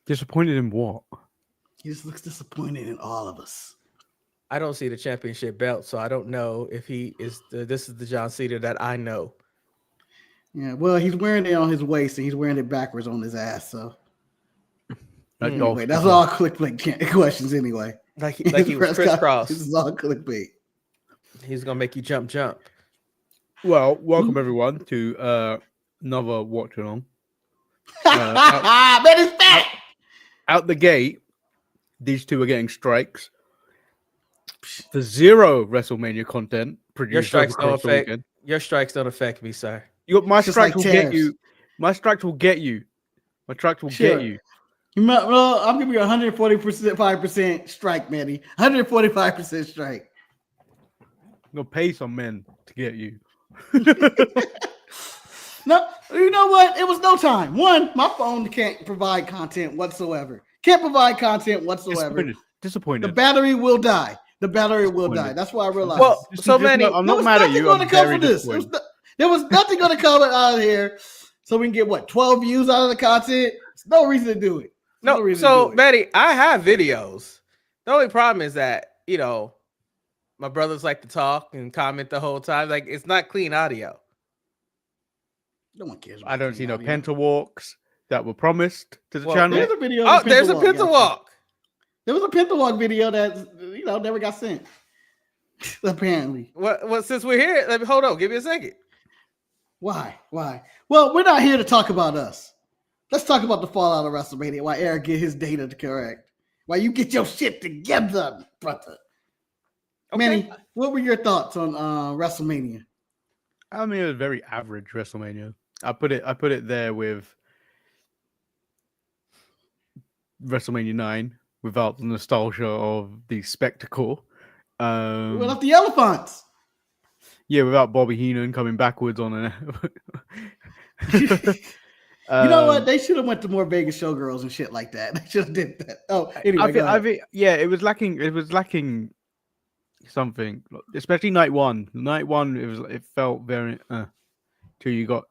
Disappointed in what? He just looks disappointed in all of us. I don't see the championship belt, so I don't know if he is. This is the John Cena that I know. Yeah, well, he's wearing it on his waist and he's wearing it backwards on his ass. So anyway, that's all clickbait questions anyway. Like he was crisscross. This is all clickbait. He's gonna make you jump. Well, welcome everyone to another watch along. Man, it's back. Out the gate, these two are getting strikes. The zero WrestleMania content produced. Your strikes don't affect. Your strikes don't affect me, sir. My strikes will get you. My strikes will get you. My strikes will get you. Well, I'm giving you 145% strike, Manny. 145% strike. I'm gonna pay some men to get you. No, you know what? It was no time. One, my phone can't provide content whatsoever. Can't provide content whatsoever. Disappointed. The battery will die. The battery will die. That's why I realized. Well, so many. I'm not mad at you. I'm very disappointed. There was nothing going to come out of here, so we can get 12 views out of the content. There's no reason to do it. No, so Manny, I have videos. The only problem is that my brothers like to talk and comment the whole time. Like it's not clean audio. No one cares. I don't see no Penta walks that were promised to the channel. There's a video. There's a Penta walk. There was a Penta walk video that never got sent. Apparently. Well, since we're here, hold on. Give me a second. Why? Well, we're not here to talk about us. Let's talk about the fallout of WrestleMania. While Eric get his data correct. While you get your shit together, brother. Okay. Manny, what were your thoughts on WrestleMania? I mean, it was very average WrestleMania. I put it there with WrestleMania 9 without the nostalgia of the spectacle. Without the elephants. Yeah, without Bobby Heenan coming backwards on an. You know what? They should have went to more Vegas showgirls and shit like that. They should have did that. Oh, anyway, it was lacking. It was lacking something, especially night one. Night one, it felt very till you got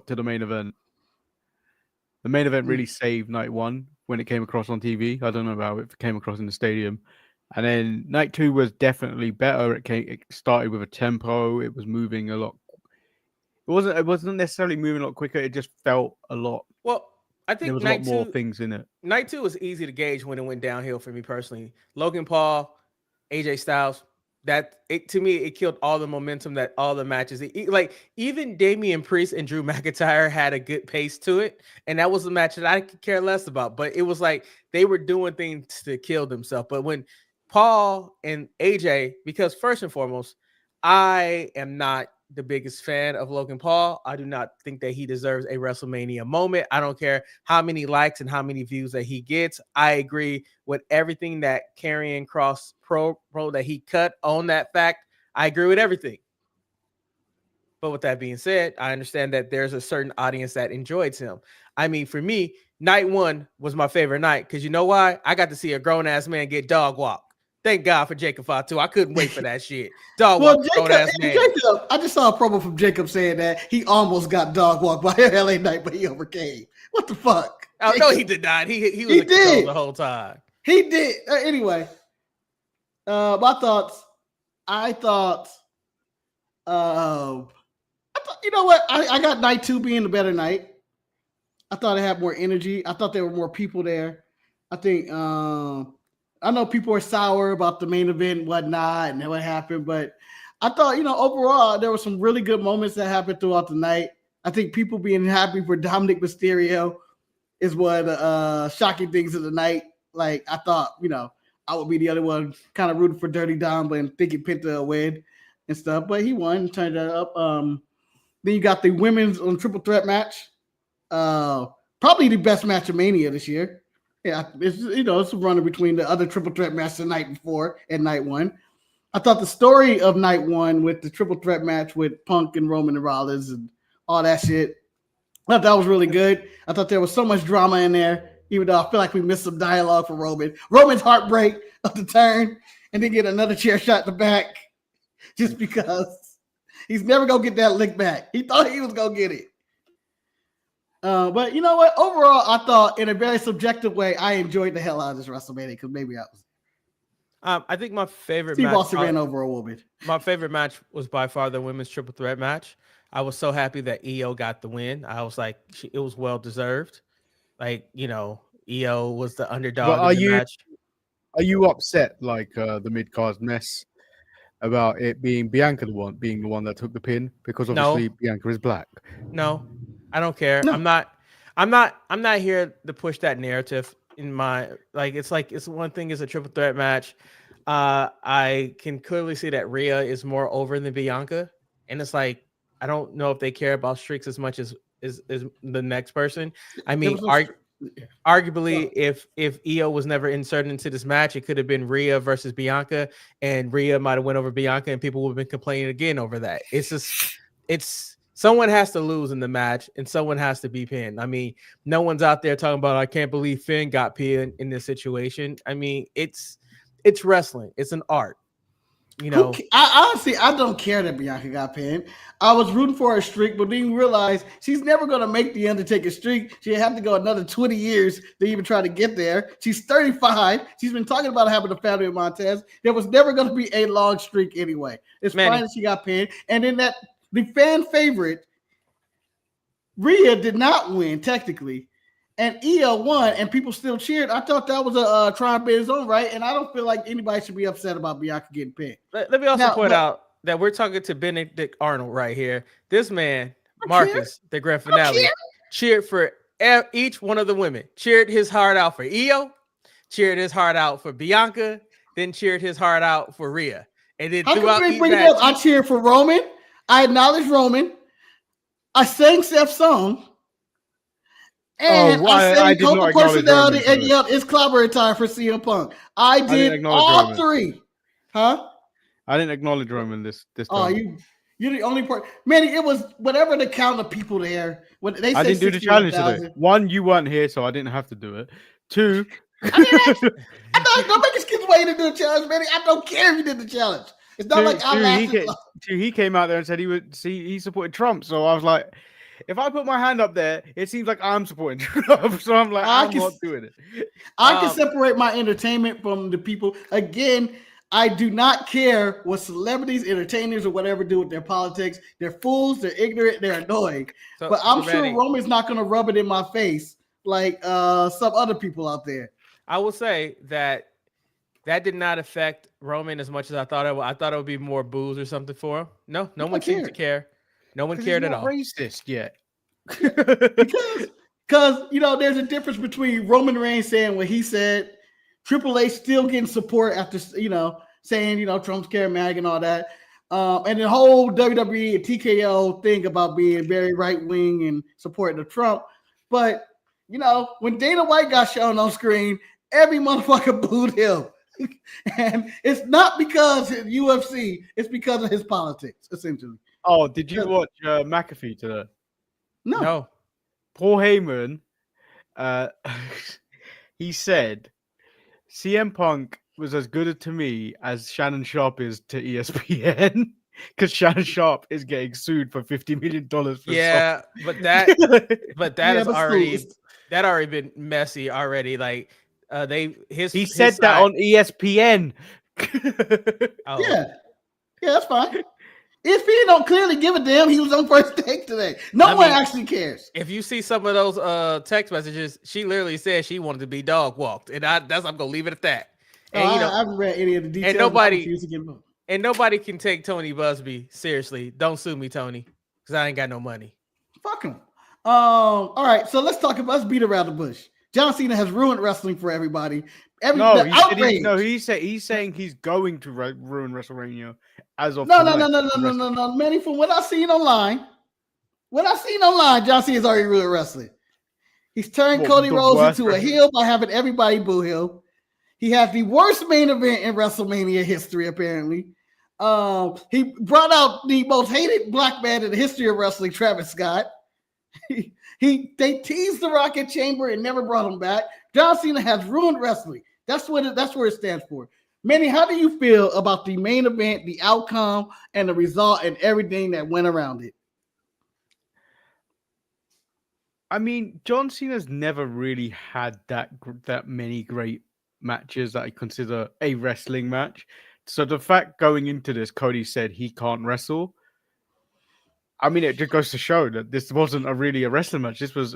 to the main event. The main event really saved night one when it came across on TV. I don't know about it came across in the stadium. And then night two was definitely better. It started with a tempo. It was moving a lot. It wasn't necessarily moving a lot quicker. It just felt a lot. Well, I think there was a lot more things in it. Night two was easy to gauge when it went downhill for me personally. Logan Paul, AJ Styles, to me it killed all the momentum that all the matches. Like even Damian Priest and Drew McIntyre had a good pace to it, and that was a match that I could care less about. But it was like they were doing things to kill themselves. But when Paul and AJ, because first and foremost, I am not the biggest fan of Logan Paul. I do not think that he deserves a WrestleMania moment. I don't care how many likes and how many views that he gets. I agree with everything that Karrion Kross pro that he cut on that fact. I agree with everything. But with that being said, I understand that there's a certain audience that enjoyed him. I mean, for me, night one was my favorite night because you know why? I got to see a grown-ass man get dog walk. Thank God for Jacob Fatu. I couldn't wait for that shit. Dog walk, grown-ass man. Jacob, I just saw a promo from Jacob saying that he almost got dog walked by LA Knight, but he overcame. What the fuck? Oh, no, he did not. He was in control the whole time. He did. Anyway, my thoughts. I thought, you know what? I got night two being the better night. I thought it had more energy. I thought there were more people there. I think, I know people are sour about the main event and whatnot and what happened, but I thought, overall, there were some really good moments that happened throughout the night. I think people being happy for Dominic Mysterio is one of the shocking things of the night. Like, I thought, I would be the other one kind of rooting for Dirty Dom, but thinking Penta will win and stuff. But he won and turned that up. Then you got the women's triple threat match. Probably the best match of Mania this year. Yeah, it's a runner between the other triple threat match the night before and night one. I thought the story of night one with the triple threat match with Punk and Roman and Rollins and all that shit, I thought that was really good. I thought there was so much drama in there, even though I feel like we missed some dialogue from Roman. Roman's heartbreak of the turn and then get another chair shot in the back just because he's never going to get that lick back. He thought he was going to get it. But you know what? Overall, I thought in a very subjective way, I enjoyed the hell out of this WrestleMania because maybe I was. I think my favorite Steve match. Austin ran over a woman. My favorite match was by far the women's triple threat match. I was so happy that EO got the win. I was like, it was well deserved. Like, EO was the But underdog in the match. are you upset like the mid card mess about it being Bianca being the one that took the pin because obviously Bianca is black? No, I don't care. No. I'm not here to push that narrative in my it's one thing is a triple threat match. I can clearly see that Rhea is more over than Bianca, and it's like I don't know if they care about streaks as much as the next person. I mean, arguably, if EO was never inserted into this match, it could have been Rhea versus Bianca, and Rhea might have went over Bianca, and people would have been complaining again over that. It's someone has to lose in the match, and someone has to be pinned. I mean, no one's out there talking about I can't believe Finn got pinned in this situation. I mean, it's wrestling. It's an art. I honestly don't care that Bianca got pinned. I was rooting for her streak, but then realize she's never going to make the Undertaker streak. She'd have to go another 20 years to even try to get there. She's 35. She's been talking about having a family with Montez. There was never going to be a long streak anyway. It's Manny. fine that she got pinned. And then the fan favorite, Rhea did not win technically. And EO won, and people still cheered. I thought that was a trying to be his own right, and I don't feel like anybody should be upset about Bianca getting pinned. Let me also point out that we're talking to Benedict Arnold right here. This man, Marcus, the grand finale, cheered for each one of the women. Cheered his heart out for EO, cheered his heart out for Bianca, then cheered his heart out for Rhea. And then throughout each match, I cheered for Roman. I acknowledged Roman. I sang Seth's song. And I did not personality and yelled, it's clobbering time for CM Punk. I did all Roman. Three. Huh? I didn't acknowledge Roman this time. Oh, you're the only part. Manny, it was whatever the count of people there. When they I didn't do the challenge today. One, you weren't here, so I didn't have to do it. Two, don't make excuses why you didn't do the challenge, Manny. I don't care if you did the challenge. It's not like I laughed. He came out there and said he supported Trump. So I was like, if I put my hand up there, it seems like I'm supporting Trump. So I'm like, I'm not doing it. I can separate my entertainment from the people. Again, I do not care what celebrities, entertainers, or whatever do with their politics. They're fools, they're ignorant, they're annoying. But I'm sure Roman's not going to rub it in my face like some other people out there. I will say that did not affect Roman as much as I thought it would. I thought it would be more boos or something for him. No one seemed to care. No one cared at all. Racist yet. Because there's a difference between Roman Reigns saying what he said, Triple H still getting support after saying Trump's charismatic and all that, and the whole WWE and TKO thing about being very right wing and supporting the Trump. But when Dana White got shown on screen, every motherfucker booed him. And it's not because of UFC, it's because of his politics, essentially. Oh, did you watch McAfee today? No. Paul Heyman, he said, CM Punk was as good to me as Shannon Sharp is to ESPN because Shannon Sharp is getting sued for $50 million. But that has already been messy already. Like he said that on ESPN. Yeah, that's fine. ESPN don't clearly give a damn. He was on First Take today. No one actually cares. If you see some of those text messages, she literally said she wanted to be dog walked, and I'm gonna leave it at that. And I haven't read any of the details. And nobody can take Tony Busby seriously. Don't sue me, Tony, because I ain't got no money. Fuck him. All right, so let's beat around the bush. John Cena has ruined wrestling for everybody. He's saying he's going to ruin WrestleMania as of no. Manny, from what I've seen online, John Cena's already ruined wrestling. He's turned Cody Rhodes into a heel by having everybody boo him. He has the worst main event in WrestleMania history, apparently. He brought out the most hated black man in the history of wrestling, Travis Scott. They teased the Rocket Chamber and never brought him back. John Cena has ruined wrestling. That's where it stands for. Manny, how do you feel about the main event, the outcome, and the result, and everything that went around it? I mean, John Cena's never really had that many great matches that I consider a wrestling match. So the fact going into this, Cody said he can't wrestle. I mean, it just goes to show that this wasn't really a wrestling match. This is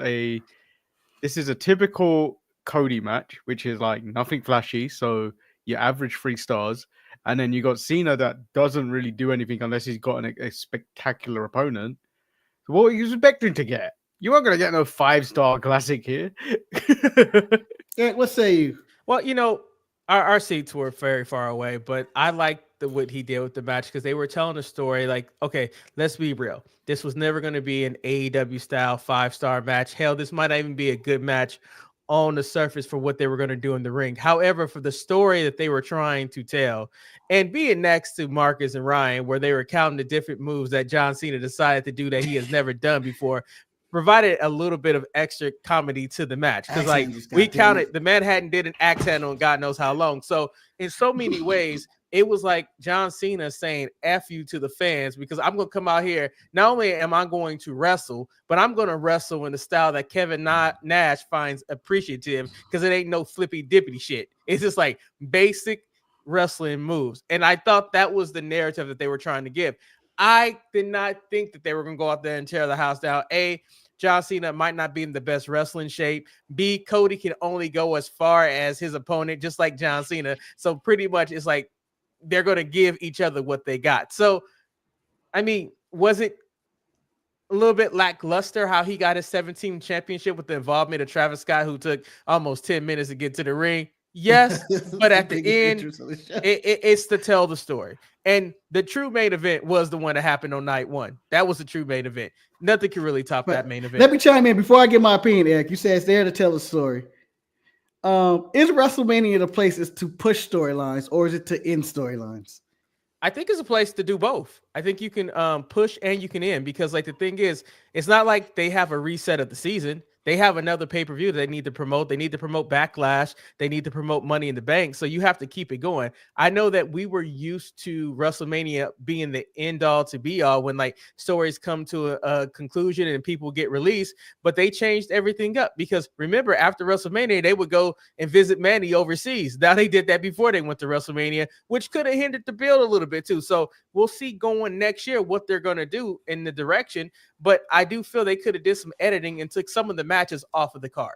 a typical Cody match, which is like nothing flashy. So your average 3 stars, and then you got Cena that doesn't really do anything unless he's got a spectacular opponent. So what are you expecting to get? You aren't going to get no 5-star classic here. Eric, what say you? Well, our seats were very far away, but I liked what he did with the match because they were telling a story like, okay, let's be real. This was never going to be an AEW style 5-star match. Hell, this might not even be a good match on the surface for what they were going to do in the ring. However, for the story that they were trying to tell, and being next to Marcus and Ryan, where they were counting the different moves that John Cena decided to do that he has never done before, provided a little bit of extra comedy to the match. Because like we counted, the man hadn't did an axe handle in God knows how long. So in so many ways, it was like John Cena saying F you to the fans, because I'm going to come out here. Not only am I going to wrestle, but I'm going to wrestle in the style that Kevin Nash finds appreciative, because it ain't no flippy dippity shit. It's just like basic wrestling moves. And I thought that was the narrative that they were trying to give. I did not think that they were going to go out there and tear the house down. John Cena might not be in the best wrestling shape. B, Cody can only go as far as his opponent, just like John Cena. So pretty much it's like they're going to give each other what they got. So, I mean, was it a little bit lackluster how he got his 17th championship with the involvement of Travis Scott, who took almost 10 minutes to get to the ring? Yes, but at the end, it's to tell the story. And the true main event was the one that happened on night one. That was the true main event. Nothing can really top that main event. Let me chime in before I get my opinion, Eric. You said it's there to tell the story. Is WrestleMania the place is to push storylines, or is it to end storylines? I think it's a place to do both. I think you can push and you can end, because like the thing is, it's not like they have a reset of the season. They have another pay-per-view that they need to promote. They need to promote Backlash. They need to promote Money in the Bank. So you have to keep it going. I know that we were used to WrestleMania being the end-all to be-all when like stories come to a conclusion and people get released, but they changed everything up, because remember, after WrestleMania, they would go and visit Manny overseas. Now they did that before they went to WrestleMania, which could have hindered the build a little bit too. So we'll see going next year what they're going to do in the direction. But I do feel they could have did some editing and took some of the matches off of the card.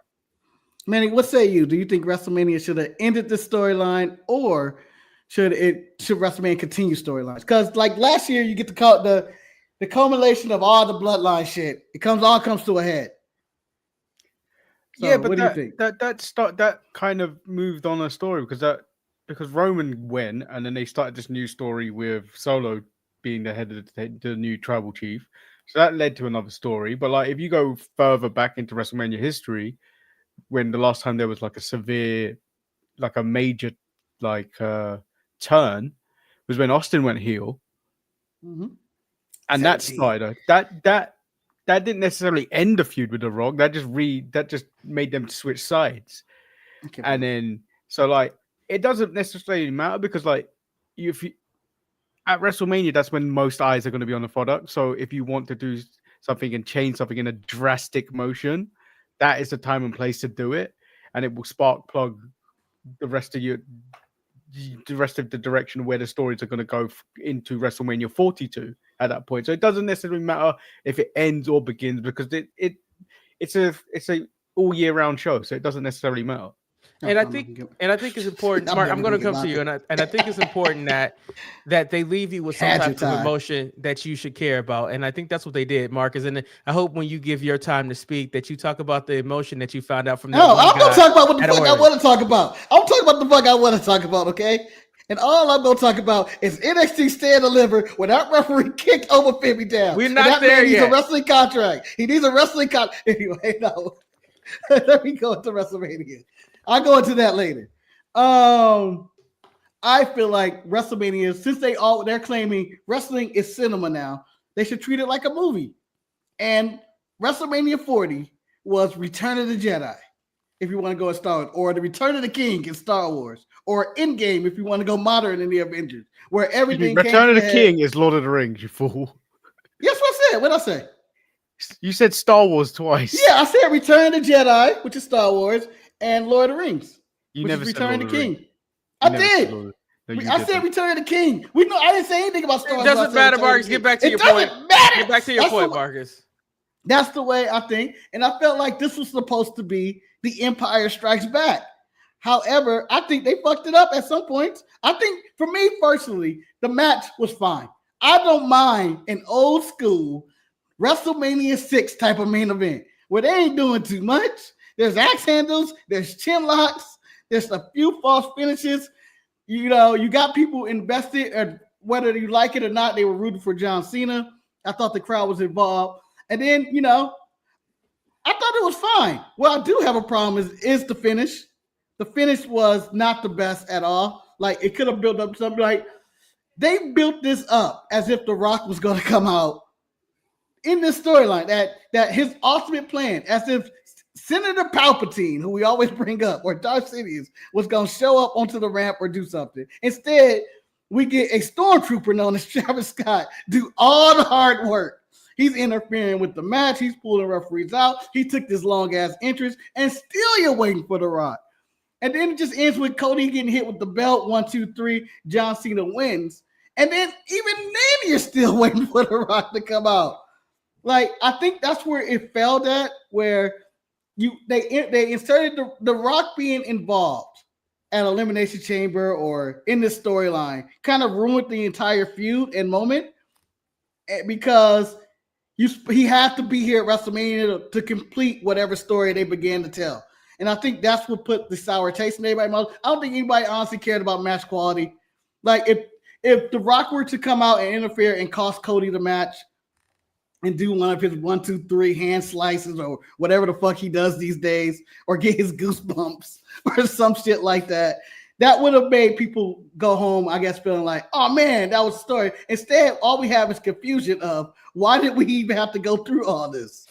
Manny, what say you? Do you think WrestleMania should have ended the storyline, or should WrestleMania continue storylines? Because like last year, you get to call the culmination of all the bloodline shit. It all comes to a head. So yeah, but what do you think? That kind of moved on a story because Roman went, and then they started this new story with Solo being the head of the new tribal chief. So that led to another story. But like, if you go further back into WrestleMania history, when the last time there was like a severe, like a major, like turn, was when Austin went heel, and 17. That started that didn't necessarily end the feud with The Rock. That just made them switch sides, and then so like it doesn't necessarily matter, because like if you at WrestleMania, that's when most eyes are going to be on the product. So if you want to do something and change something in a drastic motion, that is the time and place to do it, and it will spark plug the rest of the direction where the stories are going to go into WrestleMania 42 at that point. So it doesn't necessarily matter if it ends or begins, because it's a all year round show, so it doesn't necessarily matter. And I think it's important, Mark, I'm going to come to you, and I think it's important that they leave you with some type of emotion that you should care about. And I think that's what they did, Marcus. And I hope when you give your time to speak that you talk about the emotion that you found out from that. No, I'm going to talk about what the fuck I want to talk about. I'm talking about the fuck I want to talk about, okay? And all I'm going to talk about is NXT Stand Deliver when that referee kicked over Fibby down. We're not there yet. He needs a wrestling contract. He needs a wrestling contract. Anyway, no. Let me go into WrestleMania. I'll go into that later. I feel like WrestleMania, since they're claiming wrestling is cinema now, they should treat it like a movie. And WrestleMania 40 was Return of the Jedi, if you want to go in Star Wars, or the Return of the King in Star Wars, or Endgame if you want to go modern in the Avengers, where everything Return of the King is Lord of the Rings, you fool. Yes, what I said. What I say? You said Star Wars twice. Yeah, I said Return of the Jedi, which is Star Wars, and Lord of the Rings, You which never is said Return Lord of of the the King. Rings. I never said did. Lord of- No, you I said didn't. Return of the King. I didn't say anything about Star Wars. It doesn't matter, Marcus. Get back to your point. Doesn't matter. Get back to your That's point, the- Marcus. That's the way I think. And I felt like this was supposed to be the Empire Strikes Back. However, I think they fucked it up at some points. I think for me personally, the match was fine. I don't mind an old school WrestleMania 6 type of main event where they ain't doing too much. There's axe handles, there's chin locks, there's a few false finishes. You know, you got people invested, or whether you like it or not, they were rooting for John Cena. I thought the crowd was involved. And then, you know, I thought it was fine. What I do have a problem is the finish. The finish was not the best at all. Like, it could have built up something. Like, they built this up as if The Rock was going to come out in this storyline, that his ultimate plan, as if Senator Palpatine, who we always bring up, or Darth Sidious, was going to show up onto the ramp or do something. Instead, we get a stormtrooper known as Travis Scott do all the hard work. He's interfering with the match. He's pulling referees out. He took this long ass entrance, and still you're waiting for The Rock. And then it just ends with Cody getting hit with the belt. 1, 2, 3. John Cena wins. And then even then you're still waiting for The Rock to come out. Like, I think that's where it failed at, where they inserted the Rock being involved at Elimination Chamber or in this storyline, kind of ruined the entire feud and moment, because he had to be here at WrestleMania to complete whatever story they began to tell. And I think that's what put the sour taste in everybody's mouth. I don't think anybody honestly cared about match quality. Like, if The Rock were to come out and interfere and cost Cody the match and do one of his 1, 2, 3 hand slices or whatever the fuck he does these days, or get his goosebumps or some shit like that, that would have made people go home, I guess, feeling like, oh man, that was a story. Instead, all we have is confusion of, why did we even have to go through all this?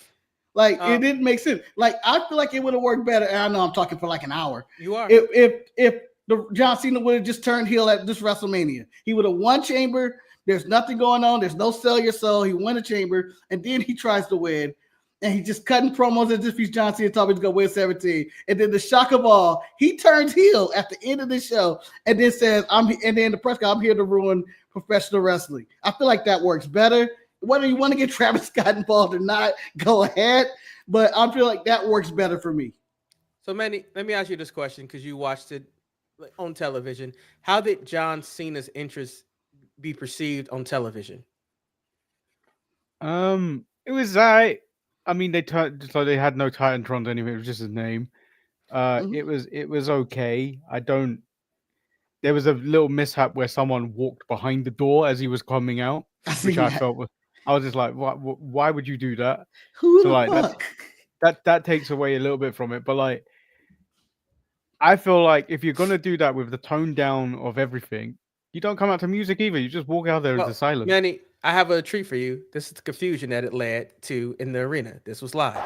Like, it didn't make sense. Like, I feel like it would have worked better. And I know I'm talking for like an hour. You are. If the John Cena would have just turned heel at this WrestleMania, he would have won Chamber. There's nothing going on. There's no sell your soul. He won a Chamber, and then he tries to win, and he's just cutting promos as if he's John Cena, talking he's gonna win 17. And then the shock of all, he turns heel at the end of the show, and then says, and then the press guy, I'm here to ruin professional wrestling. I feel like that works better. Whether you want to get Travis Scott involved or not, go ahead. But I feel like that works better for me. So, Manny, let me ask you this question, because you watched it on television. How did John Cena's interest be perceived on television? It was I mean, they had no Titantrons anyway. It was just his name. It was okay. There was a little mishap where someone walked behind the door as he was coming out, which I felt I was just like, why would you do that? Who so the like fuck? that takes away a little bit from it. But like, I feel like if you're gonna do that with the tone down of everything, you don't come out to music either. You just walk out there into silence. Manny, I have a treat for you. This is the confusion that it led to in the arena. This was live.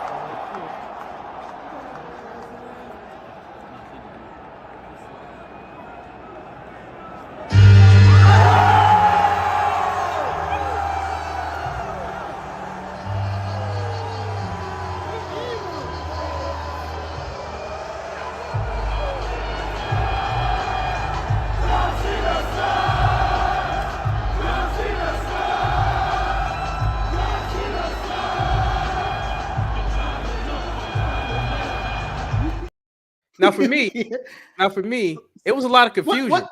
Now for me, it was a lot of confusion. What?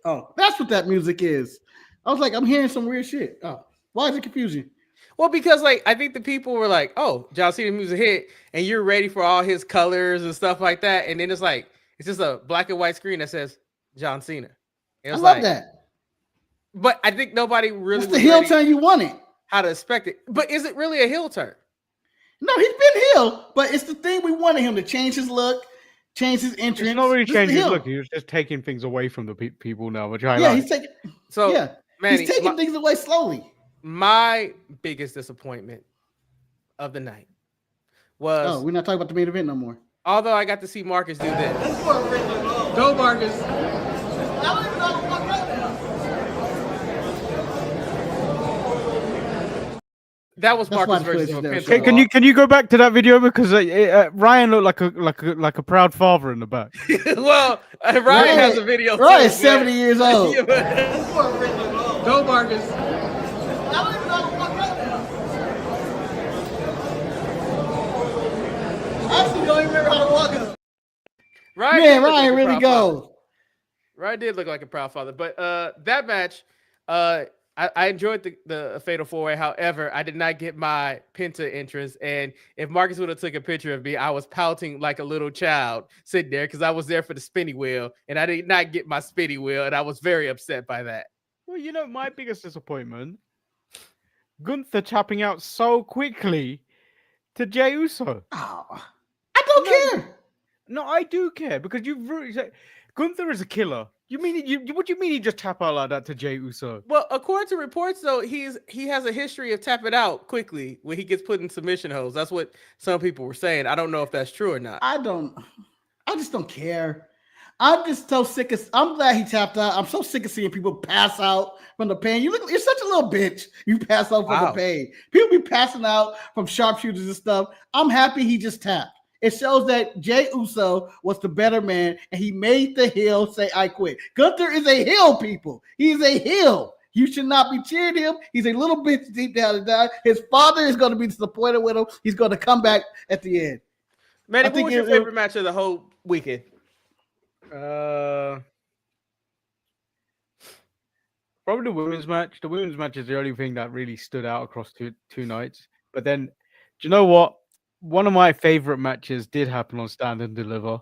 Oh, that's what that music is. I was like, I'm hearing some weird shit. Oh, why is it confusing? Well, because like I think the people were like, "Oh, John Cena music hit," and you're ready for all his colors and stuff like that, and then it's like it's just a black and white screen that says John Cena. I love that. But I think nobody really It's the heel turn you wanted. How to expect it. But is it really a heel turn? No, he's been heel, but it's the thing we wanted him to change his look, change his entrance. He's not really changing his look. He was just taking things away from the people now, which I like. like. He's taking. So yeah, Manny, he's taking things away slowly. My biggest disappointment of the night was. Oh, we're not talking about the main event no more. Although I got to see Marcus do this. Go, Marcus. That was That's why Marcus the versus footage a never Penta showed. Can you go back to that video because Ryan looked like a proud father in the back. Well, Ryan has a video too. Ryan's 70 years old. Yeah, but- Go, Marcus. I don't even know how to walk out now. I actually don't even remember how to walk up. Ryan, Man, did look Ryan like a really proud father. goes. Ryan did look like a proud father, but that match, I enjoyed the Fatal 4-Way. However, I did not get my Penta entrance, and if Marcus would have took a picture of me, I was pouting like a little child sitting there because I was there for the spinny wheel, and I did not get my spinny wheel, and I was very upset by that. Well, you know, my biggest disappointment, Gunther tapping out so quickly to Jey Uso. Oh, I don't care. No, I do care because Gunther is a killer. You mean what do you mean he just tap out like that to Jey Uso? Well, according to reports, though, he has a history of tapping out quickly when he gets put in submission holds. That's what some people were saying. I don't know if that's true or not. I just don't care. I'm just so sick of. I'm glad he tapped out. I'm so sick of seeing people pass out from the pain. You're such a little bitch. You pass out from the pain. People be passing out from sharpshooters and stuff. I'm happy he just tapped. It shows that Jey Uso was the better man, and he made the heel say, "I quit." Gunther is a heel, people. He's a heel. You should not be cheering him. He's a little bitch deep down inside. His father is going to be disappointed with him. He's going to come back at the end. Manny, what was your favorite match of the whole weekend? Probably the women's match. The women's match is the only thing that really stood out across two nights. But then, do you know what? One of my favorite matches did happen on Stand and Deliver.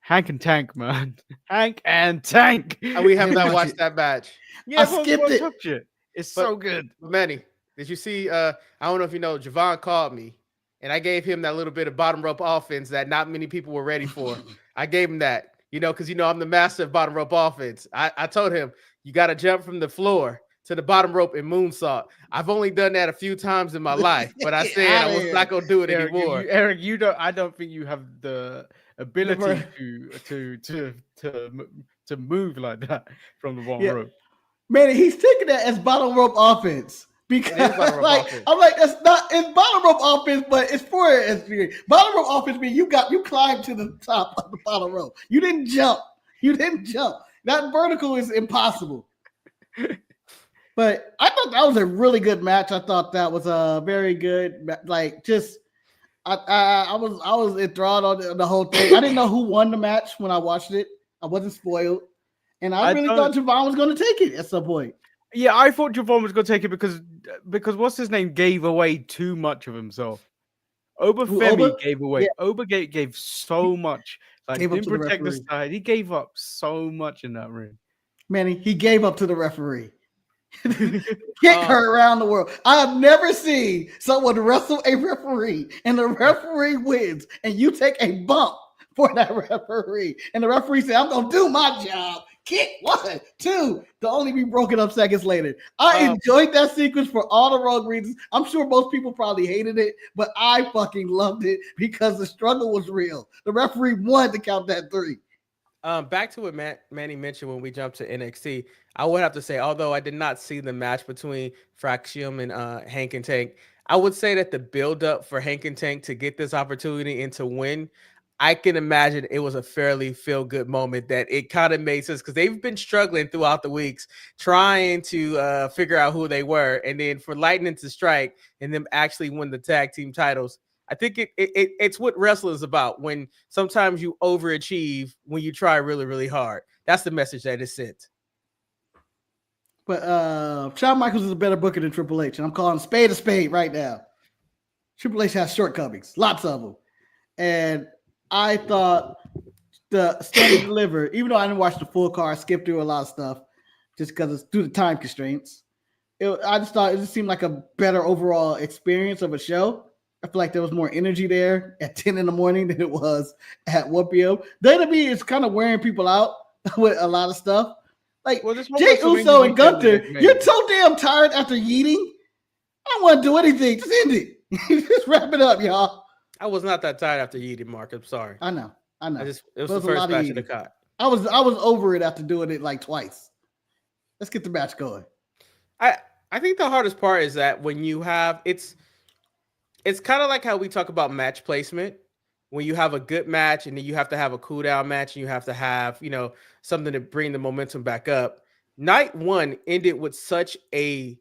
Hank and Tank, man. Hank and Tank. We have not watched that match. Yeah, I skipped it. It's so good. Manny, did you see? I don't know if you know, Javon called me, and I gave him that little bit of bottom rope offense that not many people were ready for. I gave him that, because I'm the master of bottom rope offense. I told him, you got to jump from the floor to the bottom rope and moonsault. I've only done that a few times in my life, but I said I was not gonna do it anymore. Eric, I don't think you have the ability to move like that from the bottom rope. Man, he's taking that as bottom rope offense. Because I'm like, that's not, it's bottom rope offense, but it's for experience. Bottom rope offense means you climbed to the top of the bottom rope. You didn't jump. That vertical is impossible. But I thought that was a really good match. I thought that was a very good, like, just I was enthralled on the whole thing. I didn't know who won the match when I watched it. I wasn't spoiled, and I really thought Javon was going to take it at some point. Yeah, I thought Javon was going to take it because what's his name gave away too much of himself. Femi gave away. Yeah. Oba gave so much. Like, didn't protect the side. He gave up so much in that ring. Manny, he gave up to the referee. Kick her around the world. I have never seen someone wrestle a referee and the referee wins, and you take a bump for that referee, and the referee said, "I'm gonna do my job." Kick 1, 2, to only be broken up seconds later. I enjoyed that sequence for all the wrong reasons. I'm sure most people probably hated it, but I fucking loved it because the struggle was real. The referee wanted to count that 3. Back to what Manny mentioned when we jumped to NXT, I would have to say, although I did not see the match between Fraxium and Hank and Tank, I would say that the build-up for Hank and Tank to get this opportunity and to win, I can imagine it was a fairly feel-good moment that it kind of made sense because they've been struggling throughout the weeks trying to figure out who they were, and then for Lightning to strike and them actually win the tag team titles. I think it's what wrestling is about, when sometimes you overachieve when you try really, really hard. That's the message that is sent. But Shawn Michaels is a better booker than Triple H, and I'm calling spade a spade right now. Triple H has shortcomings, lots of them. And I thought the Stand and Deliver, even though I didn't watch the full card, I skipped through a lot of stuff just because it's due to time constraints. I just thought it just seemed like a better overall experience of a show. I feel like there was more energy there at 10 in the morning than it was at 1 p.m. WWE is kind of wearing people out with a lot of stuff. Like, Jey Uso and Gunther, you're so damn tired after yeeting. I don't want to do anything. Just end it. Just wrap it up, y'all. I was not that tired after yeeting, Mark. I'm sorry. I know. It was the first match of the card. I was over it after doing it like twice. Let's get the match going. I think the hardest part is that when you have it's kind of like how we talk about match placement. When you have a good match and then you have to have a cool down match and you have to have, something to bring the momentum back up. Night one ended with such a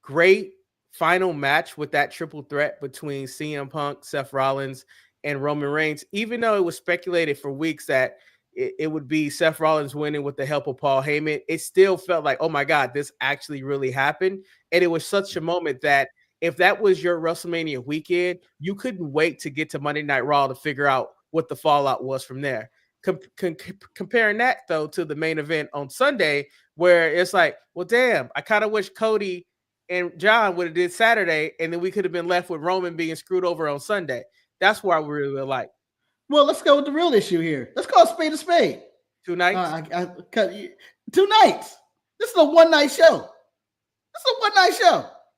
great final match with that triple threat between CM Punk, Seth Rollins, and Roman Reigns, even though it was speculated for weeks that it would be Seth Rollins winning with the help of Paul Heyman, it still felt like, oh my God, this actually really happened. And it was such a moment that if that was your WrestleMania weekend, you couldn't wait to get to Monday Night Raw to figure out what the fallout was from there. Comparing that, though, to the main event on Sunday, where it's like, well, damn, I kind of wish Cody and John would have did Saturday, and then we could have been left with Roman being screwed over on Sunday. That's why we really like. Well, let's go with the real issue here. Let's call a spade a spade. 2 nights? I cut you. 2 nights. This is a one-night show.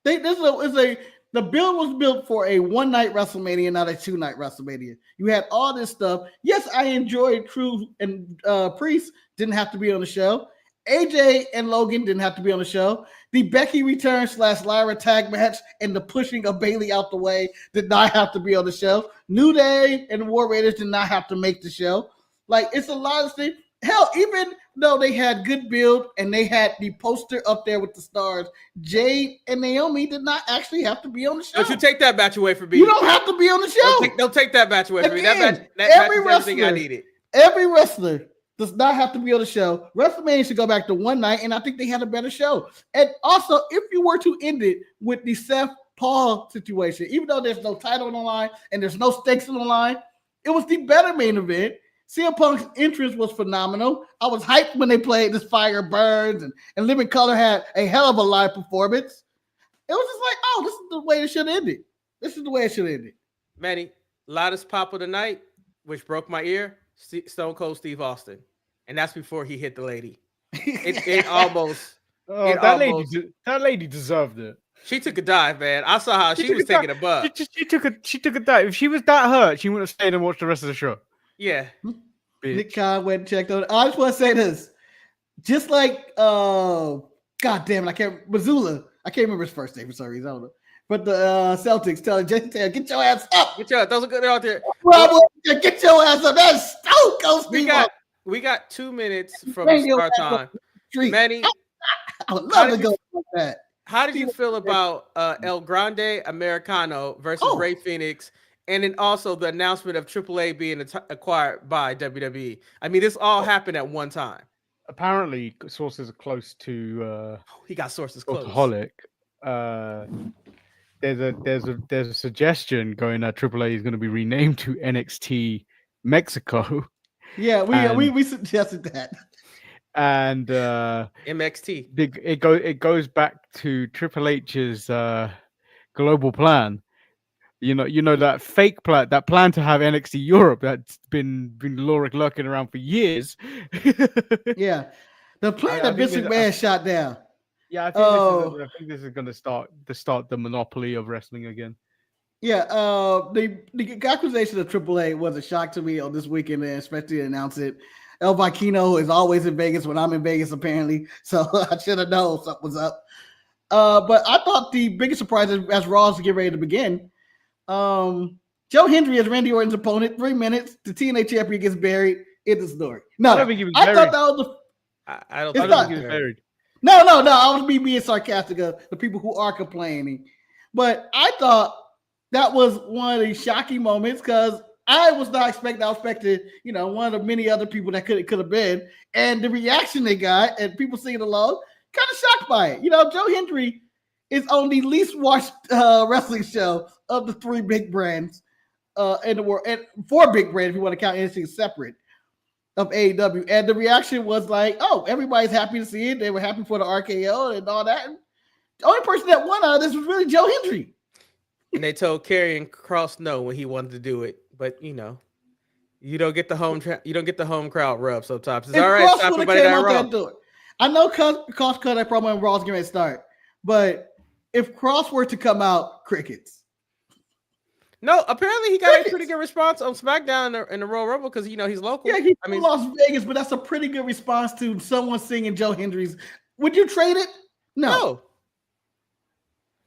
The build was built for a one-night WrestleMania, not a 2-night WrestleMania. You had all this stuff. Yes, I enjoyed Crew and Priest didn't have to be on the show. AJ and Logan didn't have to be on the show. The Becky return / Lyra tag match and the pushing of Bayley out the way did not have to be on the show. New Day and the War Raiders did not have to make the show. Like, it's a lot of things. Hell, even though they had good build and they had the poster up there with the stars, Jade and Naomi did not actually have to be on the show. Don't you take that match away from me. You don't have to be on the show. Don't take that match away from me. That match is everything I needed. Every wrestler does not have to be on the show. WrestleMania should go back to one night, and I think they had a better show. And also, if you were to end it with the Seth Paul situation, even though there's no title on the line and there's no stakes on the line, it was the better main event. CM Punk's entrance was phenomenal. I was hyped when they played This Fire Burns, and Living Color had a hell of a live performance. It was just like, oh, this is the way it should have ended. This is the way it should have ended. Manny, loudest pop of the night, which broke my ear, Stone Cold Steve Austin. And that's before he hit the lady. It almost... That lady deserved it. She took a dive, man. I saw how she was taking a butt. She took a dive. If she was that hurt, she wouldn't have stayed and watched the rest of the show. Yeah. Nick Khan went and checked on it. I just want to say this. Just like, God damn it, Mazzulla. I can't remember his first name for some reason. I don't know. But the Celtics telling Jason Taylor, get your ass up. Those are good out there. Get your ass up. That's Stone Cold Steve. We got 2 minutes from the start time. Manny, I would love to go like that. How did you feel about El Grande Americano versus Rey Fenix? And then also the announcement of AAA being acquired by WWE. I mean, this all happened at one time. Apparently, sources are close to. He got sources close. Holic. There's a suggestion going that AAA is going to be renamed to NXT Mexico. Yeah, we suggested that. And MXT. It goes back to Triple H's global plan. You know that fake plan, that plan to have NXT Europe that's been lurking around for years. Yeah, the plan that Vince McMahon shot down. Yeah, I think this is going to start the monopoly of wrestling again. Yeah, the accusation of AAA was a shock to me on this weekend, and especially to announce it. El Viquino is always in Vegas when I'm in Vegas, apparently, so I should have known something was up. But I thought the biggest surprise as Raw's getting ready to begin. Joe Hendry is Randy Orton's opponent. 3 minutes. The TNA champion gets buried. It's the story. No, I don't think he was buried. thought that was I don't think he was buried. No. I was being sarcastic of the people who are complaining. But I thought that was one of the shocking moments because I was not expecting. I expected, one of the many other people that could have been. And the reaction they got and people singing along, kind of shocked by it. Joe Hendry is on the least watched wrestling show of the 3 big brands in the world, and 4 big brands if you want to count anything separate of AEW. And the reaction was like, oh, everybody's happy to see it. They were happy for the RKO and all that. And the only person that won out of this was really Joe Hendry. And they told Karrion Kross no when he wanted to do it, but you don't get the home crowd rub sometimes. It's all right. Stop everybody that Raw. I know Kross cut that promo and Raw's going to start, but if Kross were to come out, crickets. No, apparently he got a pretty good response on SmackDown in the Royal Rumble because he's local. Yeah, he's from Las Vegas, but that's a pretty good response to someone singing Joe Hendry's. Would you trade it? No.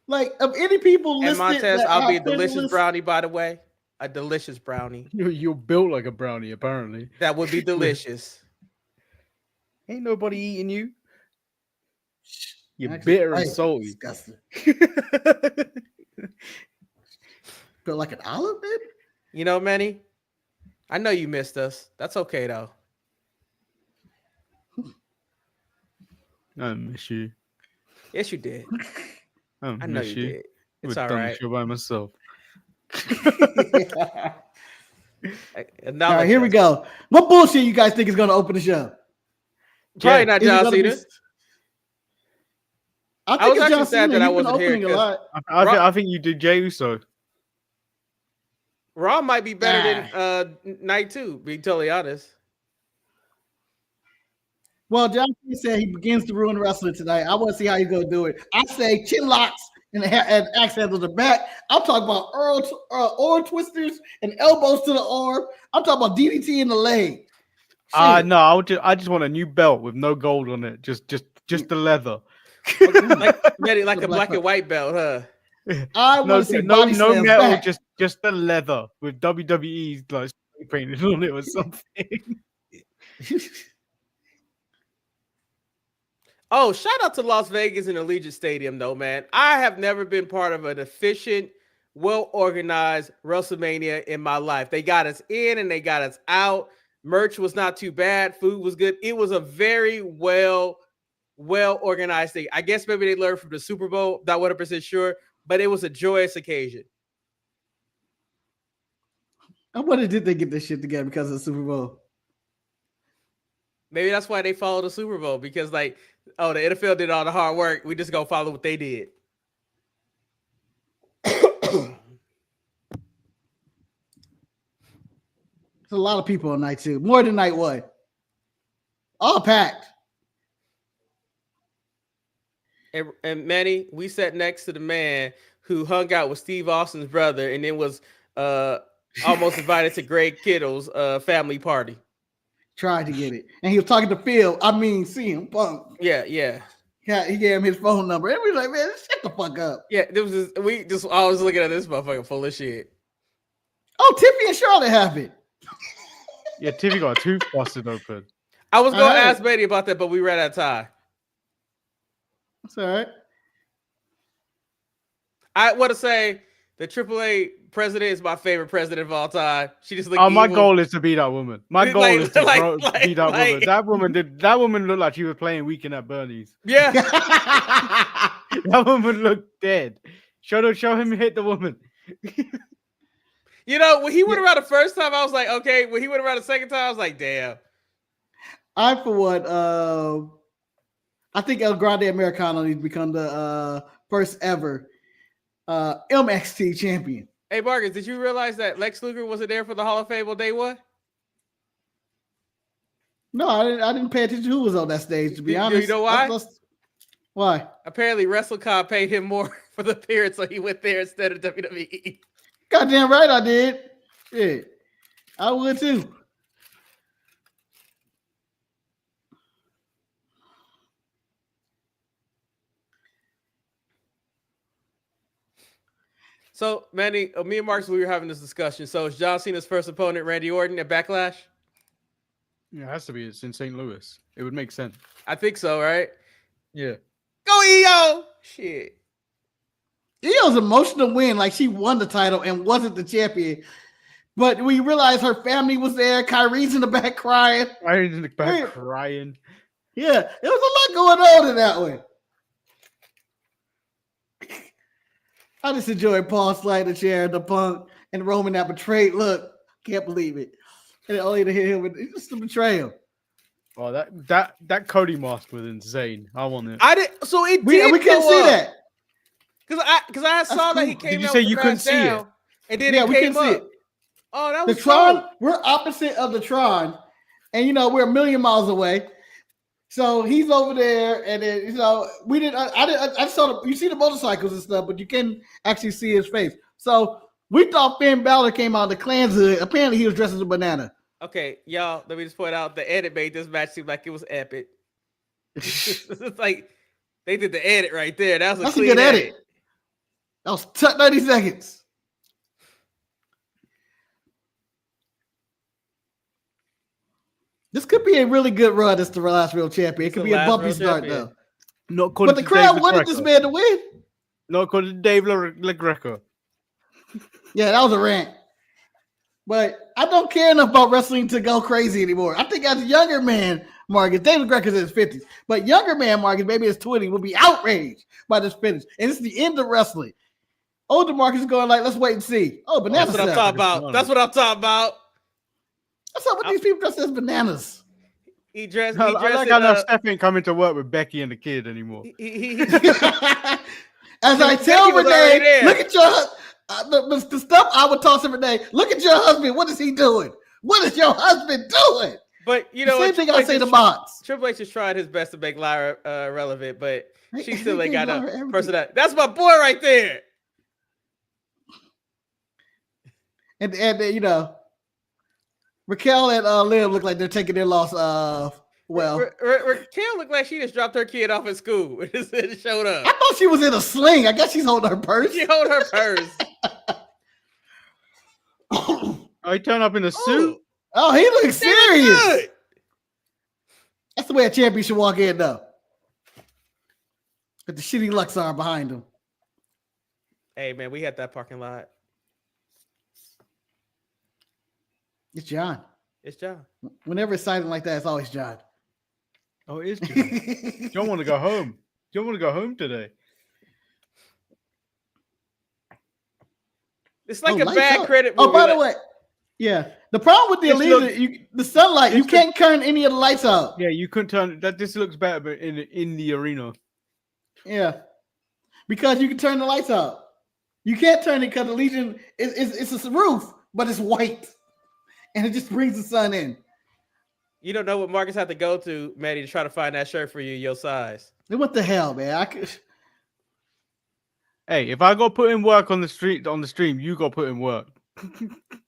Like of any people And listed, Montez, that I'll be a have been delicious listed- brownie, by the way. A delicious brownie. You're built like a brownie, apparently. That would be delicious. Ain't nobody eating you. You're Actually, bitter and right, salty. disgusting. Feel like an olive, baby. You know, Manny, I know you missed us. That's okay, though. I miss you. Yes, you did. I know miss you you. did. I've It's all done the right. show by myself. All right, here we go. What bullshit you guys think is going to open the show? Probably Yeah. not Is it John gonna be- Cena. I I think was it's actually John sad Cena. that I He's been wasn't here opening a 'cause lot. I think you did Jey Uso. Raw might be better than Night 2, being totally honest. Well, John Cena said he begins to ruin wrestling tonight. I want to see how he's going to do it. I say chin locks and axe handles the back. I'm talking about arm twisters and elbows to the arm. I'm talking about DDT in the leg. No, I just want a new belt with no gold on it. Just the leather. like a black and white belt, huh? I want to see body no slams metal, back. just the leather with WWE's like spray painted on it or something. Oh, shout out to Las Vegas and Allegiant Stadium, though, man. I have never been part of an efficient, well-organized WrestleMania in my life. They got us in and they got us out. Merch was not too bad. Food was good. It was a very well-organized thing. I guess maybe they learned from the Super Bowl. Not 100% sure, but it was a joyous occasion. I wonder, did they get this shit together because of the Super Bowl? Maybe that's why they follow the Super Bowl, because the NFL did all the hard work. We just gonna follow what they did. There's a lot of people on night 2, more than night 1. All packed. And Manny, we sat next to the man who hung out with Steve Austin's brother and then was almost invited to Greg Kittle's family party. Tried to get it. And he was talking to Phil. CM Punk. Yeah. He gave him his phone number. And we were like, man, shut the fuck up. Yeah, I was looking at this motherfucker full of shit. Oh, Tiffy and Charlotte have it. Yeah, Tiffy got a tooth busted open. I was going to ask Manny about that, but we ran out of time. That's all right. I want to say the AAA president is my favorite president of all time. She just looked my evil. goal is to beat that woman. My goal is to beat that woman. That woman looked like she was playing Weekend at Bernie's. Yeah. That woman looked dead. Show him hit the woman. You know, when he went around the first time, I was like, okay. When he went around the second time, I was like, damn. I, for what, I think El Grande Americano needs to become the first ever MXT champion. Hey, Marcus, did you realize that Lex Luger wasn't there for the Hall of Fame on day one? No, I didn't pay attention to who was on that stage, to be honest. You know why? Why? Apparently, WrestleCon paid him more for the appearance, so he went there instead of WWE. Goddamn right I did. Yeah, I would too. So, Manny, me and Marcus, we were having this discussion. So, is John Cena's first opponent Randy Orton at Backlash? Yeah, it has to be. It's in St. Louis. It would make sense. I think so, right? Yeah. Go EO! Shit. Io's emotional win, like she won the title and wasn't the champion. But we realized her family was there. Kyrie's in the back crying. Kyrie's in the back crying. Yeah, there was a lot going on in that one. I just enjoyed Paul sliding the chair, the Punk, and Roman that betrayed. Look, can't believe it. And only to hit him with just the betrayal. Oh, that Cody mask was insane. I want it. I did. So it We did. couldn't see that. Because I saw that he cool. came. Did you out say with you the couldn't mask see down, it? And then Yeah, it we came couldn't see up. it. Oh, that The was Tron, cool. we're opposite of the Tron, and we're a million miles away. So he's over there, and then we didn't. I saw you see the motorcycles and stuff, but you couldn't actually see his face. So we thought Finn Balor came out of the Klan's hood. Apparently, he was dressed as a banana. Okay, y'all. Let me just point out the edit made this match seem like it was epic. It's like they did the edit right there. That was That's a a clean good edit. That was 30 seconds. This could be a really good run as the last real champion. It could be a bumpy start, though. Not But the crowd wanted this man to win. Not called Dave LaGreca. Yeah, that was a rant. But I don't care enough about wrestling to go crazy anymore. I think as a younger man, Marcus, David Greco's in his 50s, but younger man, Marcus, maybe his 20s, will be outraged by this finish. And it's the end of wrestling. Older Marcus is going like, let's wait and see. Oh, bananas. That's what I'm talking about. That's what I'm talking about. What's up with these people dressed as bananas? He dressed. I like how Steph ain't coming to work with Becky and the kid anymore. As I tell Renee, look at your the stuff I would toss every day. Look at your husband. What is he doing? What is your husband doing? But you know, same thing I say to Mox. Triple H has tried his best to make Lyra relevant, but she still ain't got a personality. That's my boy right there. And you know, Raquel and Liv look like they're taking their loss. Well, Raquel looked like she just dropped her kid off at school and just showed up. I thought she was in a sling. I guess she's holding her purse. She hold her purse. Oh, he turned up in a suit. Oh, he looks serious. That's the way a champion should walk in, though. With the shitty Luxor behind him. Hey, man, we had that parking lot. It's John. It's John. Whenever it's silent like that, it's always John. Oh, it is John. Don't want to go home. Don't want to go home today. It's like a bad credit movie. Oh, by the way, yeah. The problem with the illusion, the sunlight, you can't turn any of the lights out. Yeah, you couldn't turn that. This looks better, but in the arena. Yeah, because you can turn the lights out. You can't turn it because the Legion it's a roof, but it's white, and it just brings the sun in. You don't know what Marcus had to go to, Manny, to try to find that shirt for you, your size. What the hell, man? Hey, if I go put in work on the stream, you go put in work.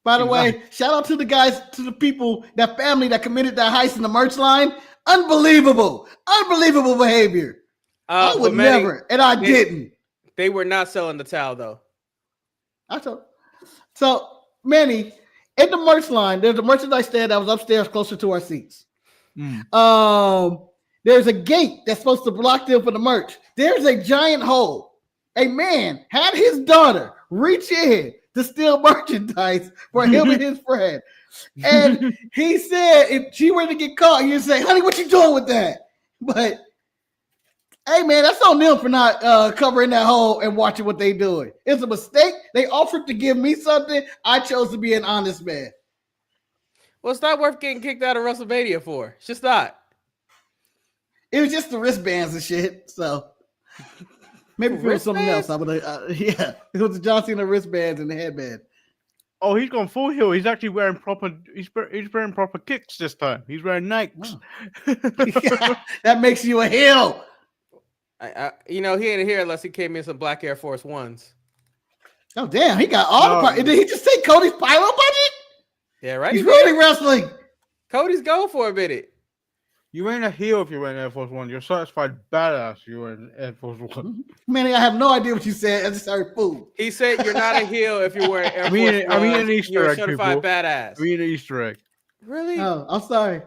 By the way, shout out to the guys, to the people, that family that committed that heist in the merch line. Unbelievable behavior. I would never, and I didn't. They were not selling the towel though. So Manny, in the merch line, there's a merchandise stand that was upstairs closer to our seats. There's a gate that's supposed to block them for the merch. There's a giant hole. A man had his daughter reach in to steal merchandise for him and his friend. And he said if she were to get caught, he'd say, honey, what you doing with that? But hey, man, that's on them for not covering that hole and watching what they doing. It's a mistake. They offered to give me something. I chose to be an honest man. Well, it's not worth getting kicked out of WrestleMania for. It's just not. It was just the wristbands and shit. So maybe if it was something else, I would yeah. It was the John Cena wristbands and the headband. Oh, he's gone full heel. He's actually wearing proper. He's wearing proper kicks this time. He's wearing Nikes. Oh. That makes you a heel. You know, he ain't here unless he came in some black Air Force Ones. Oh damn, he got all the. Did he just take Cody's pyro budget? Yeah, right. He's really wrestling. Cody's going for a minute. You ain't a heel if you're wearing Air Force One. You're certified badass. You're wearing Air Force One. Manny, I have no idea what you said. I just heard food. He said you're not a heel if you're wearing Air Force One. I mean an Easter egg, certified people. Badass. I mean an Easter egg. Really? Oh, I'm sorry.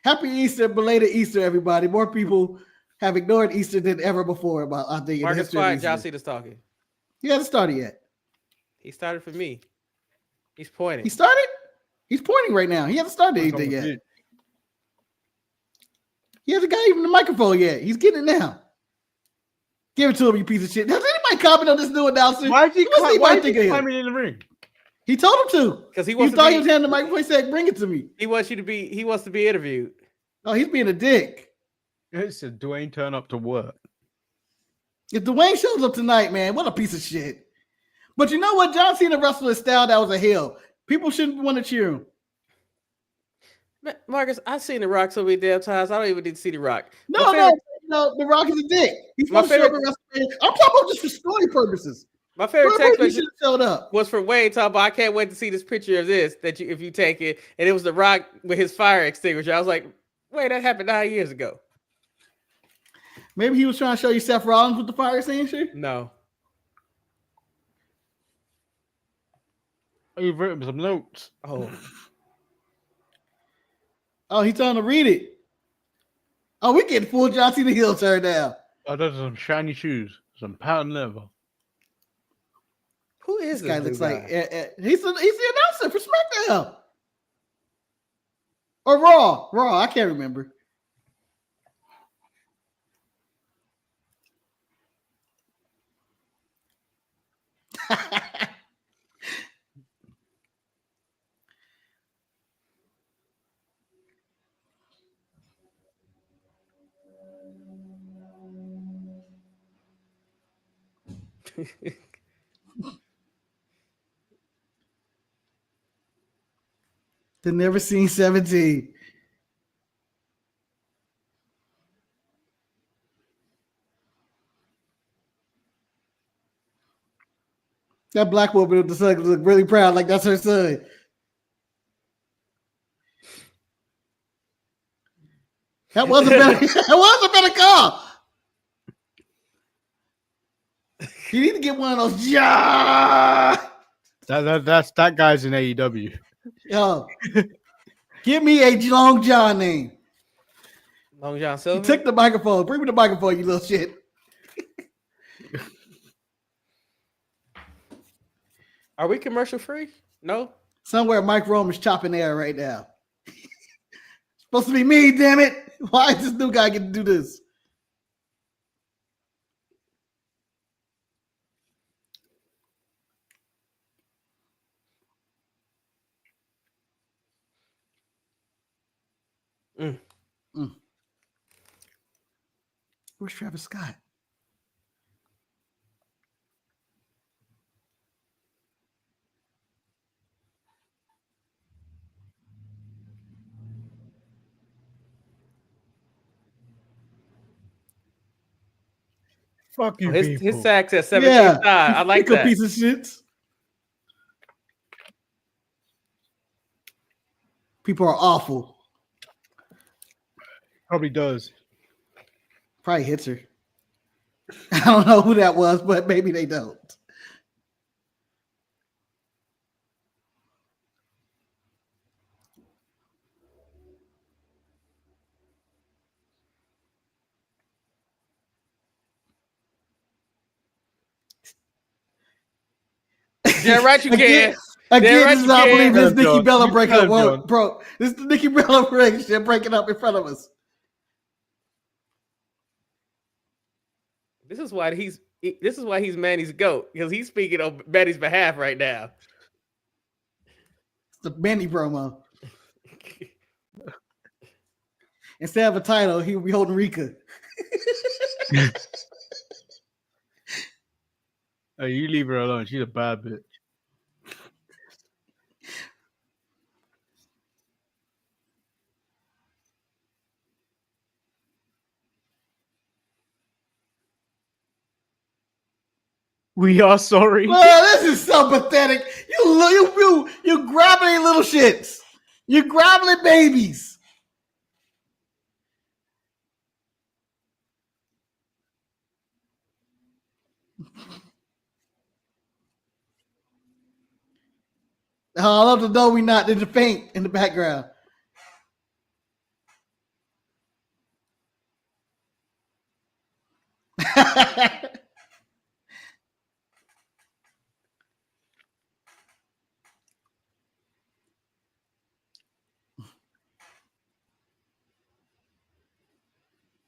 Happy Easter, belated Easter, everybody. More people have ignored Easter than ever before. About I think. Marcus quiet. John Cena's talking. He hasn't started yet. He started for me. He's pointing. He started. He's pointing right now. He hasn't started anything yet. He hasn't got even the microphone yet. He's getting it now. Give it to him, you piece of shit. Has anybody comment on this new announcer? Why is he climbing in the ring? He told him to. Because he thought he was handing the microphone. He said, "Bring it to me." He wants to be interviewed. Oh, he's being a dick. It said Dwayne turn up to work. If Dwayne shows up tonight, man, what a piece of shit. But you know what? John Cena wrestled a style that was a heel. People shouldn't want to cheer him. Marcus, I've seen The Rock so many damn times. I don't even need to see The Rock. No, The Rock is a dick. He's my favorite. I'm talking about just for story purposes. My favorite text message showed up was from Wayne talking about, I can't wait to see this picture of this if you take it, and it was The Rock with his fire extinguisher. I was like, wait, that happened 9 years ago. Maybe he was trying to show you Seth Rollins with the fire extinguisher. No. You've written some notes. Oh, Oh, he's trying to read it. Oh, we getting full John Cena heel turn now. Oh, those are some shiny shoes, some patent leather. who is This guy new looks like he's the announcer for SmackDown or Raw. Raw, I can't remember. The Never Seen 17. That black woman with the son look really proud, like that's her son. That was a better. That was a better call. You need to get one of those. Yeah. That guy's in AEW. Yo, give me a Long John name. Long John You Silver. took the microphone. Bring me the microphone, you little shit. Are we commercial free? No. Somewhere Mike Rome is chopping air right now. Supposed to be me, damn it. Why is this new guy get to do this? Where's Travis Scott? Fuck you, His people. sack says 17 side. I like Pick a that. piece of shit. People are awful. Probably does. Probably hits her. I don't know who that was, but maybe they don't. Yeah, right. You can. Again, right, this is you I can. believe this Yeah, Nikki John. Bella You breakup. can, Whoa, John. bro, this is the Nikki Bella relationship breaking up in front of us. This is why he's Manny's GOAT, because he's speaking on Manny's behalf right now. It's the Manny promo. Instead of a title, he would be holding Rika. Hey, you leave her alone. She's a bad bitch. We are sorry. Well, this is so pathetic. You grabbing little shits. You grabbing babies. I love to know we not in the paint in the background.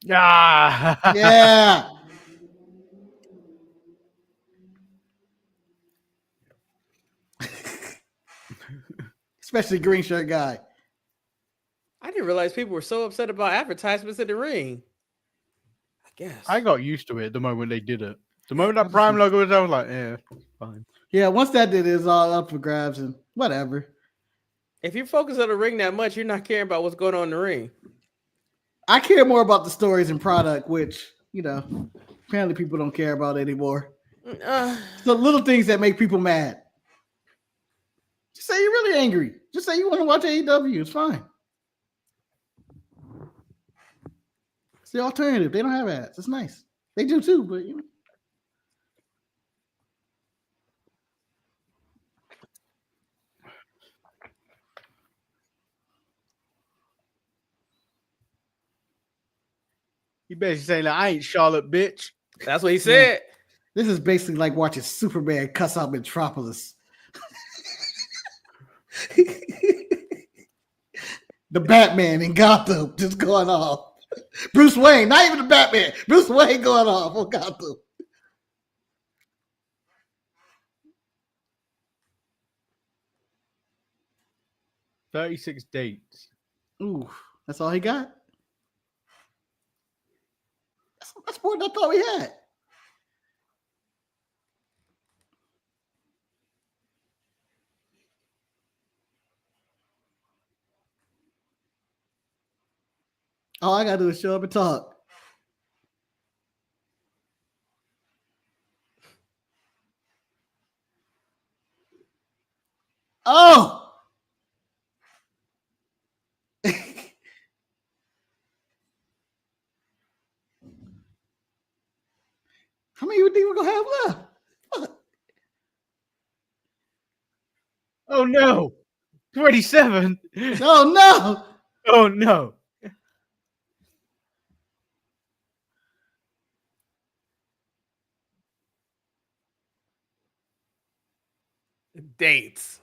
Yeah. Yeah. Especially green shirt guy. I didn't realize people were so upset about advertisements in the ring. I guess. I got used to it the moment they did it. The moment that Prime logo was, I was like, yeah, fine. Yeah, once that did it, it's all up for grabs and whatever. If you focus on the ring that much, you're not caring about what's going on in the ring. I care more about the stories and product, which, apparently people don't care about anymore. It's the little things that make people mad. Just say you're really angry. Just say you want to watch AEW. It's fine. It's the alternative. They don't have ads. It's nice. They do too, but You basically saying that I ain't Charlotte, bitch. That's what he said. This is basically like watching Superman cuss out Metropolis. The Batman in Gotham just going off. Bruce Wayne, not even the Batman. Bruce Wayne going off on Gotham. $36 dates. Ooh, that's all he got? That's more than I thought we had. All I gotta do is show up and talk. Oh! How many you think we're gonna have left? Oh no. 27. Oh no! Oh no. Dates.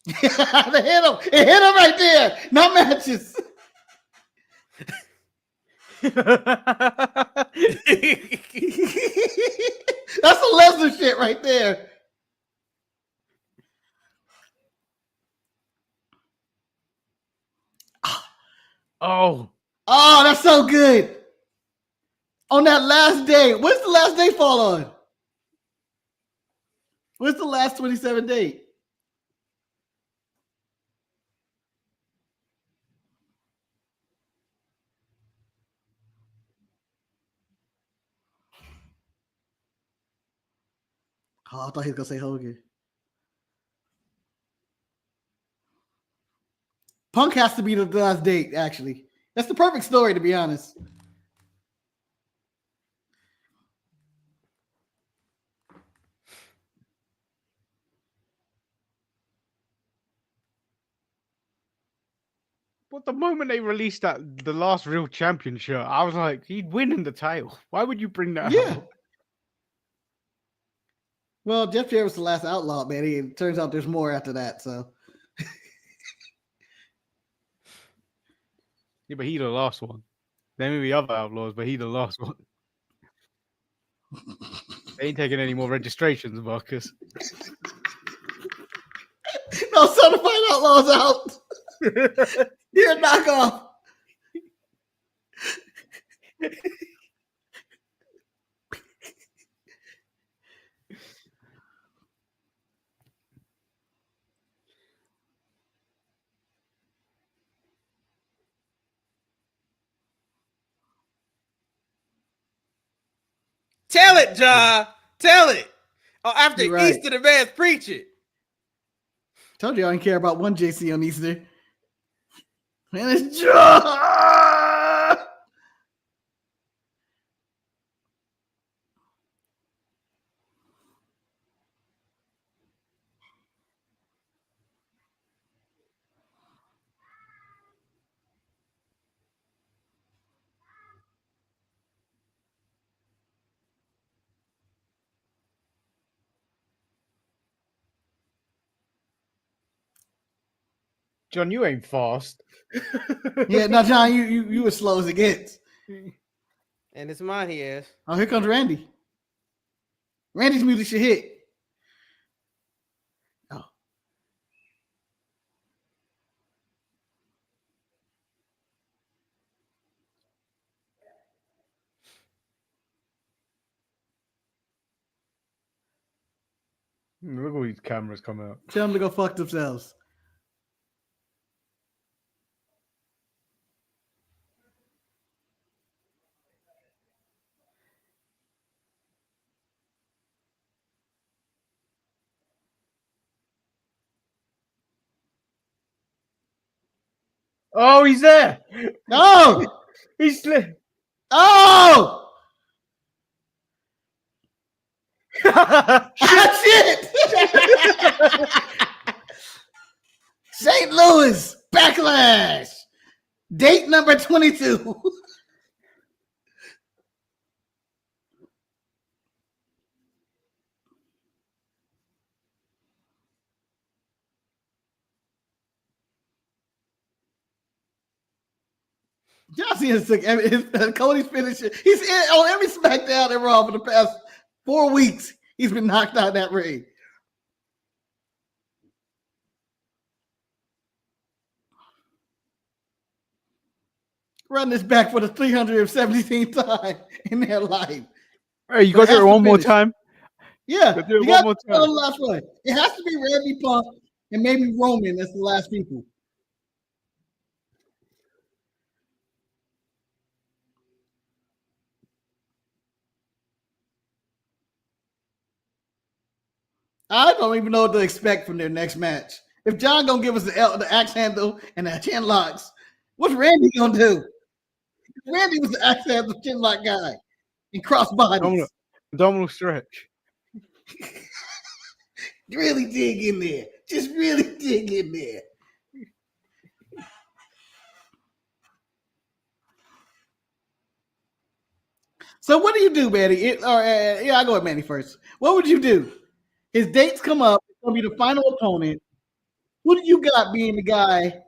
They hit him. It hit him right there. Not matches. That's a Lesnar shit right there. Oh. Oh, that's so good. On that last day. What's the last day fall on? What's the last 27 date? Oh, I thought he was gonna say Hogan. Punk has to be the last date, actually. That's the perfect story, to be honest. But the moment they released the last real championship, I was like, he'd win in the title. Why would you bring that up? Well, Jeff Jarrett was the last outlaw, man. It turns out there's more after that, so. Yeah, but he the last one. There may be other outlaws, but he the last one. They ain't taking any more registrations, Marcus. No, certified outlaws out. You're a knockoff. Tell it, John. Tell it. Oh, after You're right. Easter, the man's preaching. Told you I didn't care about one JC on Easter. Man, it's John. John, you ain't fast. Yeah, no, John, you as slow as it gets. And it's mine, he is. Oh, here comes Randy. Randy's music should hit. Oh. Look at all these cameras come out. Tell them to go fuck themselves. Oh, he's there. No! He's slipped. Oh! Shit! St. Louis, date number 22. John Cena took Cody's finisher. He's on every SmackDown and Raw for the past 4 weeks. He's been knocked out of that ring. Run this back for the 317th time in their life. Hey, you got to do it one more time. Yeah, you got to do the last one. It has to be Randy Punk and maybe Roman as the last people. I don't even know what to expect from their next match. If John gonna give us the axe handle and the chin locks, what's Randy gonna do? Randy was the axe handle chin lock guy and cross bodies. Abdominal stretch. Really dig in there. Just really dig in there. So what do you do, Manny? I go with Manny first. What would you do? His dates come up. It's gonna be the final opponent. Who do you got being the guy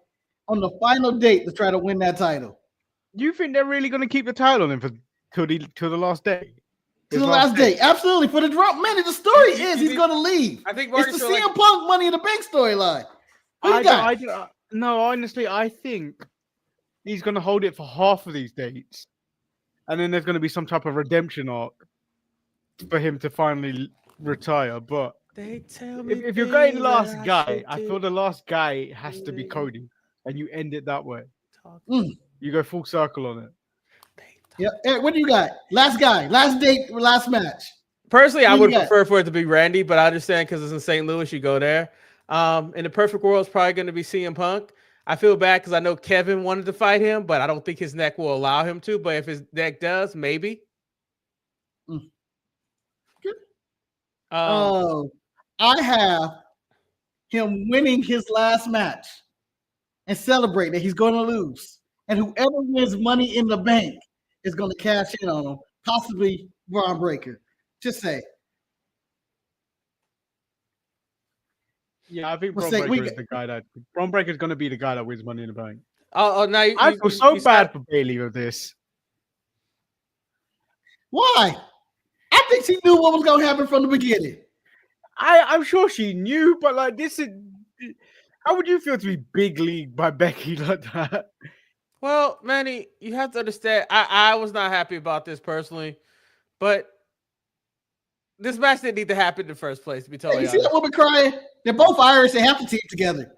on the final date to try to win that title? Do you think they're really going to keep the title on him till the last day? To the last day, absolutely. For the drop, Manny, the story is he's going to leave. I think it's the CM Punk Money in the Bank storyline. No, honestly, I think he's going to hold it for half of these dates, and then there's going to be some type of redemption arc for him to finally retire. But if you're going last guy, I feel the last guy has to be Cody, and you end it that way. You go full circle on it. Yeah, Eric, what do you got? Last guy, last date, last match. Personally, I would prefer for it to be Randy, but I understand because it's in St. Louis, you go there. In the perfect world, it's probably going to be CM Punk. I feel bad because I know Kevin wanted to fight him, but I don't think his neck will allow him to. But if his neck does, maybe. I have him winning his last match and celebrate that he's going to lose. And whoever wins Money in the Bank is going to cash in on him, possibly Braun Breaker. Just say. Yeah, I think Braun Breaker is the guy that Braun Breaker is going to be the guy that wins Money in the Bank. Now I feel so bad for Bailey with this. Why? I think she knew what was going to happen from the beginning. I'm sure she knew, but like this is. How would you feel to be big league by Becky like that? Well, Manny, you have to understand. I was not happy about this personally, but this match didn't need to happen in the first place. To be totally honest. You see that woman crying? They're both Irish. They have to team together.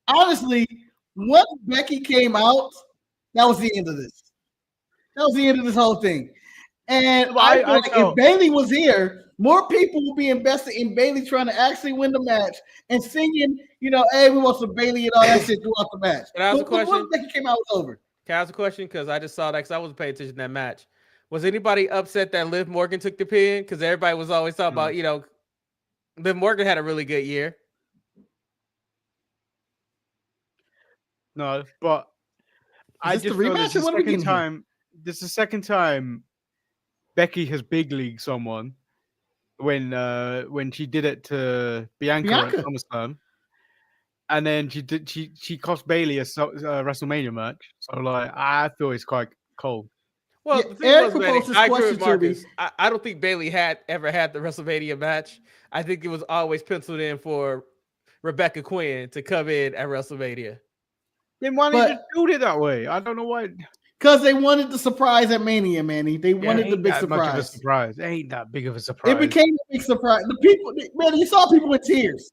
Honestly, once Becky came out, that was the end of this. That was the end of this whole thing. And I feel like if Bailey was here, more people will be invested in Bailey trying to actually win the match and singing, hey, we want some Bailey and all that shit throughout the match. Can I ask a question? Once Becky came out, it was over. Can I ask a question? Because I just saw that because I wasn't paying attention to that match. Was anybody upset that Liv Morgan took the pin? Because everybody was always talking about, Liv Morgan had a really good year. No, but I just feel this is the second time Becky has big league someone when she did it to Bianca. At SummerSlam, and then she cost Bailey a WrestleMania match. So like I feel it's quite cold. Well, the thing was, I agree with Marcus. I don't think Bailey ever had the WrestleMania match. I think it was always penciled in for Rebecca Quinn to come in at WrestleMania. Then why did they do it that way? I don't know why. Because they wanted the surprise at Mania, Manny. They wanted the big surprise. Much of a surprise. It ain't that big of a surprise. It became a big surprise. The people, man, you saw people with tears.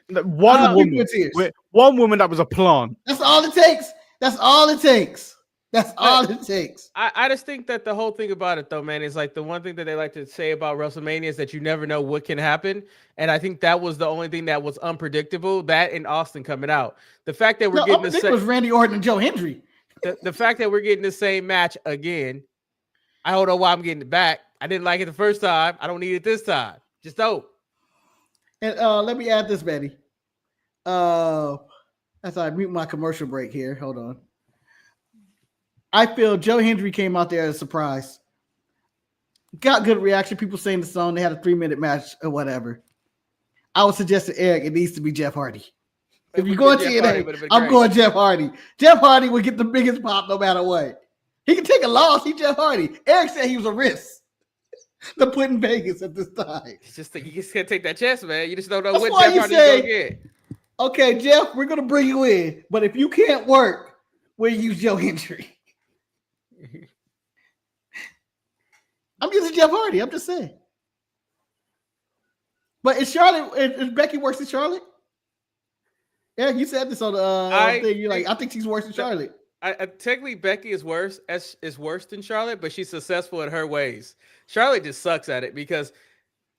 One woman that was a plant. That's all it takes. That's all it takes. That's all it takes. I just think that the whole thing about it, though, man, is like the one thing that they like to say about WrestleMania is that you never know what can happen. And I think that was the only thing that was unpredictable. That and Austin coming out. The fact that we're getting the same was Randy Orton and Joe Hendry. The fact that we're getting the same match again, I don't know why I'm getting it back. I didn't like it the first time. I don't need it this time. Just don't. And let me add this, Betty. As I mute my commercial break here. Hold on. I feel Joe Hendry came out there as a surprise. Got good reaction. People saying the song. They had a 3-minute match or whatever. I would suggest to Eric, it needs to be Jeff Hardy. If you're going to TNA, I'm going Jeff Hardy. Jeff Hardy would get the biggest pop no matter what. He can take a loss. He's Jeff Hardy. Eric said he was a risk to put in Vegas at this time. It's just you just can't take that chance, man. You just don't know That's what why Jeff you Hardy's say, gonna get. Okay, Jeff, we're gonna bring you in, but if you can't work, we'll use Joe Hendry. I'm using Jeff Hardy. I'm just saying. But is Charlotte? Is Becky worse than Charlotte? Yeah, you said this on the thing. You're like, I think she's worse than Charlotte. Technically, Becky is worse than Charlotte, but she's successful in her ways. Charlotte just sucks at it because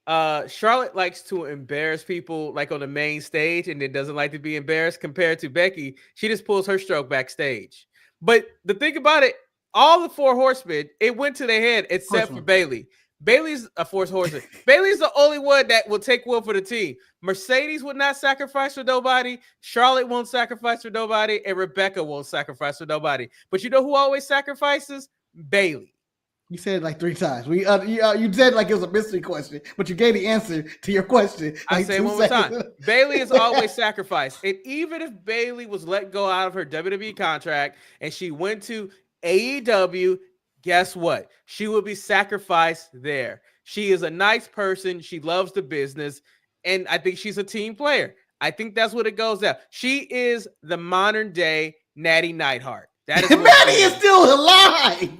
Charlotte likes to embarrass people like on the main stage and then doesn't like to be embarrassed. Compared to Becky, she just pulls her stroke backstage. But the thing about it, all the 4 horsemen, it went to their head except for Bayley. Bayley's a 4th horseman. Bayley's the only one that will take one for the team. Mercedes would not sacrifice for nobody. Charlotte won't sacrifice for nobody. And Rebecca won't sacrifice for nobody. But you know who always sacrifices? Bayley. You said it like 3 times. You said like it was a mystery question, but you gave the answer to your question. Like I say it one more time. Bayley is always sacrificed. And even if Bayley was let go out of her WWE contract and she went to AEW, guess what? She will be sacrificed there. She is a nice person. She loves the business. And I think she's a team player. I think that's what it goes down. She is the modern day Natty Neidhart. That is Natty is still alive.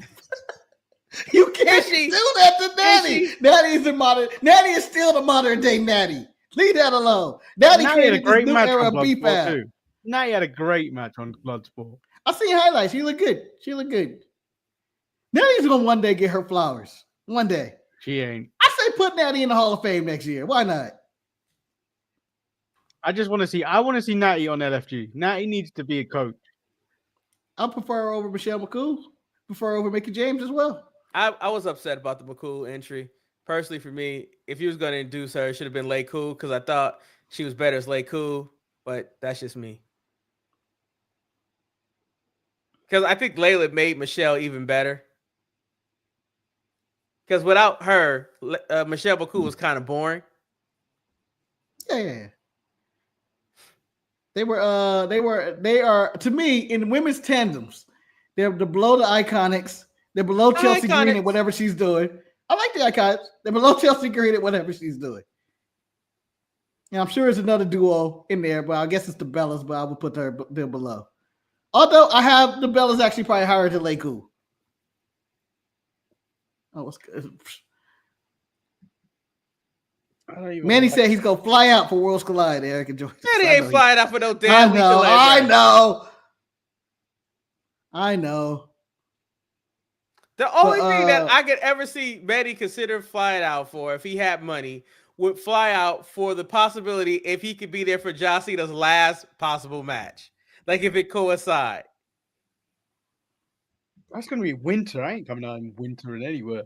You can't do that to Natty. Natty is still the modern day Natty. Leave that alone. Natty had a great match on Bloodsport too. Natty had a great match on Bloodsport. I seen highlights. She looked good. Natty's gonna one day get her flowers. One day. She ain't. I say put Natty in the Hall of Fame next year. Why not? I want to see Natty on LFG. Natty needs to be a coach. I prefer her over Michelle McCool. Prefer her over Mickey James as well. I was upset about the McCool entry. Personally, for me, if he was going to induce her, it should have been Lay Cool because I thought she was better as Lay Cool, but that's just me. Because I think Layla made Michelle even better. Because without her, Michelle McCool was kind of boring. Yeah. They are to me in women's tandems. They're below the Iconics. They're below Chelsea Green at whatever she's doing. I like the Iconics. They're below Chelsea Green at whatever she's doing. And I'm sure there's another duo in there, but I guess it's the Bellas, but I would put them below. Although I have the Bellas actually probably higher than Lay Cool. Oh, what's good? Manny said he's gonna fly out for Worlds Collide. Eric and George. Manny ain't flying out for no damn. I know. The only thing that I could ever see Manny consider flying out for, if he had money, would fly out for the possibility if he could be there for John Cena's last possible match, like if it coincide. That's gonna be winter. I ain't coming out in winter in anywhere.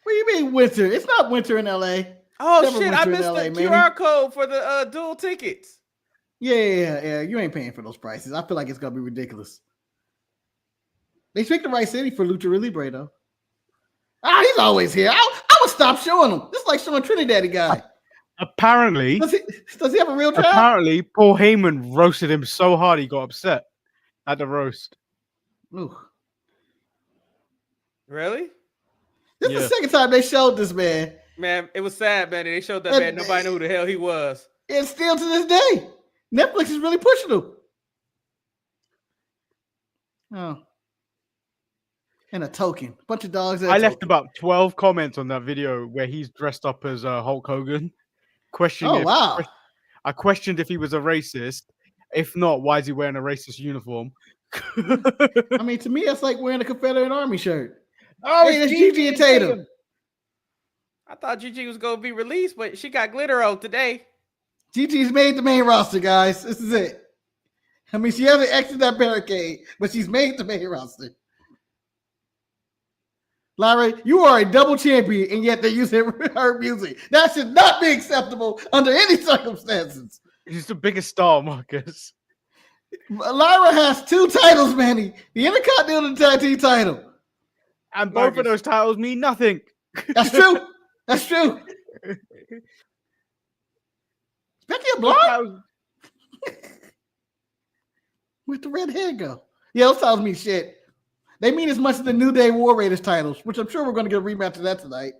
What do you mean winter? It's not winter in LA. Oh shit! I missed the QR code for the dual tickets. Yeah. You ain't paying for those prices. I feel like it's gonna be ridiculous. They picked the right city for Lucha Libre though. He's always here. I would stop showing him. This is like showing Trinidad guy. Apparently, does he have a real job? Apparently, Paul Heyman roasted him so hard he got upset at the roast. Ooh. Really? This is the second time they showed this man. Man, it was sad, man. They showed that man. Nobody knew who the hell he was. And still to this day, Netflix is really pushing him. Oh. And a token. Bunch of dogs. I left about 12 comments on that video where he's dressed up as Hulk Hogan. I questioned if he was a racist. If not, why is he wearing a racist uniform? I mean, to me, it's like wearing a Confederate Army shirt. Oh, hey, that's Gigi and Tatum. I thought Gigi was going to be released, but she got glitter on today. Gigi's made the main roster, guys. This is it. I mean, she hasn't exited that barricade, but she's made the main roster. Lyra, you are a double champion, and yet they're using her music. That should not be acceptable under any circumstances. She's the biggest star, Marcus. Lyra has 2 titles, Manny. The Intercontinental Tag Team title. And both of those titles mean nothing. That's true. That's true. Is Becky a blonde? Where'd the red hair go? Yeah, those titles mean shit. They mean as much as the New Day War Raiders titles, which I'm sure we're going to get a rematch of that tonight.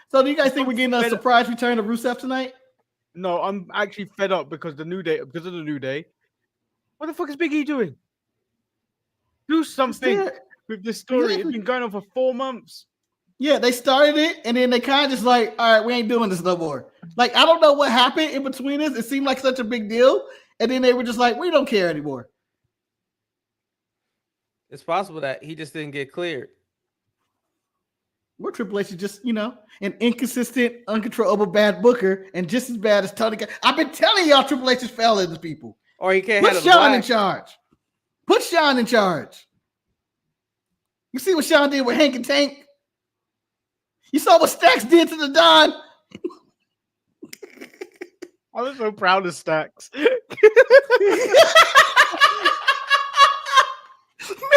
So do you guys think we're getting a surprise return of Rusev tonight? No, I'm actually fed up because of the New Day. What the fuck is Big E doing? Do something with this story. It's been going on for 4 months. Yeah, they started it, and then they kind of just like, all right, we ain't doing this no more. Like, I don't know what happened in between this. It seemed like such a big deal. And then they were just like, we don't care anymore. It's possible that he just didn't get cleared. Or Triple H is just, an inconsistent, uncontrollable bad booker, and just as bad as Tony. I've been telling y'all Triple H is failing these people. Or he can't Put Sean in charge. Put Sean in charge. You see what Sean did with Hank and Tank? You saw what Stacks did to the Don? I was so proud of Stacks.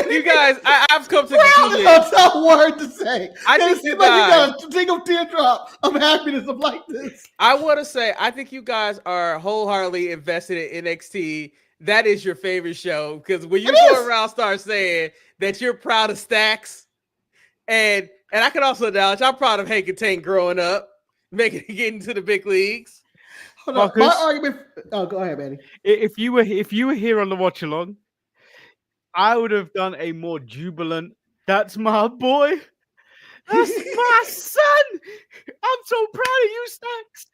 You guys, I've come to the conclusion. That's a word to say. I think you got a single teardrop of happiness of like this. I want to say, I think you guys are wholeheartedly invested in NXT. That is your favorite show, because when you go around start saying that you're proud of Stacks, and I can also acknowledge I'm proud of Hank and Tank growing up, getting into the big leagues. Hold on, my argument. Oh, go ahead, Manny. If you were here on the watch along, I would have done a more jubilant. That's my boy. That's my son. I'm so proud of you, Stacks.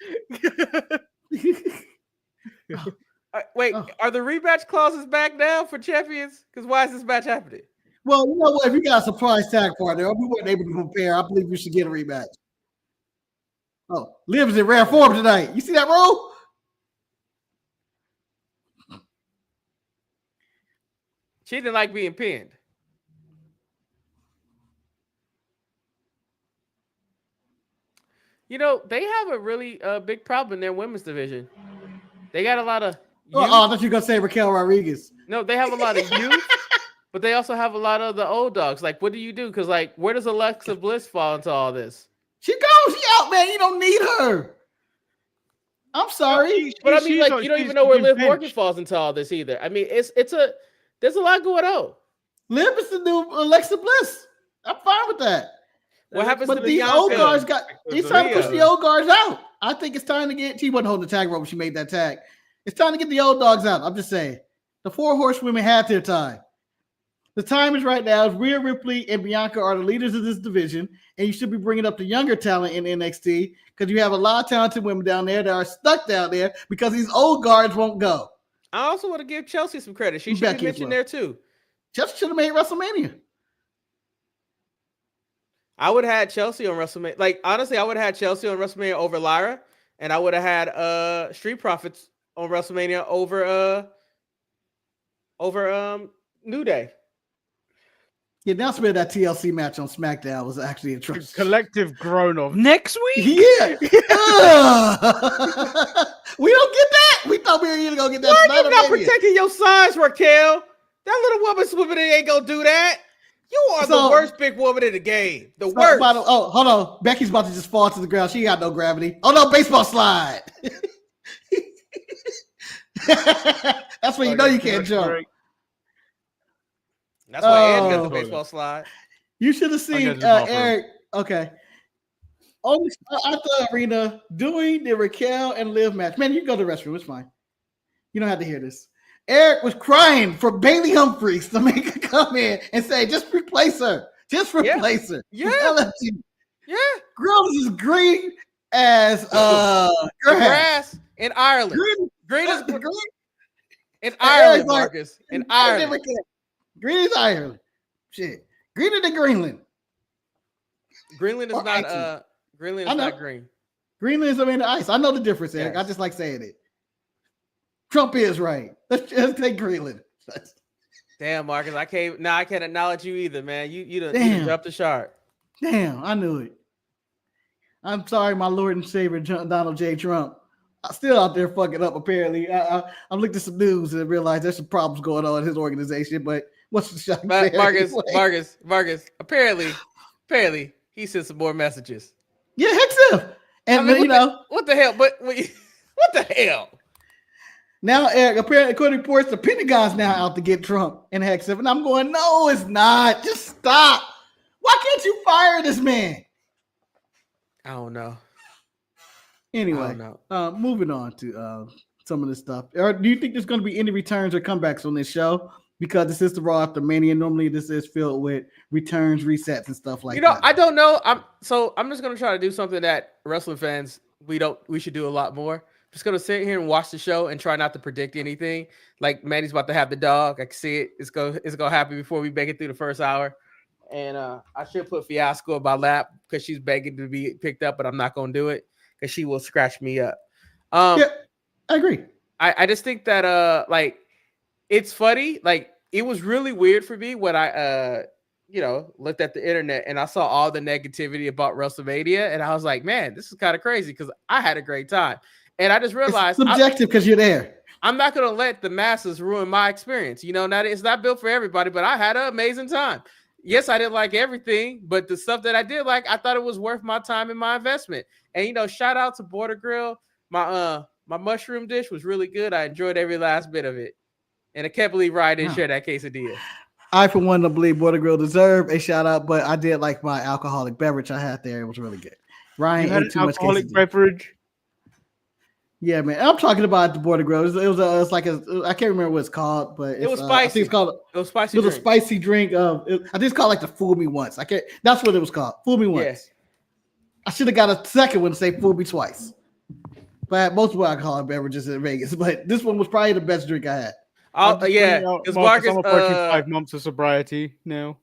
Wait, are the rematch clauses back now for champions? Because why is this match happening? Well, you know what? If you got a surprise tag partner, we weren't able to compare. I believe we should get a rematch. Oh, Liv is in rare form tonight. You see that roll? She didn't like being pinned. They have a really big problem in their women's division. They got a lot of youth. I thought you were going to say Raquel Rodriguez. No, they have a lot of youth, but they also have a lot of the old dogs. Like, what do you do? Because, where does Alexa Bliss fall into all this? She goes. She out, man. You don't need her. I'm sorry. But I mean, you don't even know where Liv Morgan falls into all this either. I mean, there's a lot going on. Liv is the new Alexa Bliss. I'm fine with that. What happens to these old guards? He's trying to push the old guards out. I think it's time to get. She wasn't holding the tag rope when she made that tag. It's time to get the old dogs out. I'm just saying. The 4 horsewomen had their time. The time is right now. Rhea Ripley and Bianca are the leaders of this division, and you should be bringing up the younger talent in NXT because you have a lot of talented women down there that are stuck down there because these old guards won't go. I also want to give Chelsea some credit. She should be mentioned there too. Chelsea should have made WrestleMania. I would have had Chelsea on WrestleMania. Honestly, I would have had Chelsea on WrestleMania over Lyra, and I would have had Street Profits on WrestleMania over New Day. The announcement of that TLC match on SmackDown was actually atrocious. Collective groan of next week. Yeah. We don't get that. We thought we were going to get that. Why are you not protecting your signs, Raquel? That little woman swimming in ain't gonna do that. You are the worst big woman in the game. The worst. Hold on. Becky's about to just fall to the ground. She got no gravity. Oh no, baseball slide. That's when you know you can't jump. That's why Ed got the baseball slide. You should have seen Eric. Okay. At the arena doing the Raquel and Liv match. Man, you can go to the restroom. It's fine. You don't have to hear this. Eric was crying for Bailey Humphries to make her come in and say, just replace her. Just replace her. Yeah. Yeah. Girl is green as grass in Ireland. Green is in Ireland, Marcus. In Ireland. Green is Ireland. Shit. Greener than Greenland. Greenland is not Greenland is not green. Greenland is the ice. I know the difference, Eric. Yes. I just like saying it. Trump is right. Let's just take Greenland. Damn, Marcus, I can't acknowledge you either, man. You done Damn. jumped the shark. Damn, I knew it. I'm sorry, my Lord and Savior Donald J. Trump. I'm still out there fucking up. Apparently, I'm looking at some news and realized there's some problems going on in his organization. But what's the shot? Marcus. Apparently, he sent some more messages. Yeah, heck so. And what the hell? But what the hell? Now, Eric, apparently, according to reports, the Pentagon's now out to get Trump and Hexa. And I'm going, no, it's not. Just stop. Why can't you fire this man? I don't know. Anyway, moving on to some of this stuff. Do you think there's going to be any returns or comebacks on this show? Because this is the Raw after Mania. Normally, this is filled with returns, resets, and stuff like that. I don't know. I'm just going to try to do something that wrestling fans we should do a lot more. Just gonna sit here and watch the show and try not to predict anything. Like Manny's about to have the dog. I can see it. It's gonna happen before we make it through the first hour. And I should put Fiasco in my lap because she's begging to be picked up, but I'm not gonna do it because she will scratch me up. Yeah, I agree. I just think that like it's funny. Like it was really weird for me when I looked at the internet and I saw all the negativity about WrestleMania, and I was like, man, this is kind of crazy because I had a great time. And I just realized it's subjective because you're there. I'm not going to let the masses ruin my experience. It's not built for everybody, but I had an amazing time. Yes, I didn't like everything, but the stuff that I did like, I thought it was worth my time and my investment. And, shout out to Border Grill. My mushroom dish was really good. I enjoyed every last bit of it. And I can't believe Ryan didn't share that quesadilla. I, for one, don't believe Border Grill deserved a shout out, but I did like my alcoholic beverage I had there. It was really good. Ryan ate too much alcoholic beverage. Yeah, man. I'm talking about the Border Grill. It was like I can't remember what it's called, but it was spicy. I think it's called. It was spicy. It was a spicy drink. I think it's called like the Fool Me Once. That's what it was called. Fool Me Once. Yes. I should have got a second one to say Fool Me Twice. But I had multiple alcoholic beverages in Vegas, but this one was probably the best drink I had. Because Marcus, I'm approaching 5 months of sobriety now.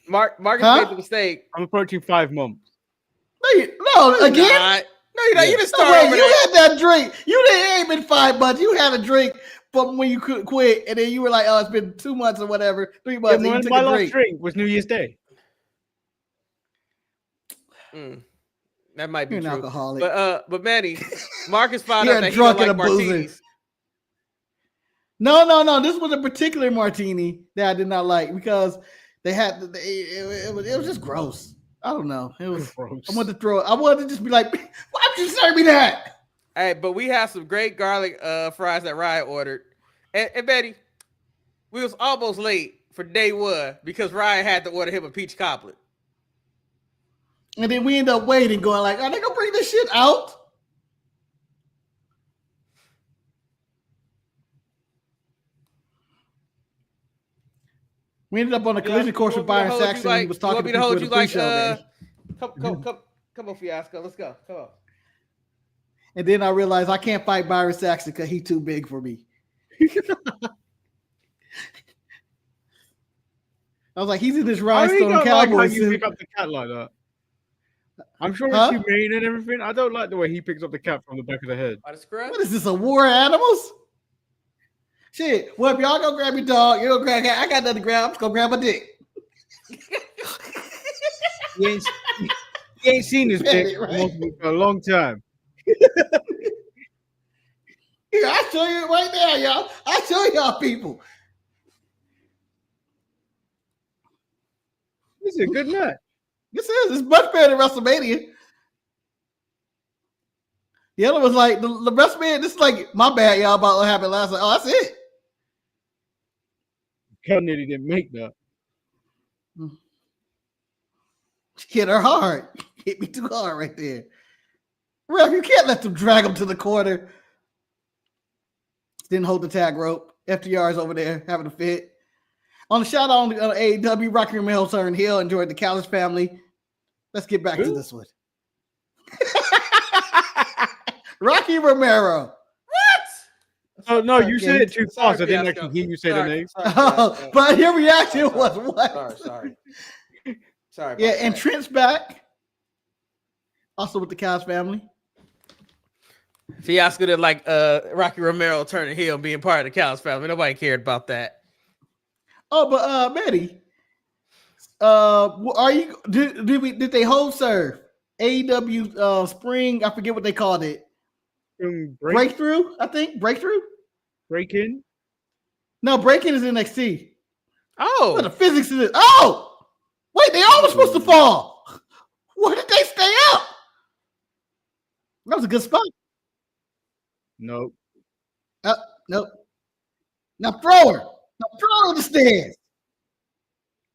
Marcus made the mistake. I'm approaching 5 months. No, again. No, you're not. You didn't start. You had that drink. You ain't been 5 months. You had a drink from when you quit, and then you were like, "Oh, it's been 2 months or whatever, 3 months." Yeah, my last drink was New Year's Day. That might be you're true. An alcoholic. But Manny, Marcus found out that he drunk don't and like martinis. No. This was a particular martini that I did not like because they had it was just gross. I don't know. It was gross. I wanted to just be like, why would you serve me that? Hey, but we have some great garlic fries that Ryan ordered. And Betty, we was almost late for day one because Ryan had to order him a peach cobbler. And then we end up waiting, going like, are they gonna bring this shit out? We ended up on a collision course with Byron Saxon. He was talking to people in the pre-show. Come on, Fiasco. Let's go. Come on. And then I realized I can't fight Byron Saxon because he's too big for me. I was like, he's in this rhinestone cowboy suit. You pick up the cat like that. I'm sure it's humane and everything. I don't like the way he picks up the cat from the back of the head. What is this, a war of animals? Shit. Well, if y'all go grab your dog, you go grab cat. I got nothing to grab. I'm just gonna grab my dick. You ain't seen this dick for a long time. Here, I'll show you right now, y'all. I'll show y'all people. This is a good nut. It's much better than WrestleMania. The other was like the WrestleMania. This is like my bad, y'all, about what happened last night. Oh, that's it. God nearly didn't make that. Hit her hard. Hit me too hard right there. Ref, you can't let them drag him to the corner. Didn't hold the tag rope. FTR's over there having a fit. On the shout out on AEW, Rocky Romero turned heel, enjoyed the Callis family. Let's get back to this one. Rocky Romero. What? Oh no, you said it too fast. I didn't actually hear you say the name. But your reaction was what? Sorry. Yeah, and Trent's back. Also with the Callis family. Fiasco did, did, Rocky Romero turning heel and being part of the Callis family. Nobody cared about that. Hey, but we have some great garlic fries that Ryan ordered. And we end up on a collision course with Byron Saxon. He was talking to people in the pre-show. Fiasco did like Rocky Romero turning heel and being part of the Callis family. Nobody cared about that. Oh, but Manny, are you did they hold serve AEW spring? I forget what they called it. Breakthrough, I think. Breakthrough? Break in? No, break-in is NXT. Oh, What the physics is it? Oh, wait, they all were supposed to fall. Why did they stay up? That was a good spot. No. Nope. Now throw her. Now throw her to the stairs.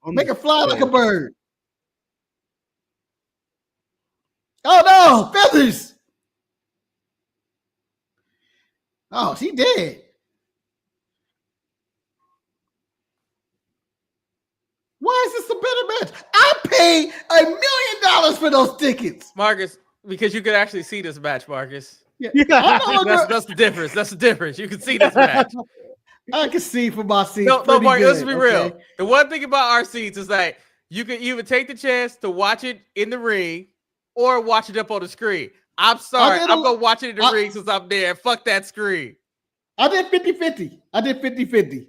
Make her fly like a bird. Oh no, feathers. Oh, she dead. Why is this a better match? I paid $1 million for those tickets. Marcus, because you could actually see this match, Marcus. Yeah. That's the difference. That's the difference. You can see this match. I can see from my seats. No, Marcus, let's be real. Okay? The one thing about our seats is that you can either take the chance to watch it in the ring or watch it up on the screen. I'm sorry. I'm going to watch it in the ring since I'm there. Fuck that screen. I did 50-50. I did 50-50.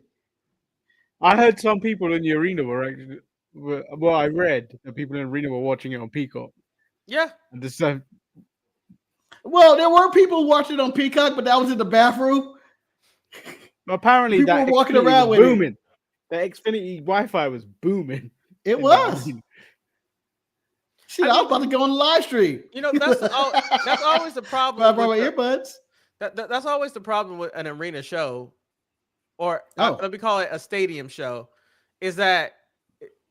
I heard some people in the arena were actually, well, I read that people in the arena were watching it on Peacock. Yeah. And the Well, there were people watching it on Peacock, but that was in the bathroom. Apparently, people that were walking Xfinity around was with booming. The Xfinity Wi-Fi was booming. It was. Shit, I was about to go on the live stream. You know, that's always the problem. I brought my earbuds. That's always the problem with an arena show, or let me call it a stadium show, is that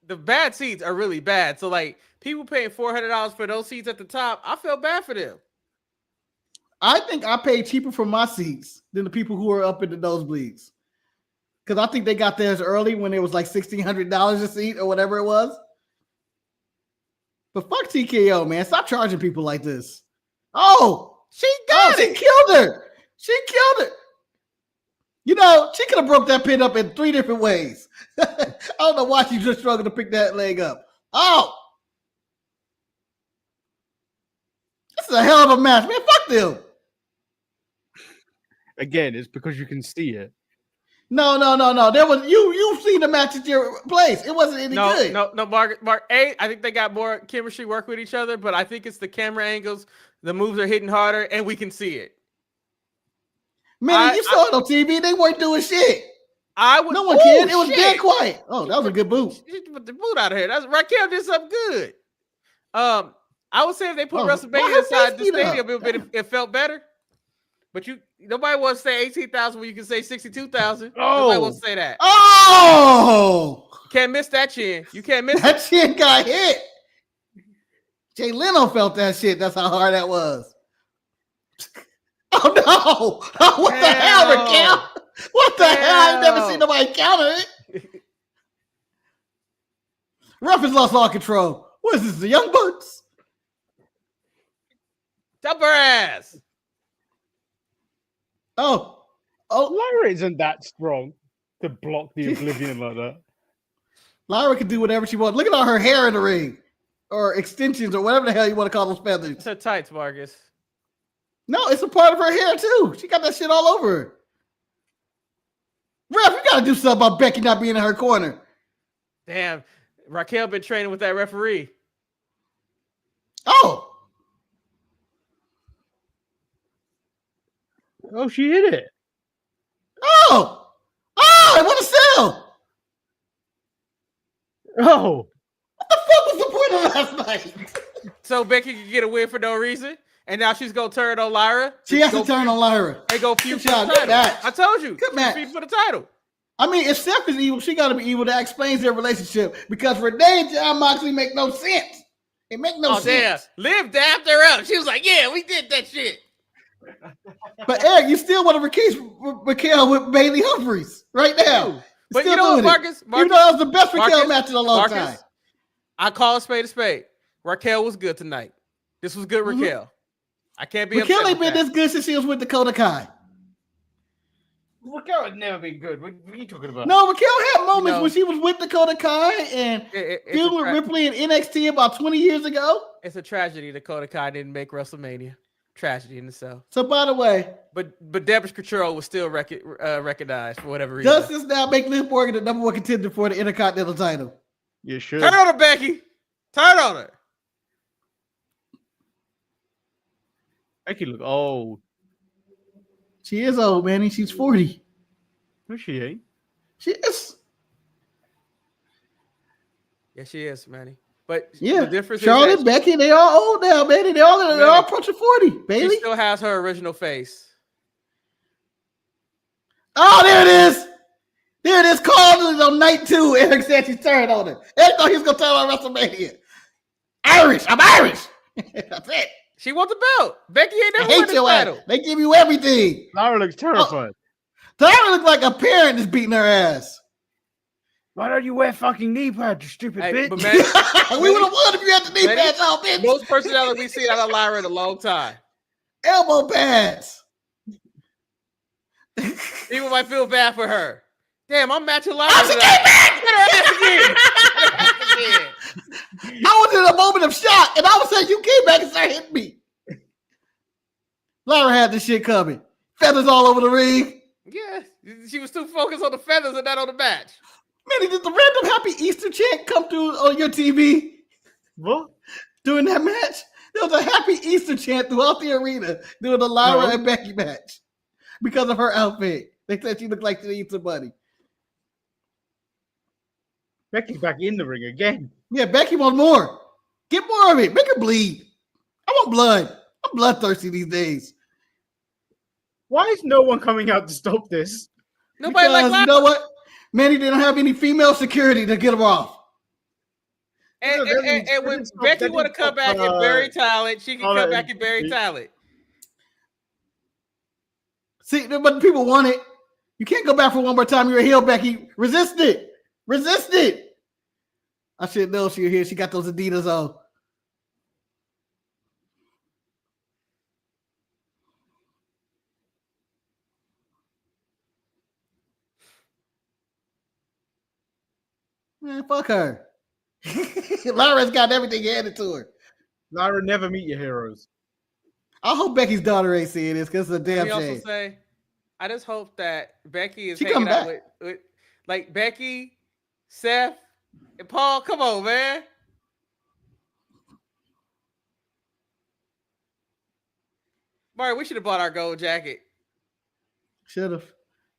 the bad seats are really bad. So like people paying $400 for those seats at the top, I feel bad for them. I think I paid cheaper for my seats than the people who are up in the nosebleeds. Because I think they got theirs early when it was like $1,600 a seat or whatever it was. But fuck TKO, man. Stop charging people like this. Oh, she killed her. She killed her. You know, she could have broke that pin up in 3 different ways. I don't know why she just struggled to pick that leg up. Oh. This is a hell of a match, man. Fuck them. Again, it's because you can see it. No. There was you've seen the match at your place. It wasn't any good. No, Mark. I think they got more chemistry work with each other, but I think it's the camera angles. The moves are hitting harder, and we can see it. Man, you saw it on TV. They weren't doing shit. No one cared. It was dead quiet. Oh, that was a good boot. She put the boot out of here. Raquel did something good. I would say if they put Wrestlemania inside the stadium, it felt better. But nobody wants to say 18,000 when you can say 62,000. Nobody wants to say that. Oh, you can't miss that chin. You can't miss that chin got hit. Jay Leno felt that shit. That's how hard that was. Oh no! What the hell, Raquel? What the hell? I've never seen nobody counter it. Ref has lost all control. What is this? The Young Bucks? Dump her ass. Oh, Lyra isn't that strong to block the Oblivion like that. Lyra can do whatever she wants. Look at all her hair in the ring, or extensions, or whatever the hell you want to call those feathers. It's her tights, Marcus. No, it's a part of her hair too. She got that shit all over her. Ref, you gotta do something about Becky not being in her corner. Damn, Raquel been training with that referee. Oh, she hit it. Oh, what a sell! Oh, what the fuck was the point of last night? So Becky could get a win for no reason, and now she's gonna turn on Lyra. She has to turn on Lyra. They go feud for the Good title. match. I told you, good match. Feud for the title. I mean, if Steph is evil, she got to be evil. That explains their relationship because Renee and John Moxley make no sense. It make no sense. Damn. Liv dapped her up. She was like, "Yeah, we did that shit." But Eric, you still want to replace Raquel with Bailey Humphries right now. But you know what, Marcus? Even though that was the best Raquel match in a long time. I call a spade a spade. Raquel was good tonight. This was good, Raquel. I can't be Raquel upset ain't been this good since she was with Dakota Kai. Raquel had never been good. What are you talking about? No, Raquel had moments when she was with Dakota Kai and feuding with Ripley in NXT about 20 years ago. It's a tragedy Dakota Kai didn't make WrestleMania. tragedy in itself. So by the way, but Deborah's control was still recognized for whatever reason. does this now make Liv Morgan the number one contender for the Intercontinental title? You should. Turn on her, Becky. Turn on her. Becky look old. She is old, Manny. She's 40. No, she ain't. She is. Yeah, she is, Manny. But Yeah, the difference Charlotte, is Becky, they all old now, Manny. They're all approaching 40. Bailey. she still has her original face. Oh, there it is. There it is. Called on night 2. Eric said she's turned on it. Eric thought he was going to turn on WrestleMania. Irish. I'm Irish. That's it. She wants the belt. Becky ain't I never won hate this your title. ass. They give you everything. Lara looks terrified. Tyra looks like a parent is beating her ass. Why don't you wear fucking knee pads, you stupid Hey, bitch? but Manny, We would have won if you had the knee Manny, pads on, bitch. most personality we've seen out of Lyra in a long time. Elbow pads. People might feel bad for her. Damn, I'm matching Lyra. Oh, she came back! Get her ass again. Get her ass again. I was in a moment of shock, and all of a sudden you came back and started hitting me. Lyra had this shit coming. Feathers all over the ring. Yeah, she was too focused on the feathers and not on the match. Manny, did the random Happy Easter chant come through on your TV What? during that match? There was a Happy Easter chant throughout the arena during the Lyra and Becky match because of her outfit. They said she looked like the Easter bunny. Becky's back in the ring again. Yeah, Becky wants more. Get more of it. Make her bleed. I want blood. I'm bloodthirsty these days. Why is no one coming out to stop this? Nobody Because like you Lyra. know what? Manny didn't have any female security to get her off. And when Becky want to come back and bury talent, she can come back and bury talent. See, but people want it. You can't go back for one more time. You're a heel, Becky. Resist it. Resist it. I should know she was here. She got those Adidas on. Man, fuck her. Lyra's got everything handed to her. Lara, never meet your heroes. I hope Becky's daughter ain't seeing this because it's a damn Let me shame. also say, I just hope that Becky is She hanging come out back. with like Becky, Seth, and Paul. Come on, man. Mario, we should have bought our gold jacket. Should have.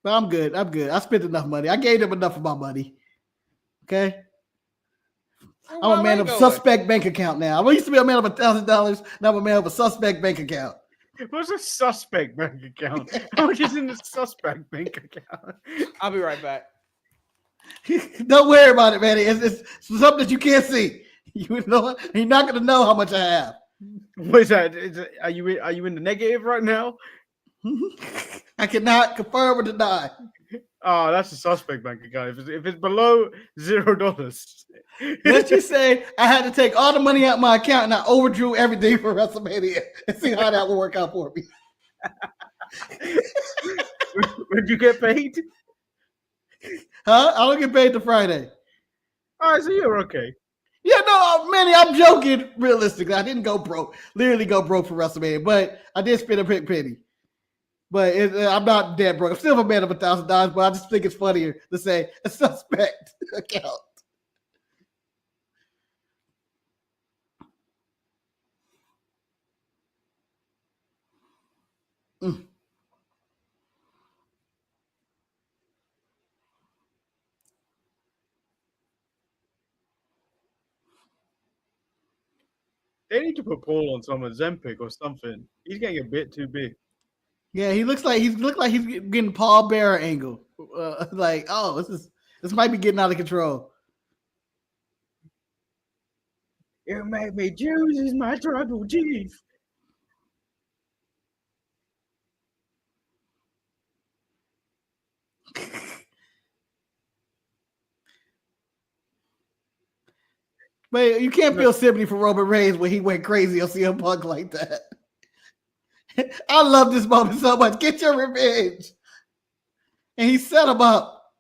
But I'm good. I'm good. I spent enough money. I gave them enough of my money. Okay? I'm a man of suspect bank account now. I used to be a man of $1,000. Now I'm a man of a suspect bank account. What's a suspect bank account? How much is in the suspect bank account? I'll be right back. Don't worry about it, man. It's something that you can't see. You know, you're not going to know how much I have. What is that? Are you in the negative right now? I cannot confirm or deny. Oh, that's a suspect bank account. If it's below $0, Let's just say I had to take all the money out of my account and I overdrew everything for WrestleMania and see how that will work out for me. Would you get paid? Huh? I don't get paid till Friday. All right, so you're okay. Yeah, no, Manny, I'm joking. Realistically, I didn't go broke. Literally go broke for WrestleMania, but I did spend a penny. But I'm not dead broke. I'm still a man of $1,000, but I just think it's funnier to say a suspect account. Mm. They need to put Paul on some Ozempic or something. He's getting a bit too big. Yeah, he looks like he's getting Paul Bearer angle. Like, oh, this might be getting out of control. You make me choose my tribal chief. But you can't feel sympathy for Roman Reigns when he went crazy on CM Punk like that. I love this moment so much. Get your revenge. And he set him up.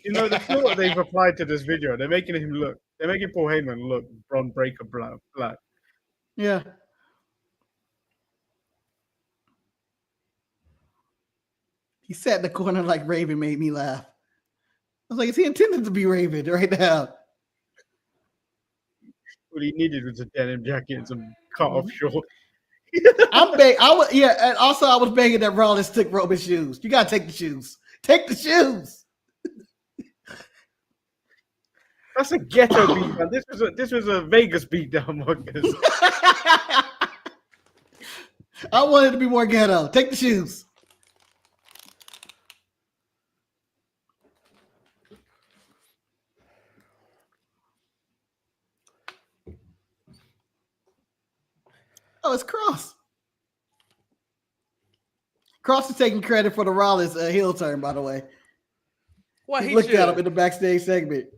You know the filter they've applied to this video. They're making Paul Heyman look Bron Breakker black. Yeah. He sat in the corner like Raven, made me laugh. I was like, is he intended to be Raven right now? What he needed was a denim jacket and some cut off shorts. And also I was begging that Rollins took Roman's shoes. You gotta take the shoes. Take the shoes. That's a ghetto beatdown. This was a Vegas beatdown, Marcus. I wanted to be more ghetto. Take the shoes. Oh, it's Cross. Cross is taking credit for the Rollins heel turn, by the way. Well, he looked at him in the backstage segment.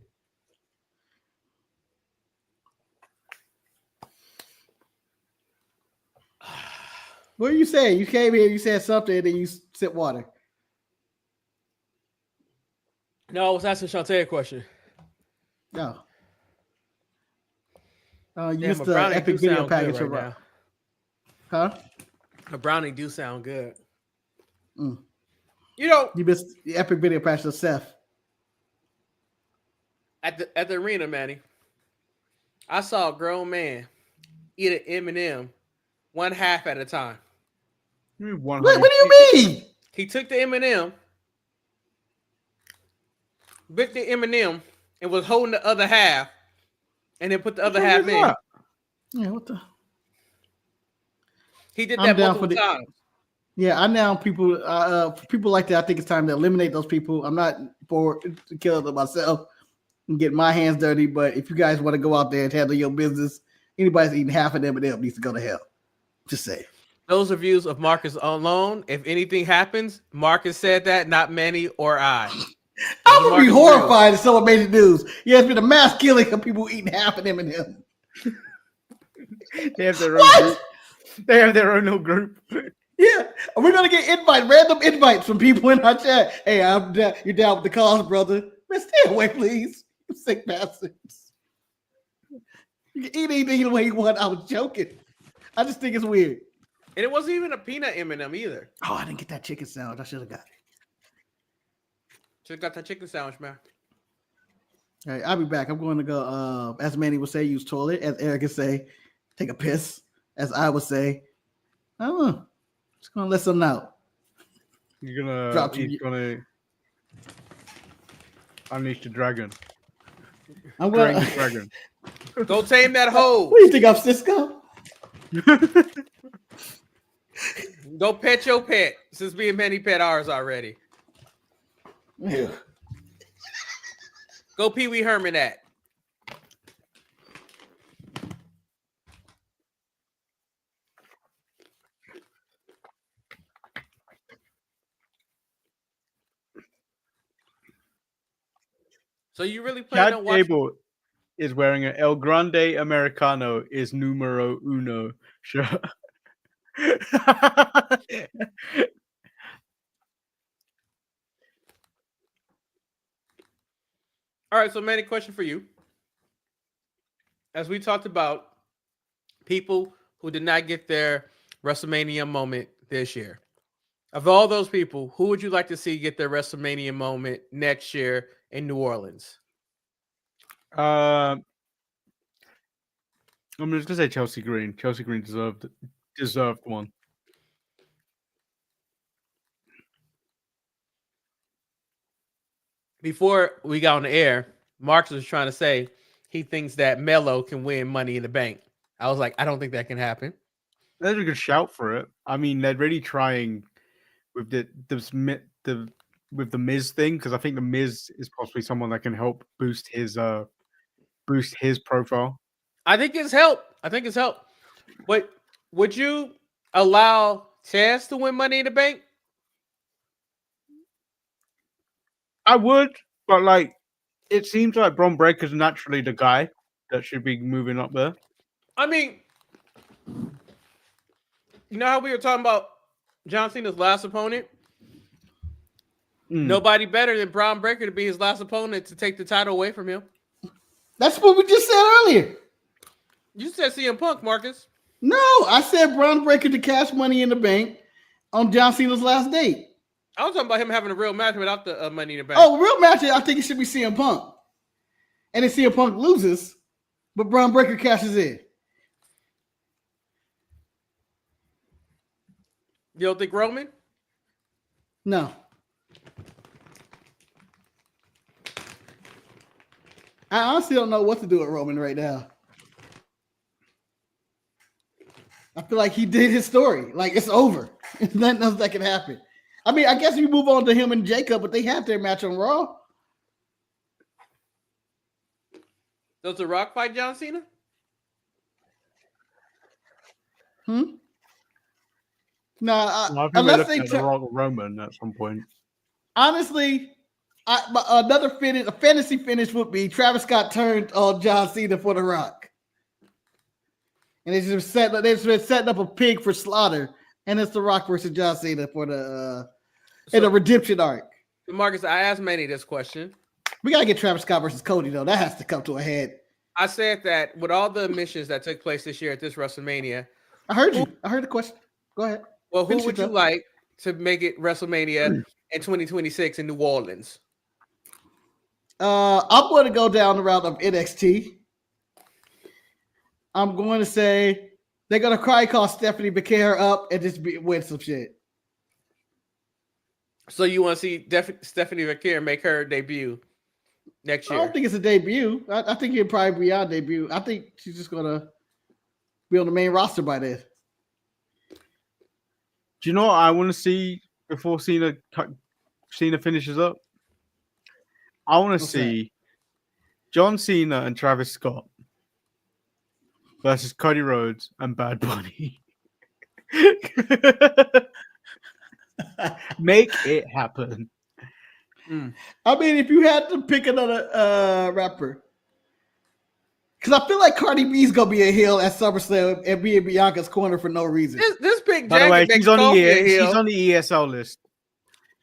What are you saying? You came here, you said something, and then you sip water. No, I was asking Shantae a question. No. You missed the epic video package right now. Huh? A brownie do sound good. Mm. You know, you missed the epic video package of Seth. At the arena, Manny, I saw a grown man eat an M&M one half at a time. What do you mean? He took the M&M, bit the M&M, and was holding the other half, and then put the other half in. Yeah, what the? He did that multiple times. Yeah, I know people. For people like that, I think it's time to eliminate those people. I'm not for to kill them myself and get my hands dirty. But if you guys want to go out there and handle your business, anybody's eating half of them and them needs to go to hell. Just say. Those are views of Marcus alone. If anything happens, Marcus said that, not Manny or I. I would be horrified if someone made the news. Yeah, it's been a mass killing of people eating half of them and them. They have their own group. They have their own little group. Yeah, we're gonna get random invites from people in our chat. Hey, you're down with the cause, brother. Man, stay away, please. You sick bastards. You can eat anything the way you want. I was joking. I just think it's weird. And it wasn't even a peanut M&M either. Oh, I didn't get that chicken sandwich. I should have got it. Should have got that chicken sandwich, man. All right, I'll be back. I'm going to go, as Manny would say, use toilet. As Eric would say, take a piss. As I would say, I don't know. Just going to let something out. He's gonna unleash the dragon. I'm going to dragon. Go tame that hoe. What do you think I'm Cisco? Go pet your pet, since me and Manny pet ours already. Yeah. Go Pee Wee Herman that. So you really plan on watching? Gable is wearing an El Grande Americano is numero uno shirt. All right, so Manny, question for you. As we talked about people who did not get their WrestleMania moment this year, of all those people, who would you like to see get their WrestleMania moment next year in New Orleans? I'm just gonna say Chelsea Green. Chelsea Green deserved one. Before we got on the air, Marcus was trying to say he thinks that Melo can win Money in the Bank. I was like, I don't think that can happen. There's a good shout for it. I mean, they're really trying with the Miz thing, because I think the Miz is possibly someone that can help boost his profile. I think it's helped. But would you allow Chaz to win Money in the Bank? I would, but like, it seems like Bron Breakker's naturally the guy that should be moving up there. I mean, you know how we were talking about John Cena's last opponent? Nobody better than Braun Breaker to be his last opponent to take the title away from him. That's what we just said earlier. You said CM Punk, Marcus. No, I said Braun Breaker to cash Money in the Bank on John Cena's last date. I was talking about him having a real match without the Money in the Bank. Oh, real match, I think it should be CM Punk. And then CM Punk loses, but Braun Breaker cashes in. You don't think Roman? No. I honestly don't know what to do with Roman right now. I feel like he did his story. Like, it's over. There's nothing else that can happen. I mean, I guess we move on to him and Jacob, but they have their match on Raw. Does The Rock fight John Cena? No, unless they the Rock Roman at some point. Honestly, another finish, a fantasy finish would be Travis Scott turned on John Cena for The Rock, and they've been setting up a pig for slaughter, and it's The Rock versus John Cena for the in a redemption arc. Marcus, I asked Manny this question. We gotta get Travis Scott versus Cody though. That has to come to a head. I said that with all the missions that took place this year at this WrestleMania. I heard you. I heard the question. Go ahead. Well, who would you like to make it WrestleMania in 2026 in New Orleans? I'm going to go down the route of NXT. I'm going to say they're going to probably call Stephanie Becerra up and just win some shit. So you want to see Stephanie Becerra make her debut next year? I don't think it's a debut. I think it'll probably be our debut. I think she's just going to be on the main roster by then. Do you know what I want to see before Cena finishes up? I want to see John Cena and Travis Scott versus Cody Rhodes and Bad Bunny. Make it happen. I mean, if you had to pick another rapper, because I feel like Cardi B's gonna be a heel at SummerSlam and be in Bianca's corner for no reason. This big By the way, she's on the ESL list.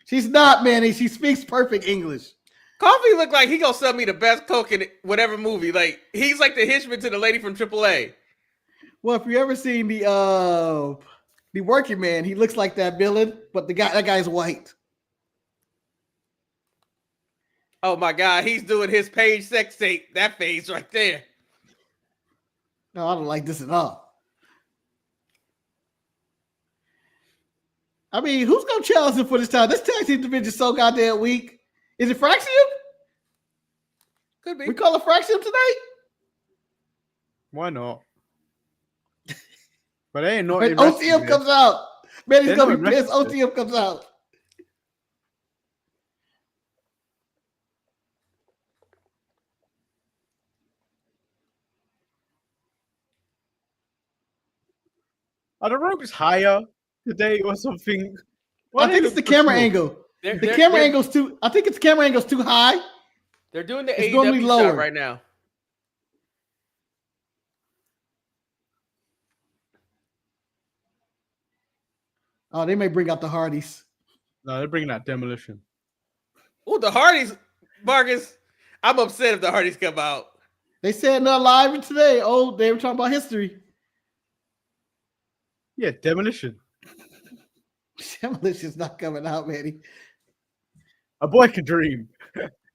She's not, Manny. She speaks perfect English. Coffee look like he gonna sell me the best Coke in whatever movie. Like he's like the henchman to the lady from AAA. Well, if you ever seen the Working Man, he looks like that villain, but that guy's white. Oh my God, he's doing his page sex tape. That face right there. No, I don't like this at all. I mean, who's gonna challenge him for this time? This tag team division is so goddamn weak. Is it Fraxium? Could be. We call it Fraxium tonight? Why not? But they ain't not. When OTM comes out, man, he's gonna be pissed. OTM comes out. Are the ropes higher today or something? I think it's the camera angle. The camera angle's too. I think it's camera angle's too high. They're doing the AEW shot right now. Oh, they may bring out the Hardys. No, they're bringing out Demolition. Oh, the Hardys, Marcus. I'm upset if the Hardys come out. They said not live today. Oh, they were talking about history. Yeah, Demolition. Demolition's not coming out, Manny. A boy can dream.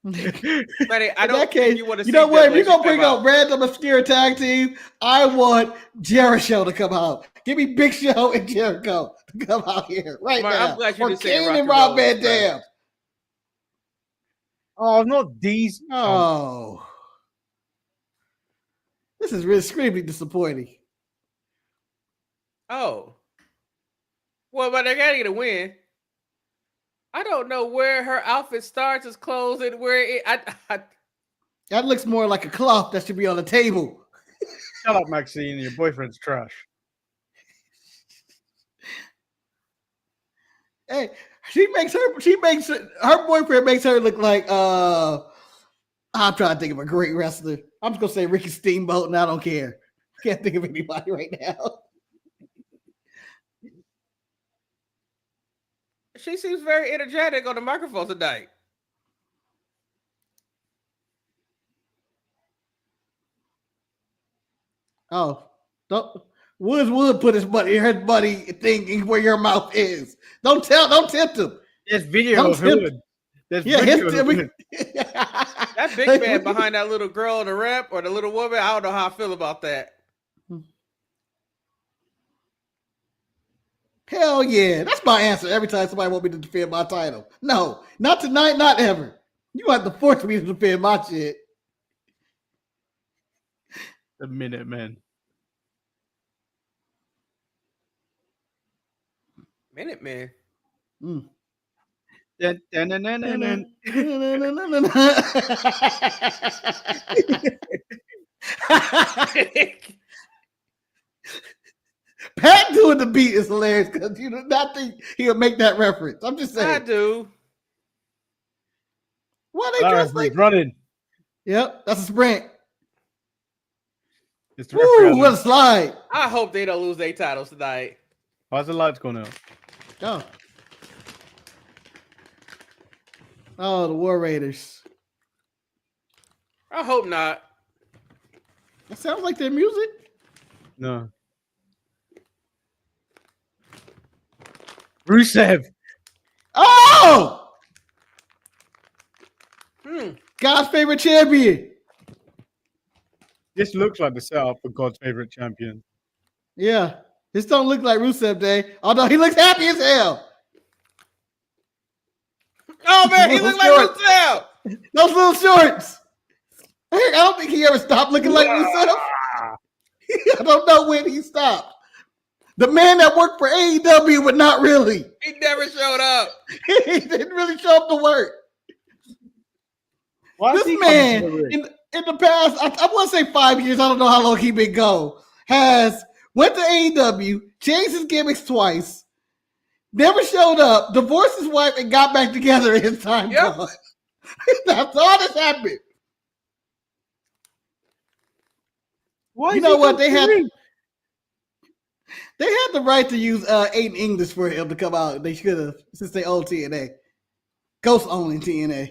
Manny, I don't think you want to see. You know what? If you're gonna bring out random obscure tag team, I want Jericho to come out. Give me Big Show and Jericho to come out here right now. I'm glad you or Kane and Rob Van Dam. Oh, not these. Oh, this is really extremely disappointing. Oh, well, but they gotta get a win. I don't know where her outfit starts, its clothes, and where it. That looks more like a cloth that should be on the table. Shut up, Maxine. Your boyfriend's trash. Hey, her boyfriend makes her look like I'm trying to think of a great wrestler. I'm just gonna say Ricky Steamboat, and I don't care. Can't think of anybody right now. She seems very energetic on the microphone tonight. Oh, don't. Wood put his buddy thing where your mouth is. Don't tempt him. There's video Don't of tempt- Hood. There's Yeah, video of Hood. That big man behind that little girl in the ramp or the little woman, I don't know how I feel about that. Hell yeah. That's my answer every time somebody want me to defend my title. No, not tonight, not ever. You have to force me to defend my shit. The Minute Man. Minute Man. Mm. Dun, dun, dun, dun, dun, dun. Pat doing the beat is hilarious because you do not think he'll make that reference. I'm just saying. I do. Why they dressed like? Running. Yep, that's a sprint. It's the referee. Woo, what a slide. I hope they don't lose their titles tonight. Why's the lights going out? Oh. Oh, the War Raiders. I hope not. That sounds like their music. No. Rusev. Oh! God's favorite champion. This looks like the setup for God's favorite champion. Yeah. This don't look like Rusev Day, although he looks happy as hell. Oh man, he looks like Rusev. Those little shorts. I don't think he ever stopped looking like Rusev. I don't know when he stopped. The man that worked for AEW, but not really. He never showed up. He didn't really show up to work. This man, in the past, I want to say 5 years, I don't know how long he been go, has went to AEW, changed his gimmicks twice, never showed up, divorced his wife, and got back together in his time gone. That's all that's happened. You know what? They had the right to use Aiden English for him to come out. They should have, since they own TNA. Ghost owning TNA.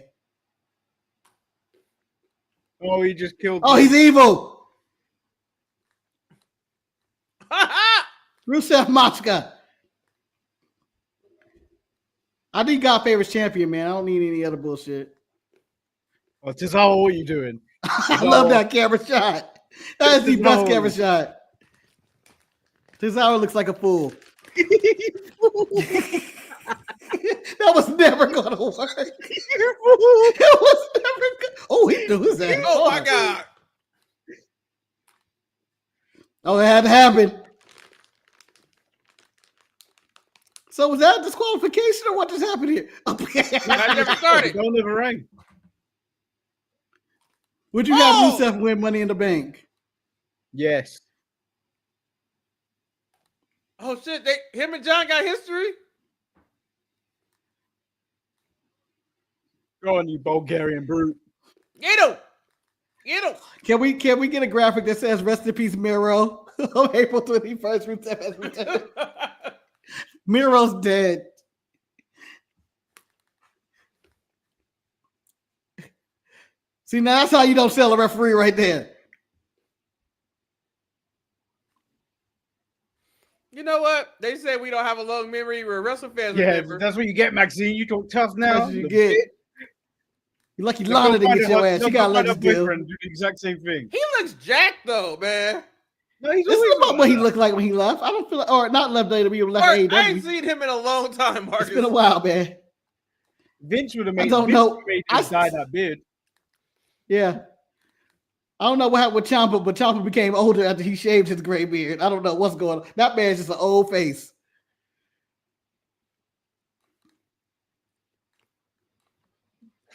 Oh, he just killed. Oh, he's evil. Rusev Machka. I need God favorites champion, man. I don't need any other bullshit. Oh, Cesaro, what are you doing? I love that camera shot. That is the best camera shot. Cesaro looks like a fool. That was never gonna work. It was never Oh, he threw his ass. Oh my God. Oh, it had to happen. So was that a disqualification or what just happened here? I never started. Don't live a ring. Would you have Rusev win Money in the Bank? Yes. Oh shit! Him and John got history. Go on, you Bulgarian brute. Get him! Get him! Can we get a graphic that says "Rest in Peace, Miro"? On April 21st, Rusev has returned. Miro's dead. See, now that's how you don't sell a referee right there. You know what? They say we don't have a long memory. We're wrestling fans. Yeah, remember. that's what you get, Maxine. You talk tough now. That's what you get. You lucky Lana didn't get your ass. She got Alexis deal. Do the exact same thing. He looks jacked though, man. No, he's This always is about what he looked like when he left. I don't feel like, or not left WWE, left Mark, AEW. I ain't seen him in a long time, Marcus. It's been a while, man. Vince would have made. I don't know. I dye that beard. Yeah. I don't know what happened with Ciampa, but Ciampa became older after he shaved his gray beard. I don't know what's going on. That man's just an old face.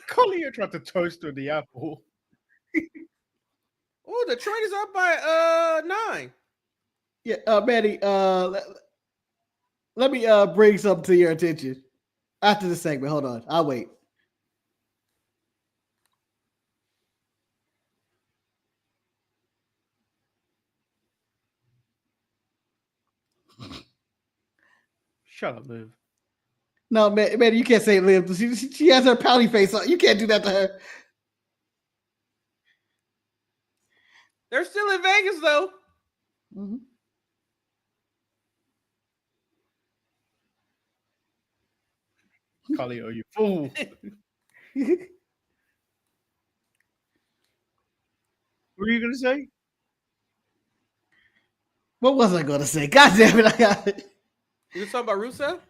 Collier tried to toast with the apple. Oh, Detroit is up by 9. Yeah, Manny, let me bring something to your attention after the segment. Hold on. I'll wait. Shut up, Liv. No, man, you can't say Liv. She has her pouty face on. You can't do that to her. They're still in Vegas though. Mm-hmm. Khalil, you fool. What are you gonna say? What was I going to say? God damn it! I got it. You talking about Rusev?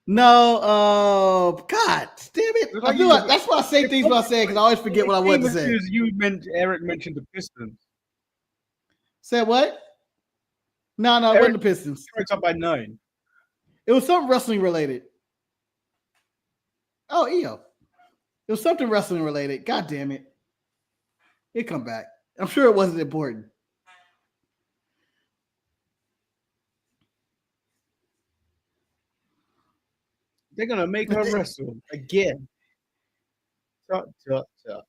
No, God damn it! It's like you- That's why I say things when I say because I always forget what I wanted to say. Eric mentioned the Pistons. Said what? No, it Eric- wasn't the Pistons. It's up by 9. It was something wrestling related. Oh, EO. It was something wrestling related. God damn it! It come back. I'm sure it wasn't important. They're gonna make her wrestle again. Tut, tut, tut.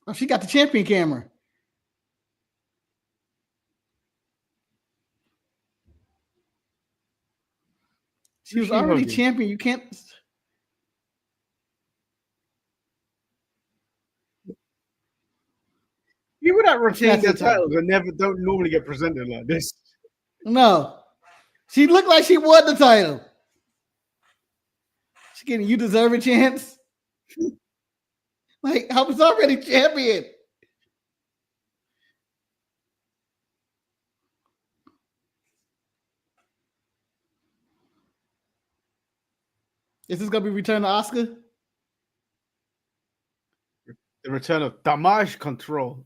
Oh, she got the champion camera. She was already champion. You can't. People that retain their That's the title. titles don't normally get presented like this. No. She looked like she won the title. She getting you deserve a chance. Like, I was already champion. Is this gonna be return to Oscar? The return of damage control.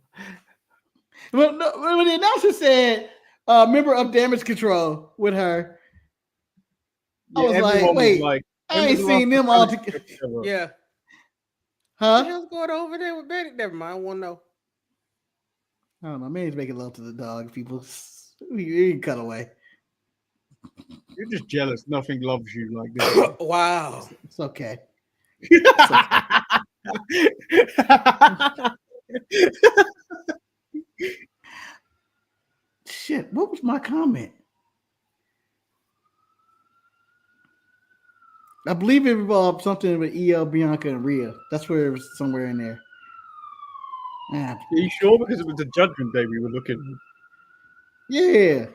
Well, no, when the announcer said member of Damage Control with her, I was like, wait, I ain't seen them all together. Yeah. Huh? What the hell's going over there with Betty? Never mind. I want to know. I don't know. Manny's making love to the dog. People, we can cut away. You're just jealous. Nothing loves you like this. Wow. It's okay. Shit, what was my comment? I believe it involved something with EL, Bianca, and Rhea. That's where it was somewhere in there. Yeah. Are you sure? Because it was the Judgment Day we were looking. Yeah.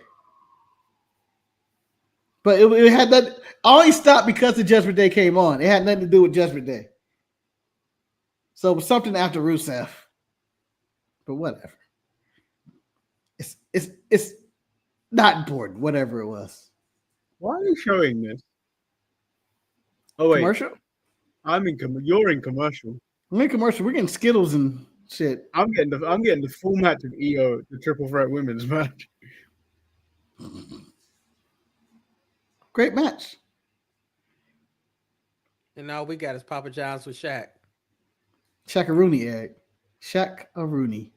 But it had that. I only stopped because the Judgment Day came on. It had nothing to do with Judgment Day. So it was something after Rusev. But whatever. It's not important, whatever it was. Why are you showing this? Oh wait, Commercial? You're in commercial. I'm in commercial. We're getting Skittles and shit. I'm getting the full match of EO, the Triple Threat Women's match. Great match. And all we got is Papa John's with Shaq. Shaq-a-Rooney, Eric. Shaq-a-Rooney.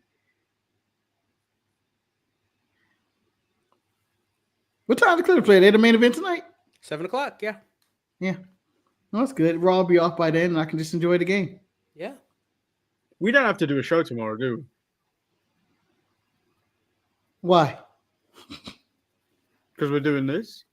What time the Clippers play? They the main event tonight? 7:00. Yeah. Yeah. Well, that's good. Raw will be off by then, and I can just enjoy the game. Yeah. We don't have to do a show tomorrow, do we? Why? Because we're doing this.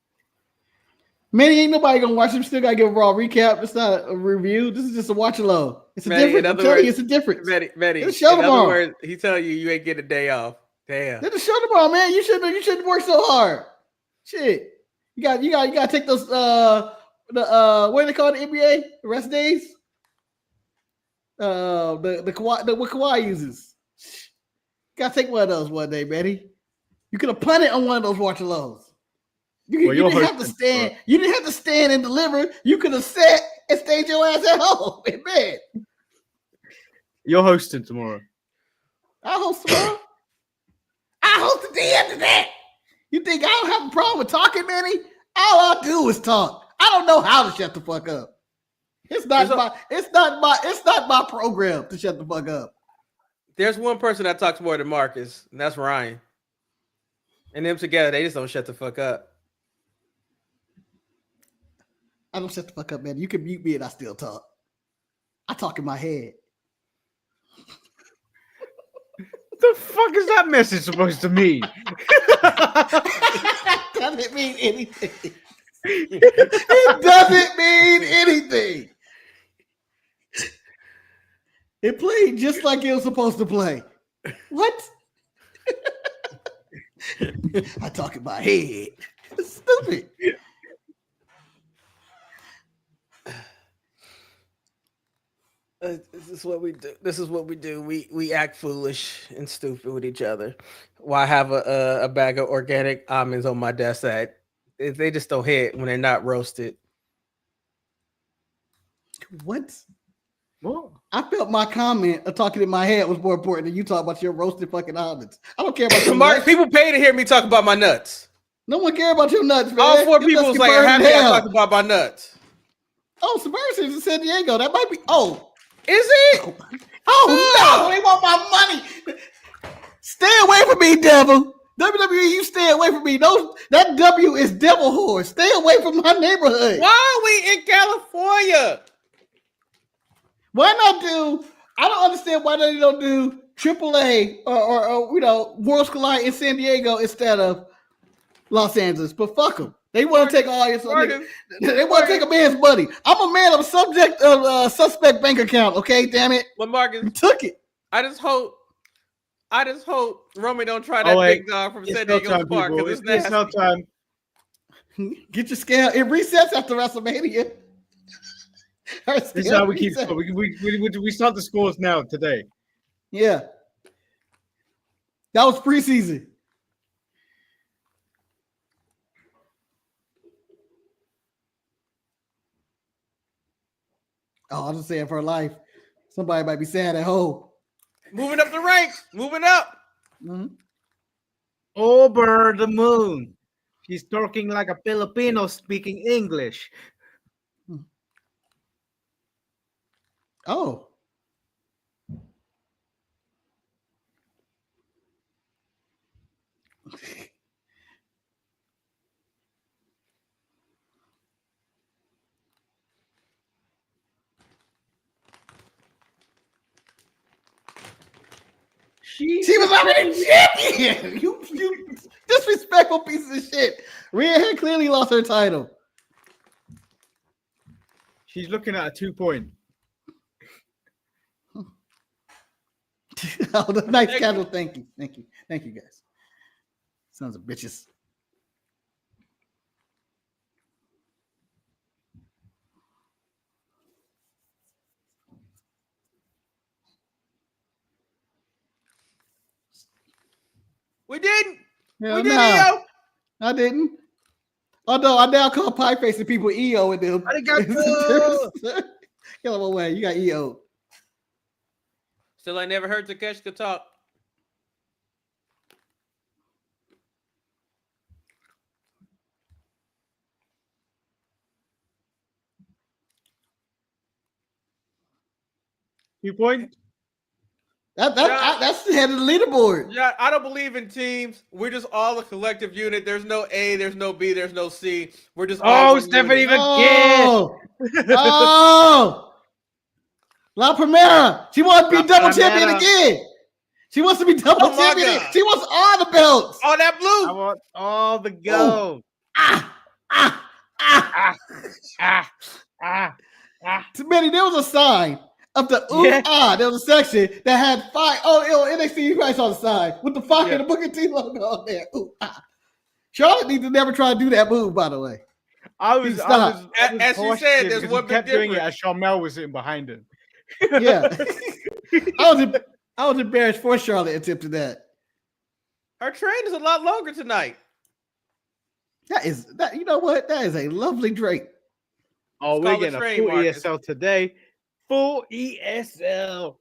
Man, ain't nobody gonna watch him. Still gotta give a Raw recap. It's not a review. This is just a watch alone. It's a difference. I'm telling you, it's a difference. Betty, It's a show tomorrow. Other words, he telling you ain't get a day off. Damn. It's a show tomorrow, man. You shouldn't work so hard. Shit. You gotta take those what do they call the NBA? The rest days? The what Kawhi uses. You gotta take one of those one day, Betty. You could have punted on one of those watch alongs. You didn't have to stand. You didn't have to stand and deliver. You could have sat and stayed your ass at home in bed. You're hosting tomorrow. I host tomorrow. I host the day after that. You think I don't have a problem with talking, Manny? All I do is talk. I don't know how to shut the fuck up. It's not my program to shut the fuck up. There's one person that talks more than Marcus, and that's Ryan. And them together, they just don't shut the fuck up. I don't shut the fuck up, man. You can mute me and I still talk. I talk in my head. The the fuck is that message supposed to mean? Doesn't mean anything. It doesn't mean anything. It played just like it was supposed to play. What? I talk in my head. It's stupid. This is what we do. This is what we do. We act foolish and stupid with each other. Why have a bag of organic almonds on my desk that they just don't hit when they're not roasted? What? What? I felt my comment of talking in my head was more important than you talking about your roasted fucking almonds. I don't care about your Mark, nuts. people pay to hear me talk about my nuts. No one care about your nuts, man. All 4 Your people nuts was can like, burn happy in I hell. talked about my nuts. Oh, Suburban's in San Diego. That might be. Oh, Is it? oh no! They want my money. Stay away from me, devil. WWE, you stay away from me. That W is devil whore. Stay away from my neighborhood. Why are we in California? Why not do? I don't understand why they don't do AAA or Worlds Collide in San Diego instead of Los Angeles. But fuck them. They want to take all your. They want to take a man's money. I'm a man of subject of suspect bank account. Okay, damn it. Well, Marcus, You took it. I just hope Romy don't try that big dog from San Diego Park because it's nasty. It's no time. Get your scale. It resets after WrestleMania. This is how we keep score. We start the scores now today. Yeah. That was preseason. Oh, I'm just saying for life. Somebody might be sad at home. Moving up the ranks. Moving up. Mm-hmm. Over the moon. She's talking like a Filipino speaking English. Oh. She was already champion. You disrespectful piece of shit. Rhea had clearly lost her title. She's looking at a 2-point. Oh, the nice candle. Thank you, guys. Sons of bitches. We didn't. Hell we did, no. EO. I didn't. Although I now call pie facing people EO with them. Arigato. Get him away. You got EO. Still, I never heard Takeshita talk. Two-point. That's the head of the leaderboard. Yeah, I don't believe in teams. We're just all a collective unit. There's no A, there's no B, there's no C. We're just all one Stephanie unit. Oh, oh, La Primera. She wants to be double champion again. She wants to be double champion. God. She wants all the belts. All that blue. I want all the gold. Manny, there was a sign of the there was a section that had fire. NXT, you probably saw the sign with the fire and the Booker T logo on there. Charlotte needs to never try to do that move, by the way. As she said, there's one big kept doing it difference. as Sharmell was sitting behind him. Yeah. I was embarrassed for Charlotte attempted that. Her train is a lot longer tonight. You know what? That is a lovely drink. Oh, It's we're called a getting a train, full Marcus. ESL today. Full ESL.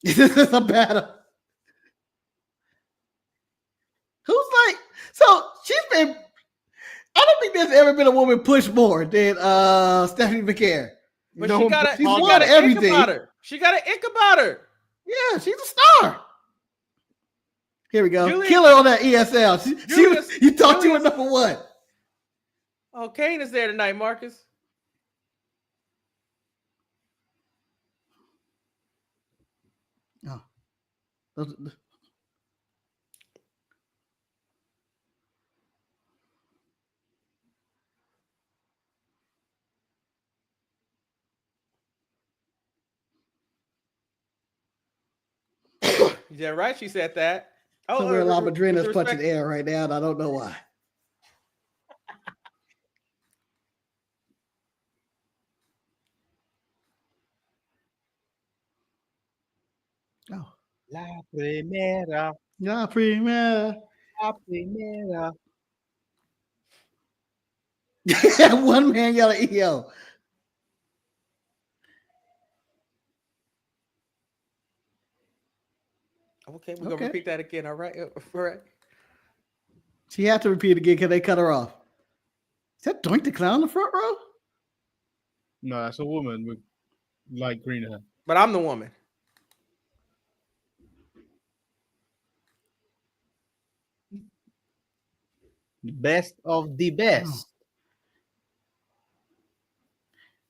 This is a battle. Who's like, so she's been, I don't think there's ever been a woman pushed more than Stephanie McCare. But No, she got she's won everything. Ick about her. She got an ick about her. Yeah, she's a star. Here we go. Julius- Kill her on that ESL. You thought you were Julius- number one. Oh, Kane is there tonight, Marcus. Oh. Yeah, right. She said that. Somewhere La with Madrina's respect- punching air right now, and I don't know why. Oh. La primera. La primera. La primera. One man yelling EO. Okay, we're gonna repeat that again. All right. All right. She had to repeat again because they cut her off. Is that Doink the Clown in the front row? No, that's a woman with light green hair. But I'm the woman. Best of the best.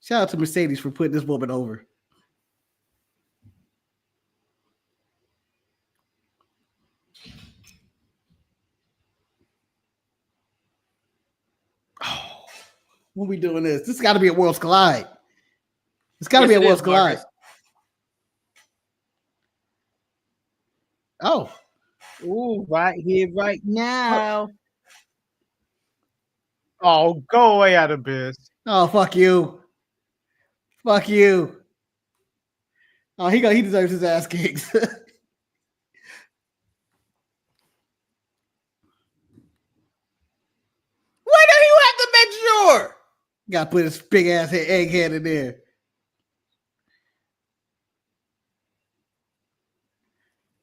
Shout out to Mercedes for putting this woman over. Oh, when we doing this? This got to be a Worlds Collide. It's got to be a Worlds Collide. Oh. Ooh, right here, right now. Oh, go away, Adam Pearce. Oh, fuck you. Fuck you. Oh, he deserves his ass kicked. Why do you have to make sure? Got to put his big ass egghead in there.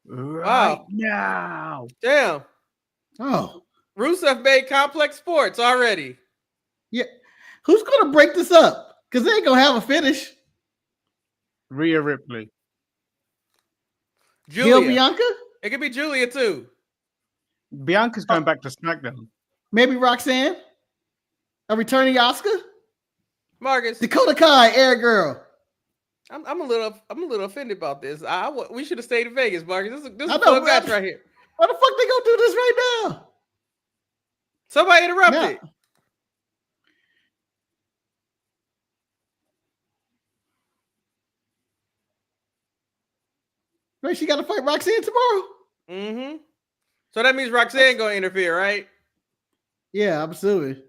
Right now. Damn. Oh. Rusev made Complex Sports already. Yeah. Who's going to break this up? Because they ain't going to have a finish. Rhea Ripley. Julia. Bianca? It could be Julia too. Bianca's going back to SmackDown. Maybe Roxanne? A returning Oscar? Marcus. Dakota Kai, Air Girl. I'm a little offended about this. We should have stayed in Vegas, Marcus. This is a I know, fun match right here. Why the fuck they gonna do this right now? Somebody interrupted. Now. Right, she got to fight Roxanne tomorrow. Mm-hmm. So that means Roxanne gonna interfere, right? Yeah, I'm assuming.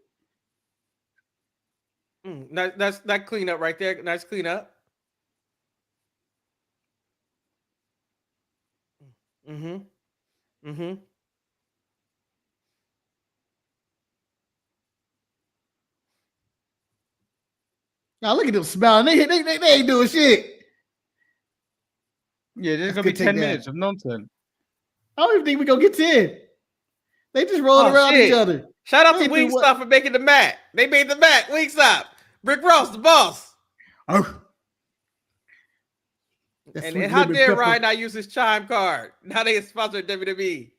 That's that cleanup right there. Nice cleanup. Mm-hmm. Mm-hmm. Now look at them smiling. They ain't doing shit. Yeah, there's going to be 10 minutes of nonsense. I don't even think we're going to get 10. They just rolling around each other. Shout out to Wingstop for making the mat. They made the mat. Wingstop. Rick Ross, the boss. Oh. And how dare Ryan not use his chime card? Now they sponsored WWE.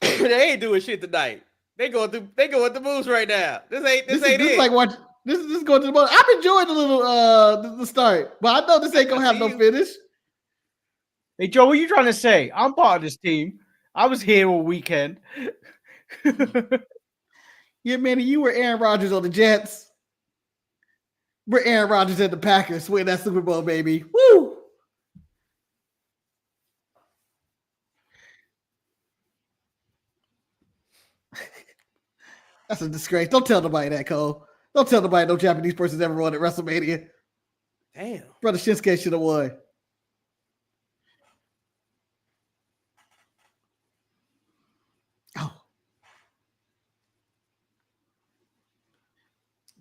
They ain't doing shit tonight. They going with the moves right now. This ain't it. Like what? This is going to the most. I'm enjoying the little the start, but I know this ain't gonna have no finish. Hey Joe, what are you trying to say? I'm part of this team. I was here all weekend. Yeah, Manny, you were Aaron Rodgers on the Jets. We're Aaron Rodgers and the Packers win that Super Bowl, baby. Woo! That's a disgrace. Don't tell nobody that, Cole. Don't tell nobody no Japanese person's ever won at WrestleMania. Damn. Brother Shinsuke should have won. Oh.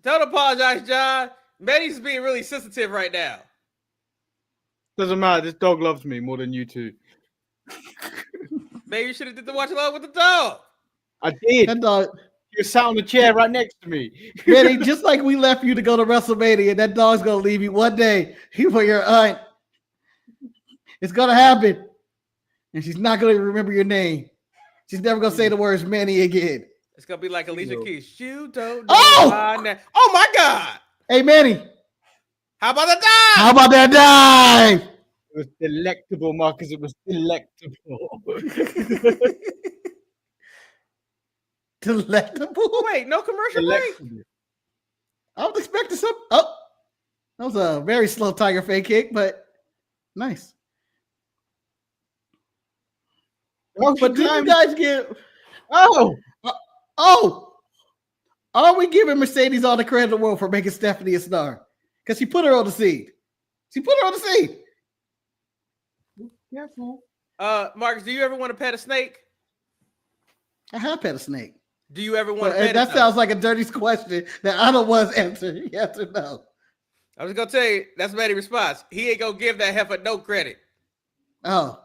Don't apologize, John. Manny's being really sensitive right now. Doesn't matter. This dog loves me more than you two. Maybe you should have did the watch along with the dog. I did. That dog. You sat on the chair right next to me. Manny, just like we left you to go to WrestleMania, that dog's gonna leave you one day. For your aunt. It's gonna happen. And she's not gonna remember your name. She's never gonna say the words Manny again. It's gonna be like Alicia Keys. You don't know Oh! Oh my God. Hey Manny. How about the dive? How about that dive? It was delectable, Marcus. It was delectable. Delectable. Wait, no commercial break? Delectable. I was expecting some. Oh, that was a very slow Tiger fake kick, but nice. Oh, But did you guys give? Oh, Oh, are we giving Mercedes all the credit in the world for making Stephanie a star? Because she put her on the seed. She put her on the seed. careful. Marcus, do you ever want to pet a snake? I have pet a snake. Do you ever want But to pet that it? sounds like a dirty question that I don't want to answer. Yes or no? I was gonna tell you that's Manny's response. He ain't gonna give that heifer no credit. Oh.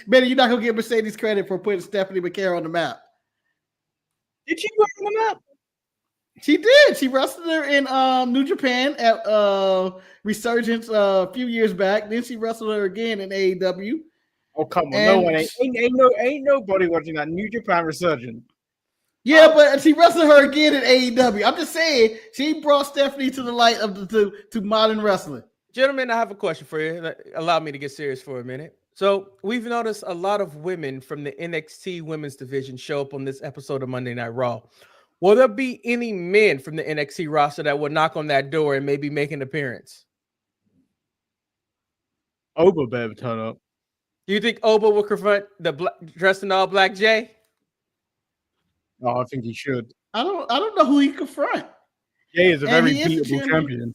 Benny, you're not going to give Mercedes credit for putting Stephanie McCare on the map. Did she put on the map? She did. She wrestled her in New Japan at Resurgence a few years back. Then she wrestled her again in AEW. Oh, come on. And No one ain't nobody watching that New Japan Resurgence. Yeah, but she wrestled her again in AEW. I'm just saying she brought Stephanie to the light of to modern wrestling. Gentlemen, I have a question for you. Allow me to get serious for a minute. So we've noticed a lot of women from the NXT women's division show up on this episode of Monday Night Raw. Will there be any men from the NXT roster that will knock on that door and maybe make an appearance? Oba better turn up. Do you think Oba will confront the dressed in all black Jay? Oh, I think he should. I don't know who he confront. Jay is a And very he is the beatable champion.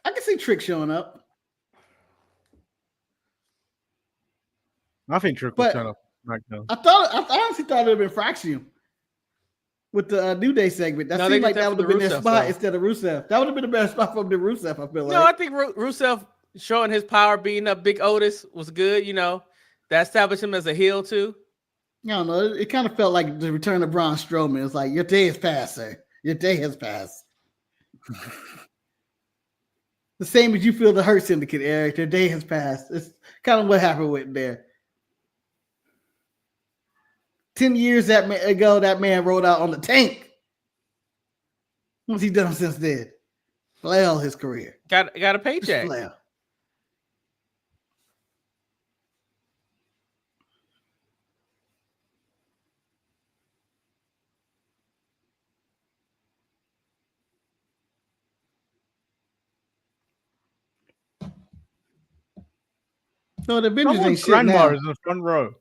I can see Trick showing up. I think Trick will turn up SmackDown. I honestly thought it would have been Fraxium with the New Day segment. That seemed like that would have been their spot instead of Rusev. That would have been the best spot from the Rusev, I feel like. No, I think Rusev showing his power, beating up Big Otis was good. You know, that established him as a heel too. I don't know. It kind of felt like the return of Braun Strowman. It's like, your day has passed, sir. Your day has passed. The same as you feel the Hurt Syndicate, Eric. Their day has passed. It's kind of what happened with there. 10 years ago, that man rode out on the tank. What's he done since then? Flail his career. Got a paycheck. Flail. No, the Avengers ain't shit now. Is in the front row.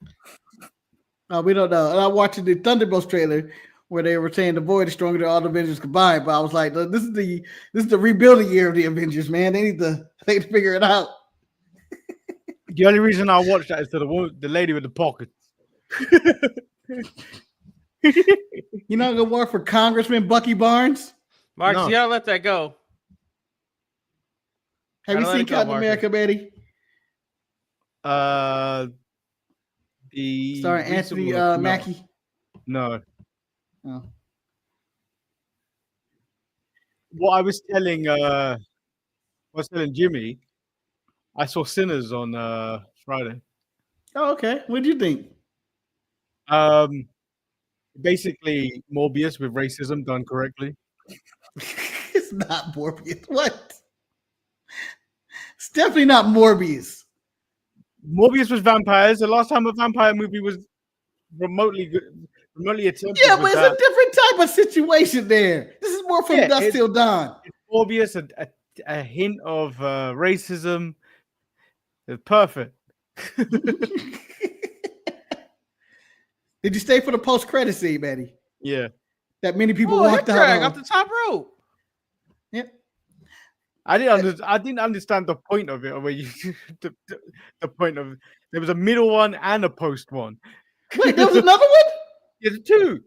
We don't know. And I'm watching the Thunderbolts trailer where they were saying the Void is stronger than all the Avengers combined. But I was like, this is the rebuilding year of the Avengers, man. They need to figure it out. The only reason I watched that is to the lady with the pockets. You know, go work for Congressman Bucky Barnes. Marcus, you gotta let that go. Have you seen Captain America, Betty? The starring Anthony Mackie. No. Oh. What I was telling Jimmy, I saw Sinners on Friday. Oh, okay. What did you think? Basically Morbius with racism done correctly. It's not Morbius. What? It's definitely not Morbius. Morbius was vampires. The last time a vampire movie was remotely attempted. Yeah, but it's a different type of situation there. This is more from dusk till dawn. It's Morbius, a hint of racism. It's perfect. Did you stay for the post-credit scene, Manny? Yeah. That many people walked out off the top rope. Yep. I didn't understand the point of it. Where you the point of there was a middle one and a post one. Wait, there was another one? There's two.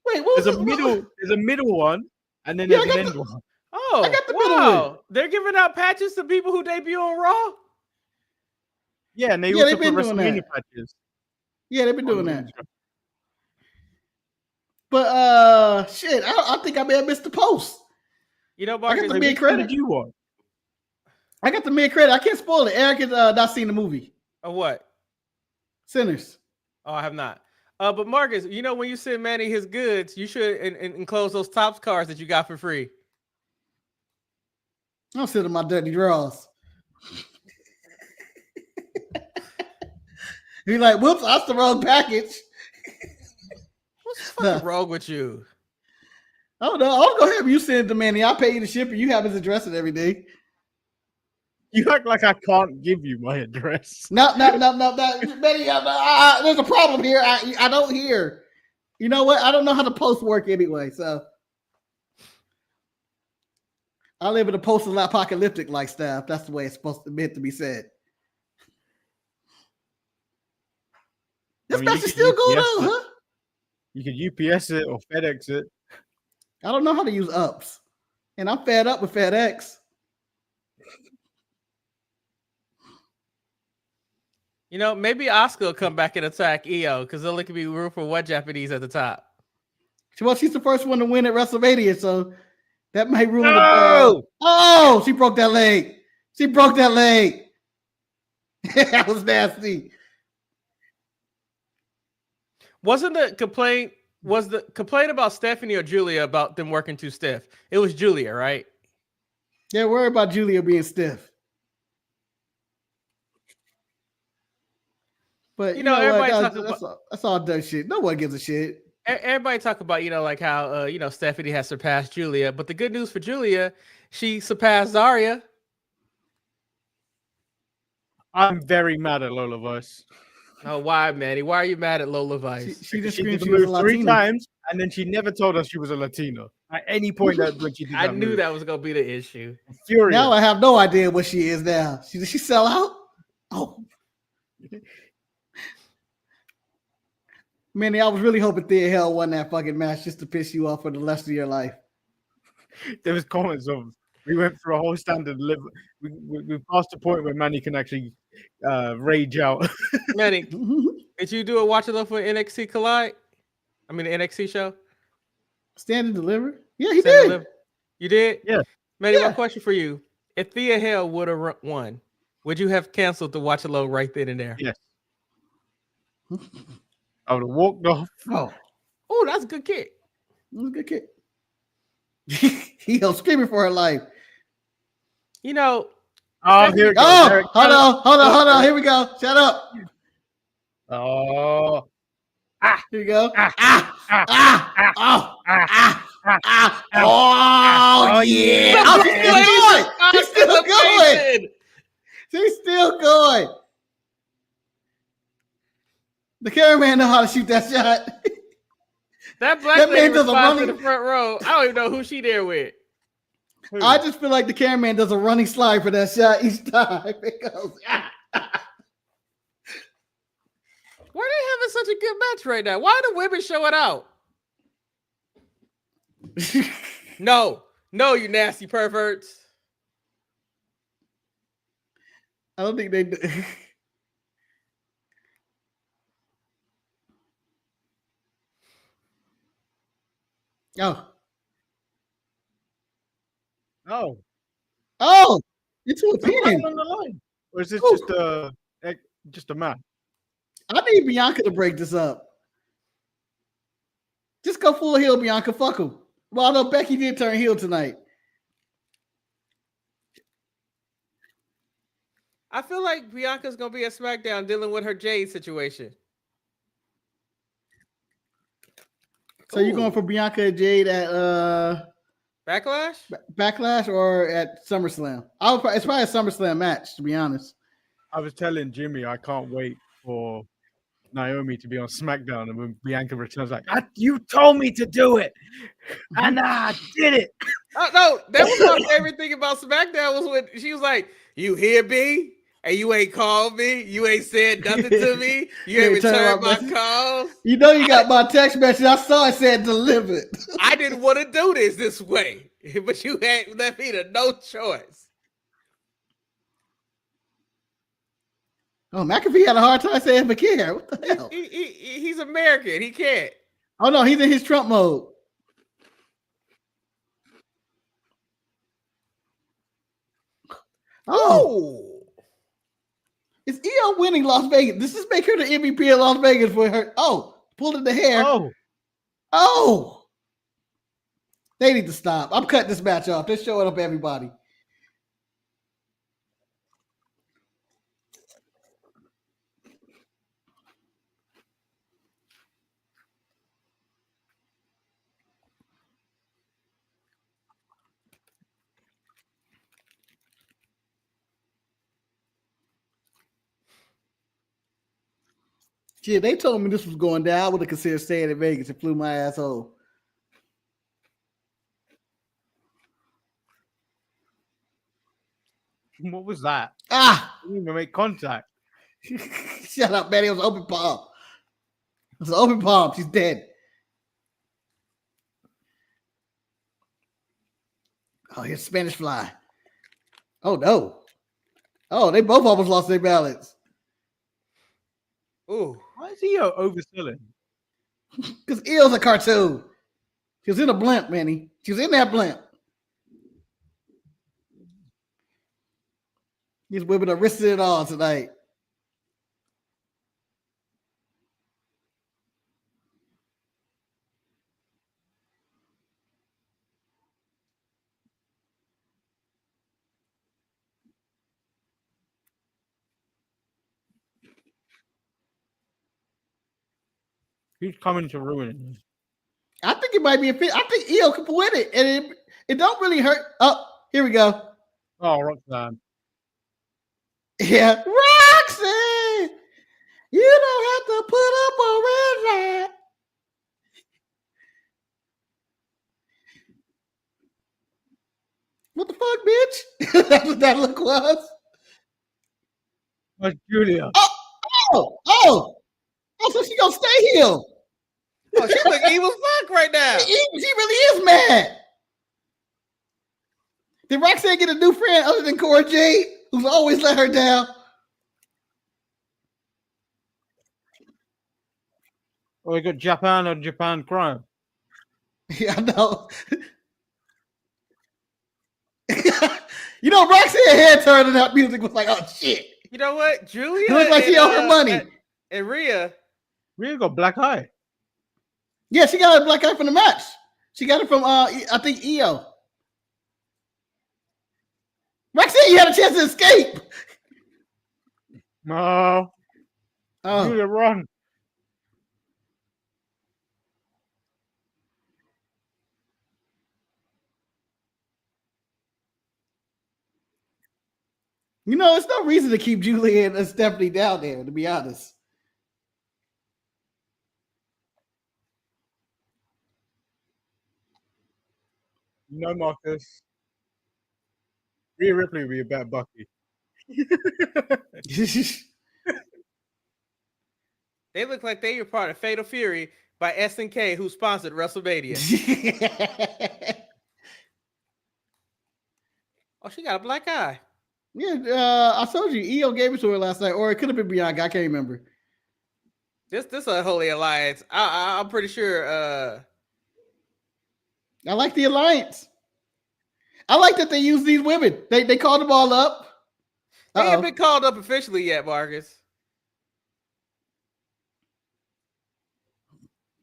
Wait, what was There's a middle one, and then there's an end one. Oh, I got the middle one. They're giving out patches to people who debut on Raw. Yeah, and they also put WrestleMania patches. Yeah, they've been doing that. But shit, I think I may have missed the post. You know, Marcus, I got the mid credit. You want? I got the mid credit. I can't spoil it. Eric has not seen the movie. Of what? Sinners. Oh, I have not. But Marcus, you know, when you send Manny his goods, you should enclose those Topps cards that you got for free. I'm sitting in my dirty drawers. He's like, whoops, that's the wrong package. What's fucking wrong with you? I don't know. I'll go ahead and you send it to Manny. I'll pay you the shipping. You have his address and everything. You act like I can't give you my address. No. Manny, there's a problem here. I don't hear. You know what? I don't know how the post work anyway, so I live in a post-apocalyptic lifestyle. That's the way it's meant to be said. This match is still going on, huh? You could UPS it or FedEx it. I don't know how to use ups, and I'm fed up with FedEx. You know, maybe Asuka will come back and attack Io because they'll look at me room for one Japanese at the top. Well, she's the first one to win at WrestleMania, so that might ruin No! Oh, she broke that leg. She broke that leg. That was nasty. Was the complaint about Stephanie or Julia about them working too stiff? It was Julia, right? Yeah, worry about Julia being stiff. But you know everybody that's all dumb shit. No one gives a shit. Everybody talk about, like how, Stephanie has surpassed Julia. But the good news for Julia, she surpassed Zarya. I'm very mad at Lola Vice. Oh, why, Manny? Why are you mad at Lola Vice? She just did screamed the she was a move 3 Latina. times, and then she never told us she was a Latina at any point when she did that I knew move. that was going to be the issue. I'm furious. Now I have no idea what she is now. Did she sell out? Oh. Manny, I was really hoping Thea Hell won that fucking match just to piss you off for the rest of your life. There was comments of, we went through a whole standard live. We passed the point where Manny can actually rage out. Manny, did you do a watch along for NXT Collide? I mean, the NXT show? Stand and deliver? Yeah, he Stand and did. Deliver? You did? Yeah. Manny, Yeah. my question for you. If Thea Hell would have won, would you have canceled the watch along right then and there? Yes. I would have walked off. Oh, that's a good kick. That was a good kick. He was screaming for her life. You know. Oh, here it goes. Oh, hold on. Here we go. Shut up. Oh. Here we go. Oh, yeah. Oh, She's still going. She's still going. The cameraman know how to shoot that shot. That black That lady man does a responds to running- the front row. I don't even know who she there with. I just feel like the cameraman does a running slide for that shot each time. It goes, Why are they having such a good match right now? Why are the women showing out? No, you nasty perverts. I don't think they do. Oh, it's a pin. on the line. Or is this just a match? I need Bianca to break this up. Just go full heel, Bianca. Fuck him. Well, although Becky did turn heel tonight. I feel like Bianca's gonna be at SmackDown dealing with her Jade situation. So you going for Bianca and Jade at Backlash? Backlash or at SummerSlam? It's probably a SummerSlam match, to be honest. I was telling Jimmy I can't wait for Naomi to be on SmackDown, and when Bianca returns, like, you told me to do it, and I did it. No, that was my favorite thing about SmackDown was when she was like, "You hear me? And you ain't called me. You ain't said nothing to me. You ain't returned my calls. You know you got my text message. I saw it said delivered. I didn't want to do this way, but you had left me to no choice." Oh, McAfee had a hard time saying care. What the hell? He's American. He can't. Oh, no, he's in his Trump mode. Oh. Is Io winning Las Vegas? Does this make her the MVP of Las Vegas for her? Oh, pulling the hair. Oh. They need to stop. I'm cutting this match off. They're showing up everybody. Shit, they told me this was going down. I would have considered staying in Vegas and flew my asshole. What was that? Ah! Didn't even make contact. Shut up, man. It was open palm. It was an open palm. She's dead. Oh, here's Spanish Fly. Oh, no. Oh, they both almost lost their balance. Ooh. Why is he overselling? Because Eel's a cartoon. She was in a blimp, Manny. She was in that blimp. These women are risking it all tonight. He's coming to ruin it. I think it might be a fit. I think Eel could win it, and it don't really hurt. Oh, here we go. Oh, Roxanne. Yeah, Roxy, you don't have to put up a red light. What the fuck, bitch? That's what that look was. That's Julia. Oh, so she gonna stay here. Oh, she look evil as fuck right now. She really is mad. Did Roxanne get a new friend other than Cora Jade, who's always let her down? Oh, we got Japan and Japan crime. Yeah, I know. You know, Roxanne head turned and that music was like, oh shit. You know what? Julia It looked like she owed her money. And Rhea. Rhea got black eye. Yeah, she got a black eye from the match. She got it from I think EO. Roxanne, you had a chance to escape. No. Oh. Julia, run. You know, there's no reason to keep Julia and Stephanie down there, to be honest. No, Marcus. Rhea Ripley would be a better Bucky. They look like they were part of Fatal Fury by SNK, who sponsored WrestleMania. Oh, she got a black eye. Yeah, I told you, EO gave it to her last night, or it could have been Bianca. I can't remember. This a holy alliance. I'm pretty sure. I like the alliance. I like that they use these women. They called them all up. They haven't been called up officially yet, Marcus.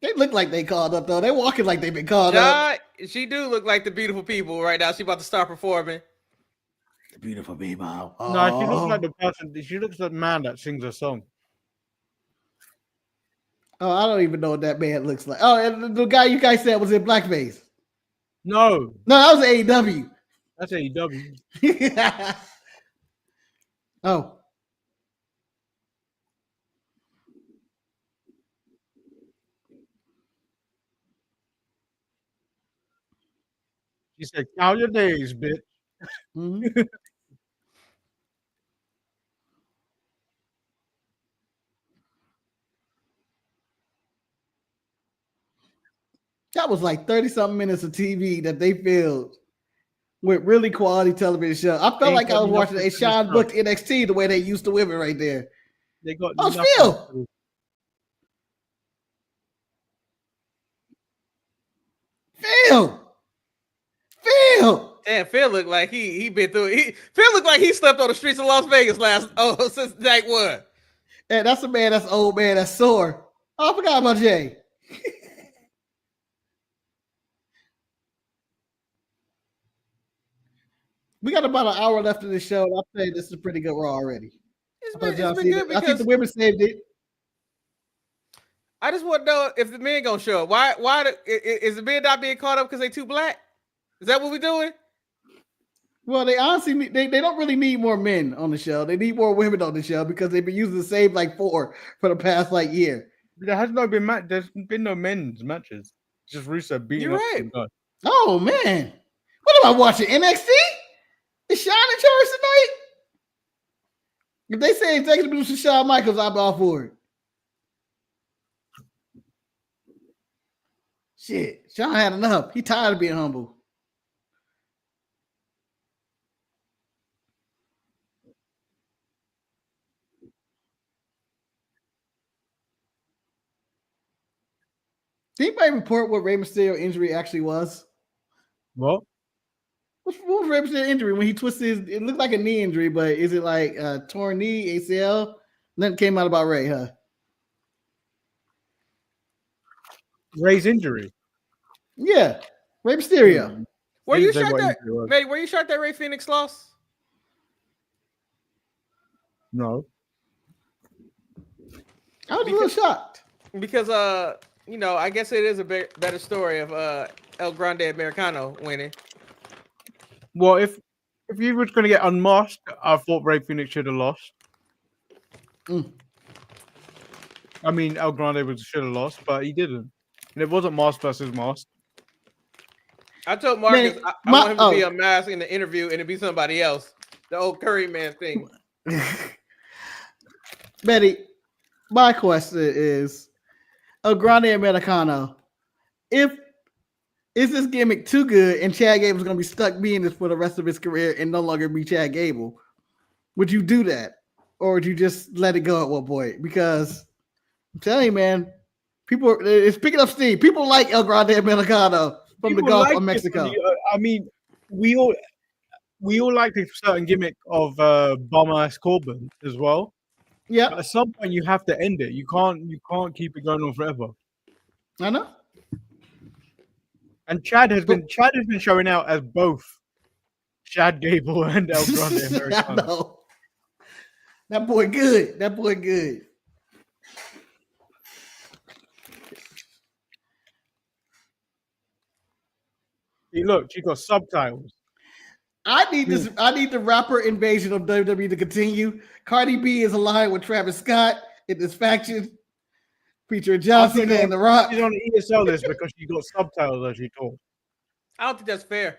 They look like they called up though. They're walking like they've been called up. She do look like the beautiful people right now. She about to start performing. The beautiful people. Oh. No, she looks like the person. She looks like the man that sings a song. Oh, I don't even know what that man looks like. Oh, and the guy you guys said was in blackface. No, that was AEW. That's AEW. Oh. She said, "Count your days, bitch." Mm-hmm. That was like 30-something minutes of TV that they filmed with really quality television show. I felt like I was watching a Sean booked NXT the way they used the women right there. They got Phil. Damn, Phil looked like he been through it. Phil looked like he slept on the streets of Las Vegas since night one. And that's a man that's old, man that's sore. Oh, I forgot about Jay. We got about an hour left of the show. I'll say this is a pretty good Raw already. It's been good because I think the women saved it. I just want to know if the men gonna show up. Why is the men not being caught up because they too black? Is that what we're doing? Well, they honestly they don't really need more men on the show. They need more women on the show because they've been using the same like 4 for the past like year. There has not been there's been no men's matches. Just Russo beating You're up right. some guy. Oh man, what am I watching? NXT? Is Shawn in charge tonight? If they say executive producer Shawn Michaels, I'm all for it. Shit, Shawn had enough. He tired of being humble. Did anybody report what Rey Mysterio injury actually was? What? What was Rey Mysterio injury when he twisted his? It looked like a knee injury, but is it like a torn knee, ACL? Nothing came out about Rey, huh? Ray's injury. Yeah, Rey Mysterio. Were you Didn't say shocked what that? injury was. Manny, were you shocked that Ray Phoenix lost? No. I was a little shocked. Because I guess it is a better story of El Grande Americano winning. Well, if he was going to get unmasked, I thought Ray Phoenix should have lost. I mean, El Grande should have lost, but he didn't. And it wasn't mask versus mask. I told Marcus Man, I want him to be a mask in the interview and it be somebody else. The old Curry Man thing. Betty, my question is, El Grande Americano, is this gimmick too good and Chad Gable's going to be stuck being this for the rest of his career and no longer be Chad Gable? Would you do that? Or would you just let it go at one point? Because I'm telling you, man, it's picking up steam. People like El Grande Americano from the Gulf of Mexico. I mean, we all like a certain gimmick of Bomber Corbin as well. Yeah, At some point, you have to end it. You can't keep it going on forever. I know. And Chad has been showing out as both Chad Gable and El Grande Americano. I know. That boy good. That boy good. Hey, look, she got subtitles. I need this. I need the rapper invasion of WWE to continue. Cardi B is aligned with Travis Scott in this faction, featuring John Cena and The Rock. She's on the ESL list because she got subtitles as she talks. I don't think that's fair.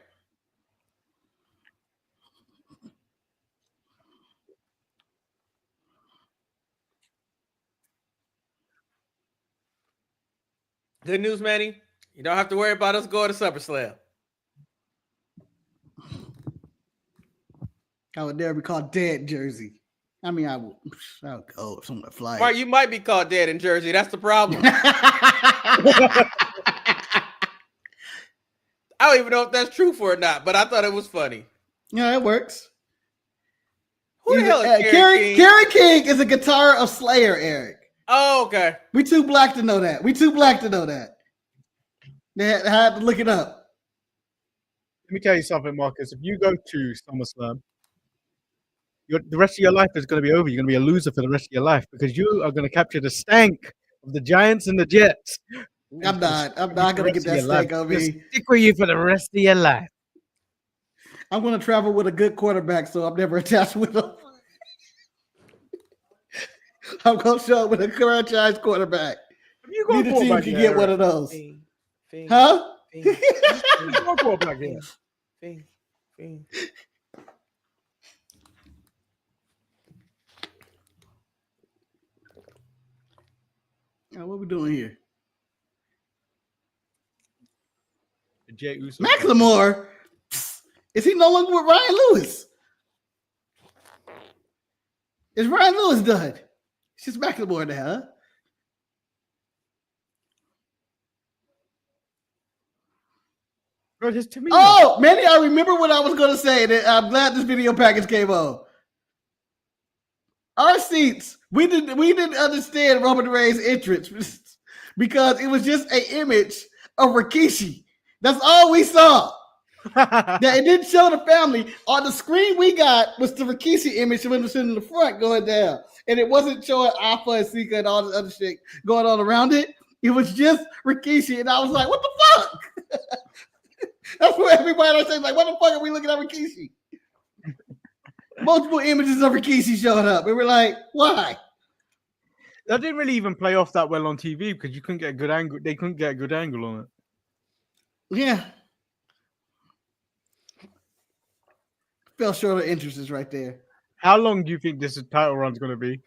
Good news, Manny. You don't have to worry about us going to SummerSlam. I would never be called dead Jersey. I mean, I would go if someone fly. Mark, you might be called dead in Jersey. That's the problem. I don't even know if that's true for or not, but I thought it was funny. Yeah, it works. Who the hell is Kerry King is a guitar of Slayer, Eric. Oh, okay. We too black to know that. They had to look it up. Let me tell you something, Marcus. If you go to SummerSlam, the rest of your life is going to be over. You're going to be a loser for the rest of your life because you are going to capture the stank of the Giants and the Jets. I'm not going to get that stank on me. Stick with you for the rest of your life. I'm going to travel with a good quarterback, so I'm never attached with him. I'm going to show up with a franchise quarterback. You got Neither team can get one of those. Fiend, Huh? fiend, You got quarterback here. fiend. Now, what we doing here? Jay Uso. Macklemore? Is he no longer with Ryan Lewis? Is Ryan Lewis done? It's just Macklemore now, huh? Bro, just Tamina. Oh, Manny, I remember what I was going to say. That I'm glad this video package came on. Our seats, we didn't understand Roman Reigns' entrance because it was just an image of Rikishi. That's all we saw. That it didn't show the family. On the screen we got was the Rikishi image when it was in the front going down. And it wasn't showing Alpha and Sika and all this other shit going on around it. It was just Rikishi. And I was like, what the fuck? That's what everybody was saying. Like, what the fuck are we looking at Rikishi? multiple images of Rikishi showing up, and we're like, why? That didn't really even play off that well on TV because you couldn't get a good angle. They couldn't get a good angle on it. Yeah. Fell short of interest right there. How long do you think this title run's going to be?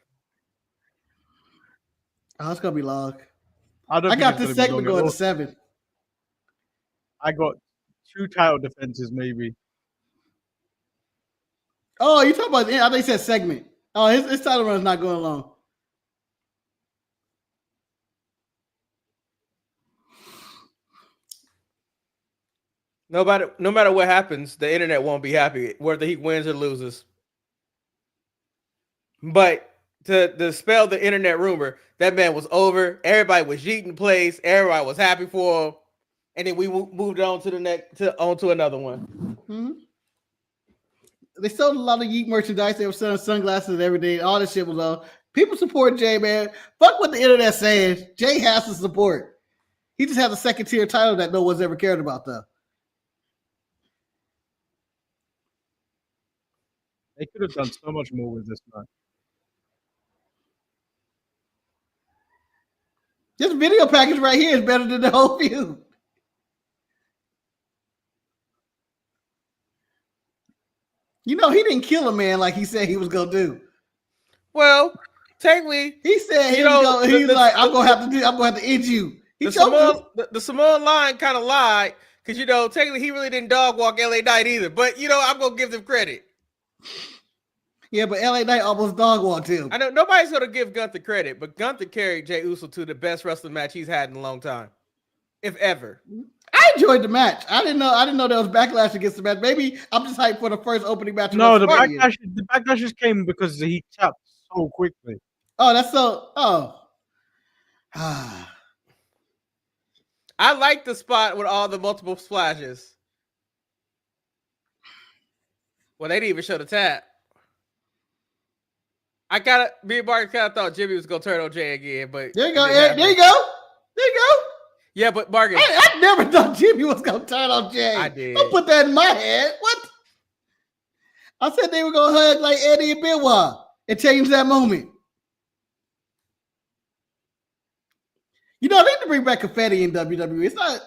Oh, it's gonna be long. I don't. I think got it's this gonna be segment long at going all. to 7. I got 2 title defenses, maybe. Oh, you talking about? I think he said segment. Oh, his title run is not going long. No matter what happens, the internet won't be happy whether he wins or loses. But to dispel the internet rumor, that man was over. Everybody was yeeting plays. Everybody was happy for him, and then we moved on to the next, onto another one. Mm-hmm. They sold a lot of Yeet merchandise. They were selling sunglasses and everything. All this shit was on. People support Jay, man. Fuck what the internet says. Jay has to support. He just has a second tier title that no one's ever cared about, though. They could have done so much more with this match. This video package right here is better than the whole feud. You know, he didn't kill a man like he said he was gonna do. Well, technically, he said he was like, I'm gonna have to end you. He the Samoan line kind of lied because technically he really didn't dog walk LA Knight either. But I'm gonna give them credit. Yeah, but LA Knight almost dog walked him. I know nobody's gonna give Gunther credit, but Gunther carried Jey Uso to the best wrestling match he's had in a long time, if ever. I enjoyed the match. I didn't know there was backlash against the match. Maybe I'm just hyped for the first opening match. No, the backlash just came because he tapped so quickly. Oh, that's so. Oh. I like the spot with all the multiple splashes. Well, they didn't even show the tap. Me and Marcus kind of thought Jimmy was gonna turn on Jay again, but there you go, Eric. There you go. Yeah, but Marcus, I never thought Jimmy was gonna turn on Jay. I did. Don't put that in my head. What? I said they were gonna hug like Eddie and Benoit and change that moment. They need to bring back confetti in WWE. It's not.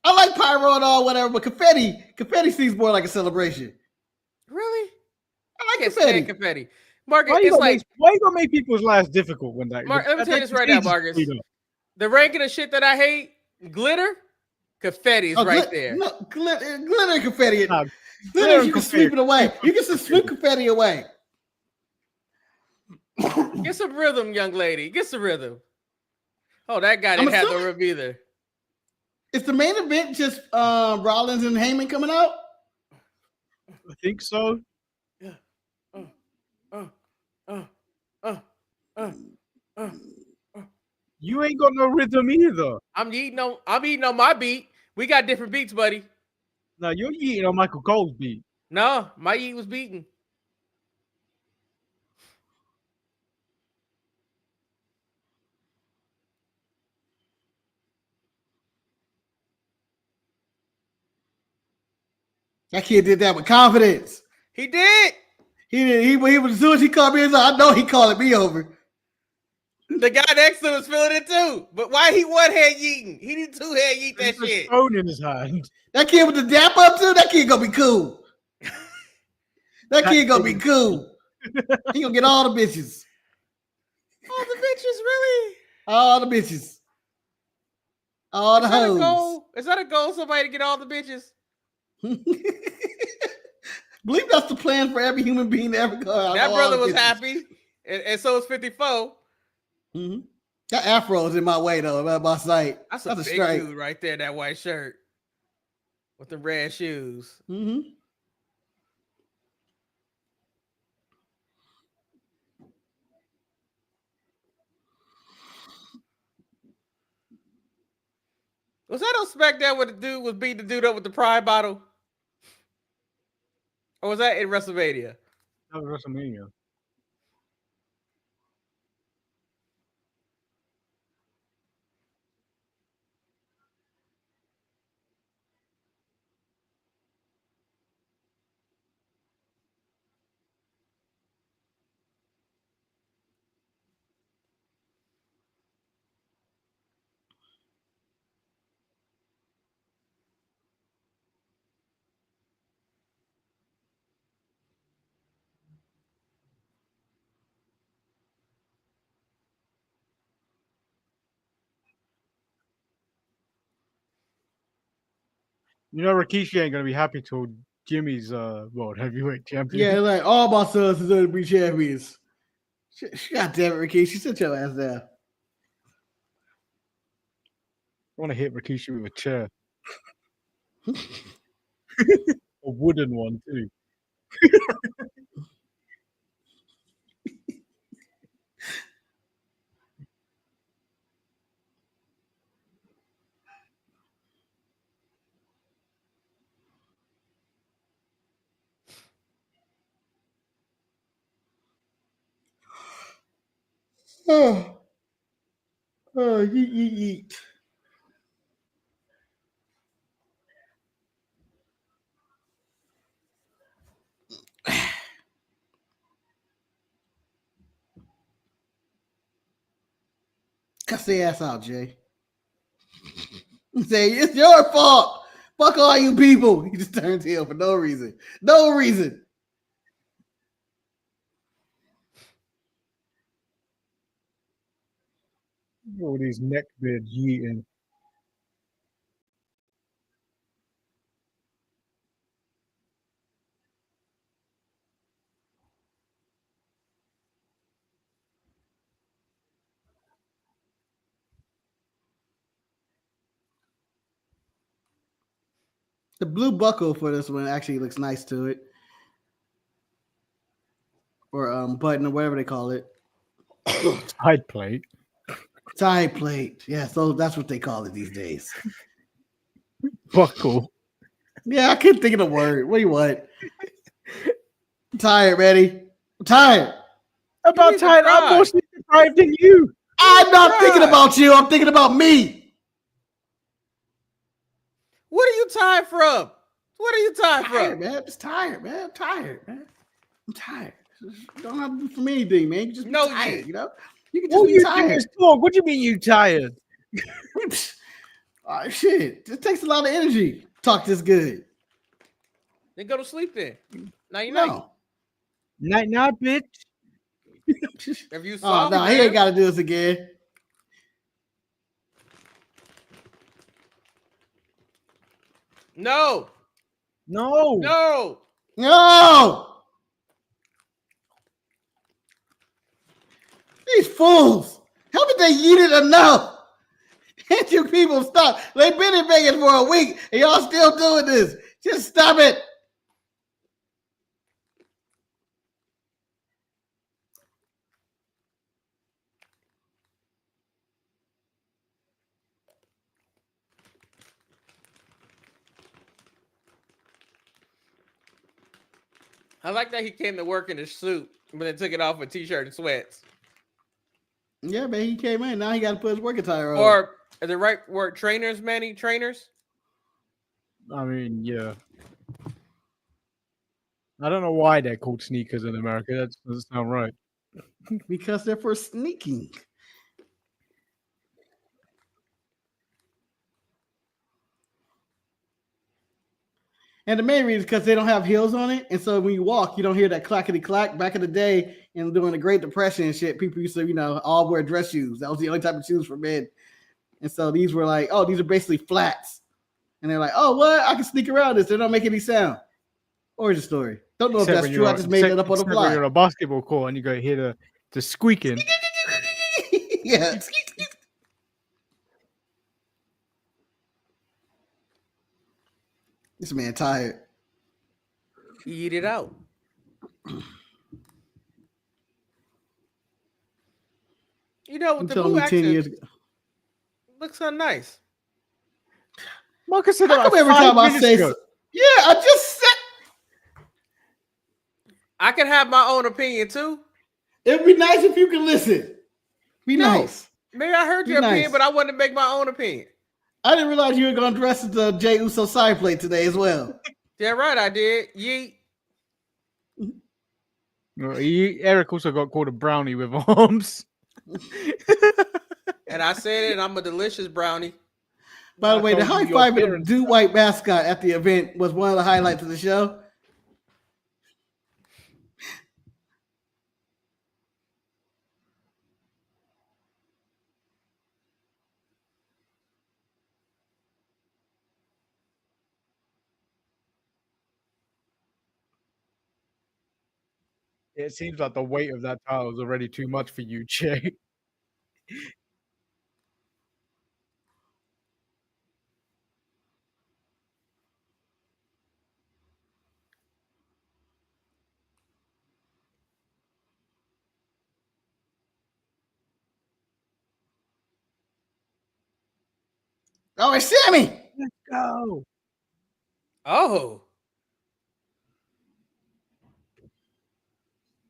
I like pyro and all, whatever, but confetti seems more like a celebration. Really? I like confetti. Marcus, why you gonna make people's lives difficult when that? Let me tell you this right now, Marcus. The ranking of shit that I hate, glitter, confetti is right there. No, glitter and confetti. Glitter, you can sweep it away. You can just sweep confetti away. Get some rhythm, young lady. Get some rhythm. Oh, that guy didn't have no rhythm either. Is the main event just Rollins and Heyman coming out? I think so. Yeah. You ain't got no rhythm either. I'm eating on my beat. We got different beats, buddy. No, you're eating on Michael Cole's beat. No, my eat was beaten. That kid did that with confidence. He did. He did. He was, as soon as he called me, I know he calling me over. The guy next to him was feeling it too. But why he one hand yeeting? He need two hand yeet that shit. Phone in his hand. That kid with the dap up too. That kid gonna be cool. That kid gonna be cool. He gonna get all the bitches. All the bitches, really? All the bitches. All the hoes. Is that a goal? Somebody to get all the bitches? Believe that's the plan for every human being to ever go out. That brother was happy, and so is 54. Mm-hmm. That afro is in my way though, about my sight. That's a big strike. dude right there. That white shirt with the red shoes. Mm-hmm. Was that on SmackDown where the dude was beating the dude up with the Pride bottle? Or was that in WrestleMania? That was WrestleMania. You know, Rikishi ain't gonna be happy till Jimmy's world heavyweight champion. Yeah, like all my sons deserve to be champions. God damn it, Rikishi, sit your ass down. I want to hit Rikishi with a chair, a wooden one too. Oh, yeet. Cuss the ass out, Jay. Say it's your fault. Fuck all you people. He just turns heel for no reason. No reason. All these neckbeards yeeting. The blue buckle for this one actually looks nice to it. Or button or whatever they call it. Side plate. Side plate. Yeah, so that's what they call it these days. Buckle. Yeah, I couldn't think of the word. What do you want? I'm tired, Manny. I'm tired. About time. I'm more deprived than you. I'm not thinking about you. I'm thinking about me. What are you tired from? What are you tired Tired, from? man. I'm just tired, man. I'm tired, man. I'm tired. You don't have to do for me anything, man. You can just be tired, you know? You can just All be you do tired. is talk. What do you mean you tired? Shit. It takes a lot of energy. Talk this good. Then go to sleep then. Night. No. Night, bitch. If you Oh, saw no, he ain't got to do this again. No. No. These fools. How did they eat it enough? Can't you people stop? They've been in Vegas for a week and y'all still doing this. Just stop it. I like that he came to work in his suit, but then took it off with t-shirt and sweats. Yeah, man, he came in. Now he got to put his work attire on. Or is the right word trainers, Manny? Trainers? I mean, yeah. I don't know why they're called sneakers in America. That doesn't sound right. Because they're for sneaking. And the main reason is because they don't have heels on it. And so when you walk, you don't hear that clackety clack. Back in the day, and during the Great Depression and shit, people used to, all wear dress shoes. That was the only type of shoes for men. And so these were like, oh, these are basically flats. And they're like, oh, what? I can sneak around this. They don't make any sound. Origin story. Don't know if that's true. I just made that up on the fly. When you're on a basketball court and you go hear the squeaking. Yeah. This man tired. Eat it out. You know, with the blue accent, looks so nice. Marcus said that every time I say so. Yeah, I just said. I can have my own opinion too. It'd be nice if you could listen. Be nice. Maybe I heard your opinion, but I wanted to make my own opinion. I didn't realize you were going to dress as the Jey Uso side plate today as well. Yeah, right, I did. Yeet. Eric also got called a brownie with arms. And I said it, and I'm a delicious brownie. By the way, the high five of the Dude White mascot at the event was one of the highlights of the show. It seems like the weight of that title is already too much for you, Jay. Oh, it's Sammy. Let's go. Oh,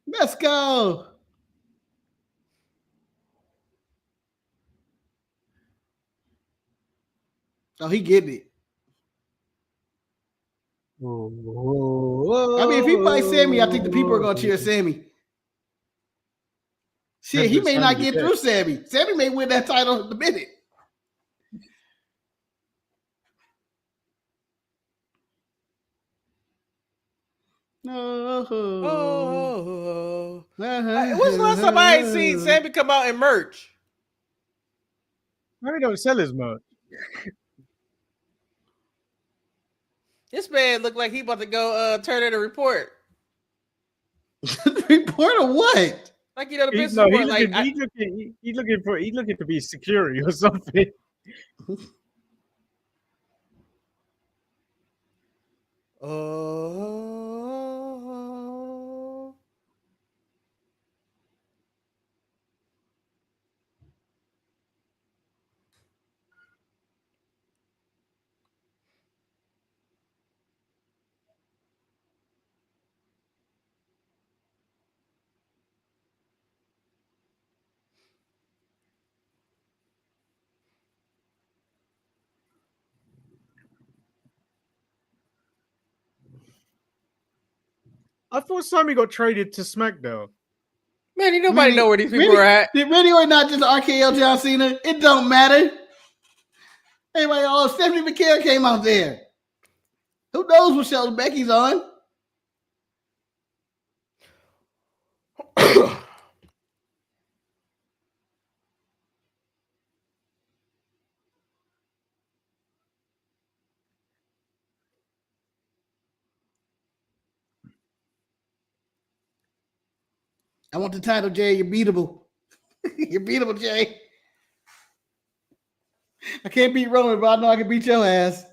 Let's go. Oh, he getting it. I mean, if he fights Sammy, I think the people are going to cheer Sammy. Shit, he may not get through Sammy. Sammy may win that title in a minute. No. oh. When's the last time I ain't seen Sammy come out in merch? Maybe don't sell his merch. This man looked like he about to go turn in a report. Report of what? Like, you know, the business No, report. he's looking to be security or something. Oh. I thought Sammy got traded to SmackDown. Man, nobody know where these people are at. Did Randy Orton not just RKO John Cena? It don't matter. Anyway, Stephanie McCare came out there. Who knows what show Becky's on? I want the title, Jay. You're beatable. You're beatable, Jay. I can't beat Roman, but I know I can beat your ass.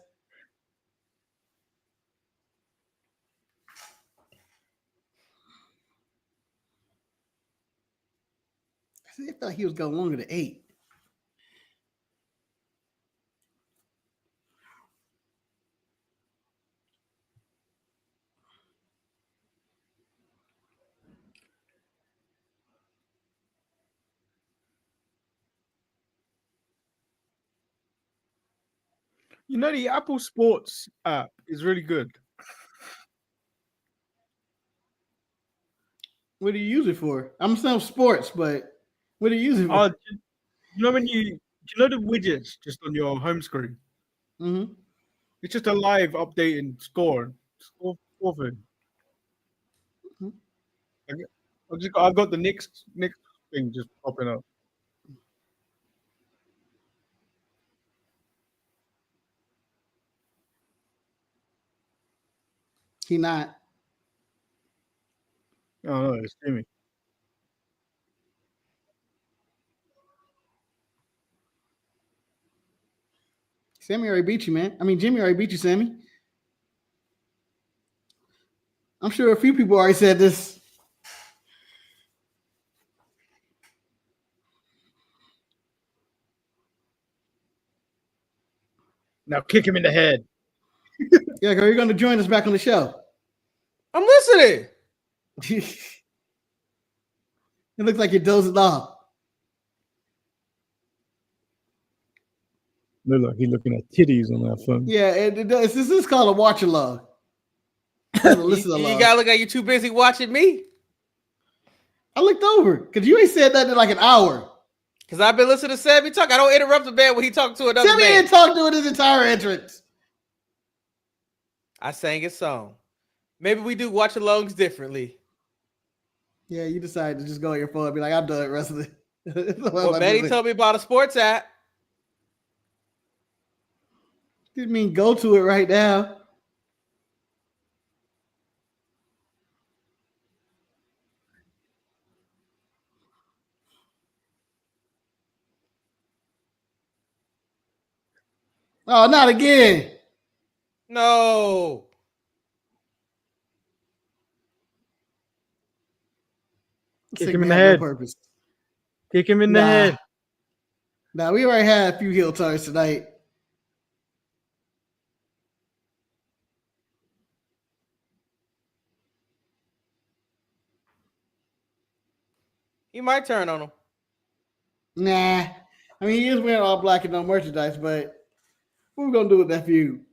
I thought he was going longer than 8. You know, the Apple Sports app is really good. What do you use it for? I'm some sports, but what do you use it for? You know when you know the widgets just on your home screen? Mm-hmm. It's just a live updating score thing. Mm-hmm. I've got the next thing just popping up. He not. Oh no, it's Jimmy. Sammy already beat you, man. I mean, Jimmy already beat you, Sammy. I'm sure a few people already said this. Now kick him in the head. Yeah, girl, you're going to join us back on the show. I'm listening. It looks like you're dozing off. Look like he's looking at titties on that phone. Yeah, this is called a watch along. Listen along. You gotta look like you're too busy watching me. I looked over because you ain't said that in like an hour. Because I've been listening to Sammy talk. I don't interrupt the man when he talks to another Sammy man. didn't talk to it his entire entrance. I sang his song. Maybe we do watch alongs differently. Yeah, you decided to just go on your phone and be like, I'm done wrestling. Well, Manny told me about a sports app. Didn't mean go to it right now. Oh, not again. No. Kick him in Segment the had head. No purpose. Kick him in the head. Nah, we already had a few heel turns tonight. He might turn on him. Nah. I mean, he is wearing all black and no merchandise, but what we gonna do with that feud?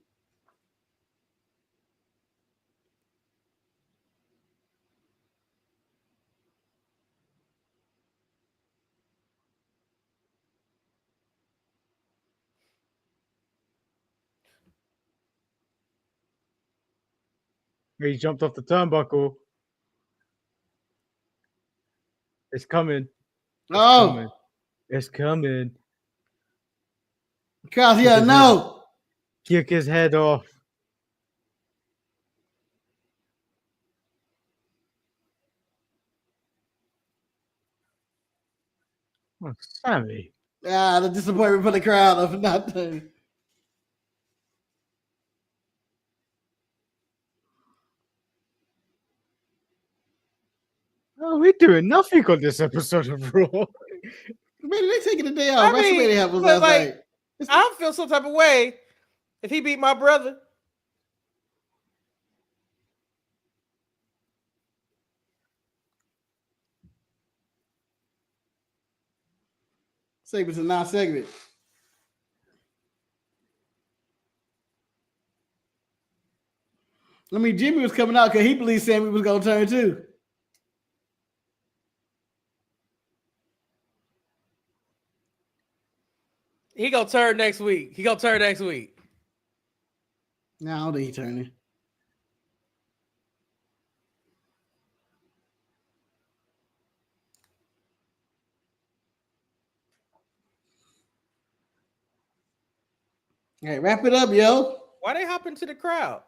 He jumped off the turnbuckle. It's coming. Oh, It's coming. Krause, yeah, no. Kick his head off. Oh, Sammy. Ah, the disappointment for the crowd of not doing. Oh, we're doing nothing on this episode of Raw. Man, they taking the day off. I mean, WrestleMania happened but last like, night. I feel some type of way if he beat my brother. Segment's a non-segment. I mean, Jimmy was coming out because he believed Sammy was gonna turn too. He gonna turn next week. Nah, I don't think he turning. All right, wrap it up, yo. Why they hop into the crowd?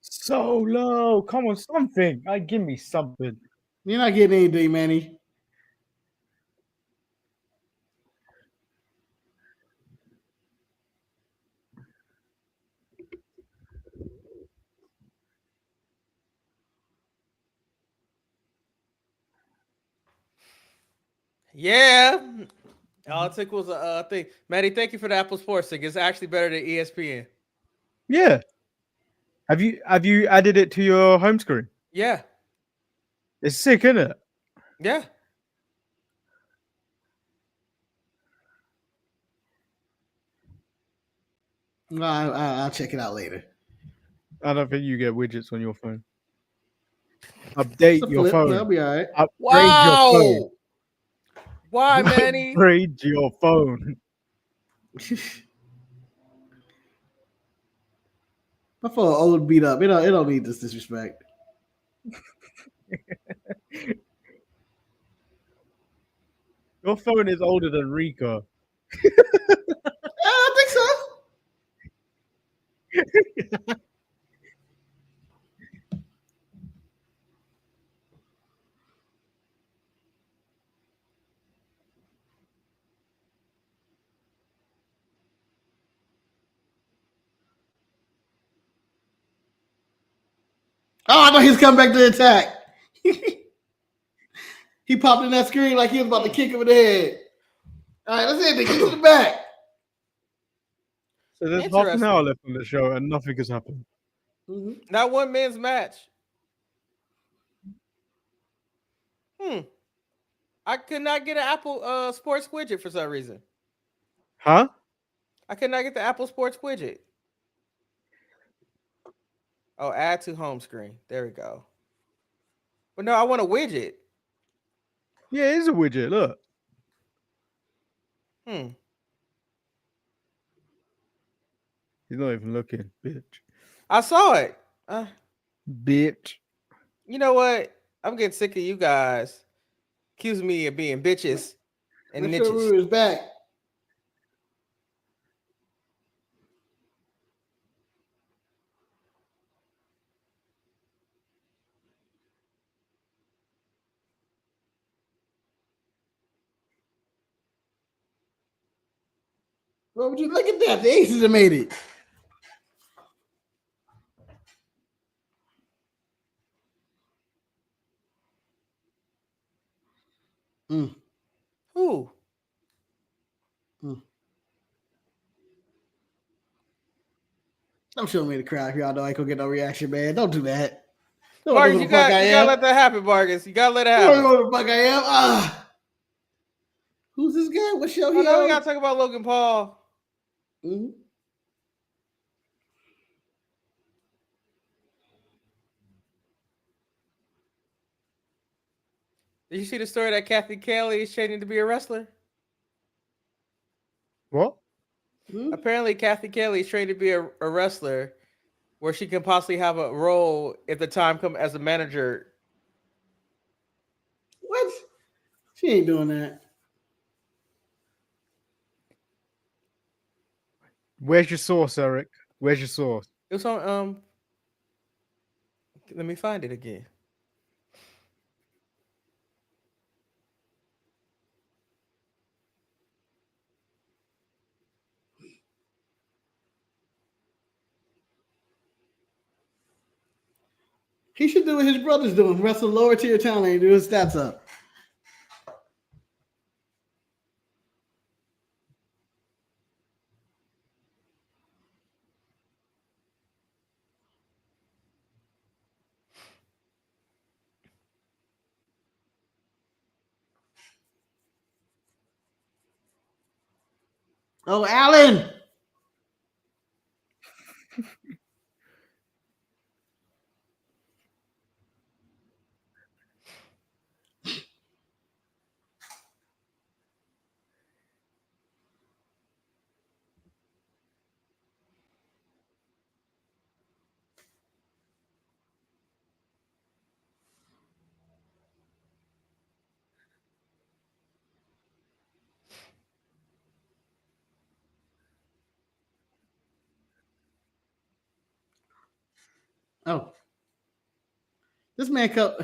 Solo. Come on, something. Give me something. You're not getting anything, Manny. Yeah. All it took was a thing. Manny, thank you for the Apple Sports thing. It's actually better than ESPN. Yeah. Have you added it to your home screen? Yeah. It's sick, isn't it? Yeah. I'll check it out later. I don't think you get widgets on your phone. Update your phone. That'll be all right. Upgrade your phone. Why, Manny? Upgrade your phone. My phone old beat up. It don't need this disrespect. Your phone is older than Rika. I think so. Oh, I know he's coming back to attack. He popped in that screen like he was about to kick him in the head. All right, let's end it. Get to the back. So there's half an hour left on the show and nothing has happened. Mm-hmm. Not one men's match. I could not get an Apple Sports widget for some reason. Huh? I could not get the Apple Sports widget. Oh, add to home screen. There we go. But no, I want a widget. Yeah, it is a widget. Look. He's not even looking, bitch. I saw it. Bitch. You know what? I'm getting sick of you guys accusing me of being bitches and Make sure niches. Ruru is back. Well, would you look at that? The Aces have made it. Who? Don't show me the crowd. Y'all know I ain't gonna get no reaction, man. Don't do that. Don't Marcus, know you who the fuck I gotta am. let that happen, Marcus. You gotta let it You happen. don't know who the fuck I am. Who's this guy? What show Oh, he now we on? gotta talk about Logan Paul. Mm-hmm. Did you see the story that Kathy Kelly is training to be a wrestler? What? Mm-hmm. Apparently, Kathy Kelly is trained to be a wrestler, where she can possibly have a role if the time comes as a manager. What? She ain't doing that. Where's your source, Eric? Where's your source? It was on. Let me find it again. He should do what his brother's doing. Wrestle lower tier talent and do his stats up. Oh, Alan. Oh. This man come.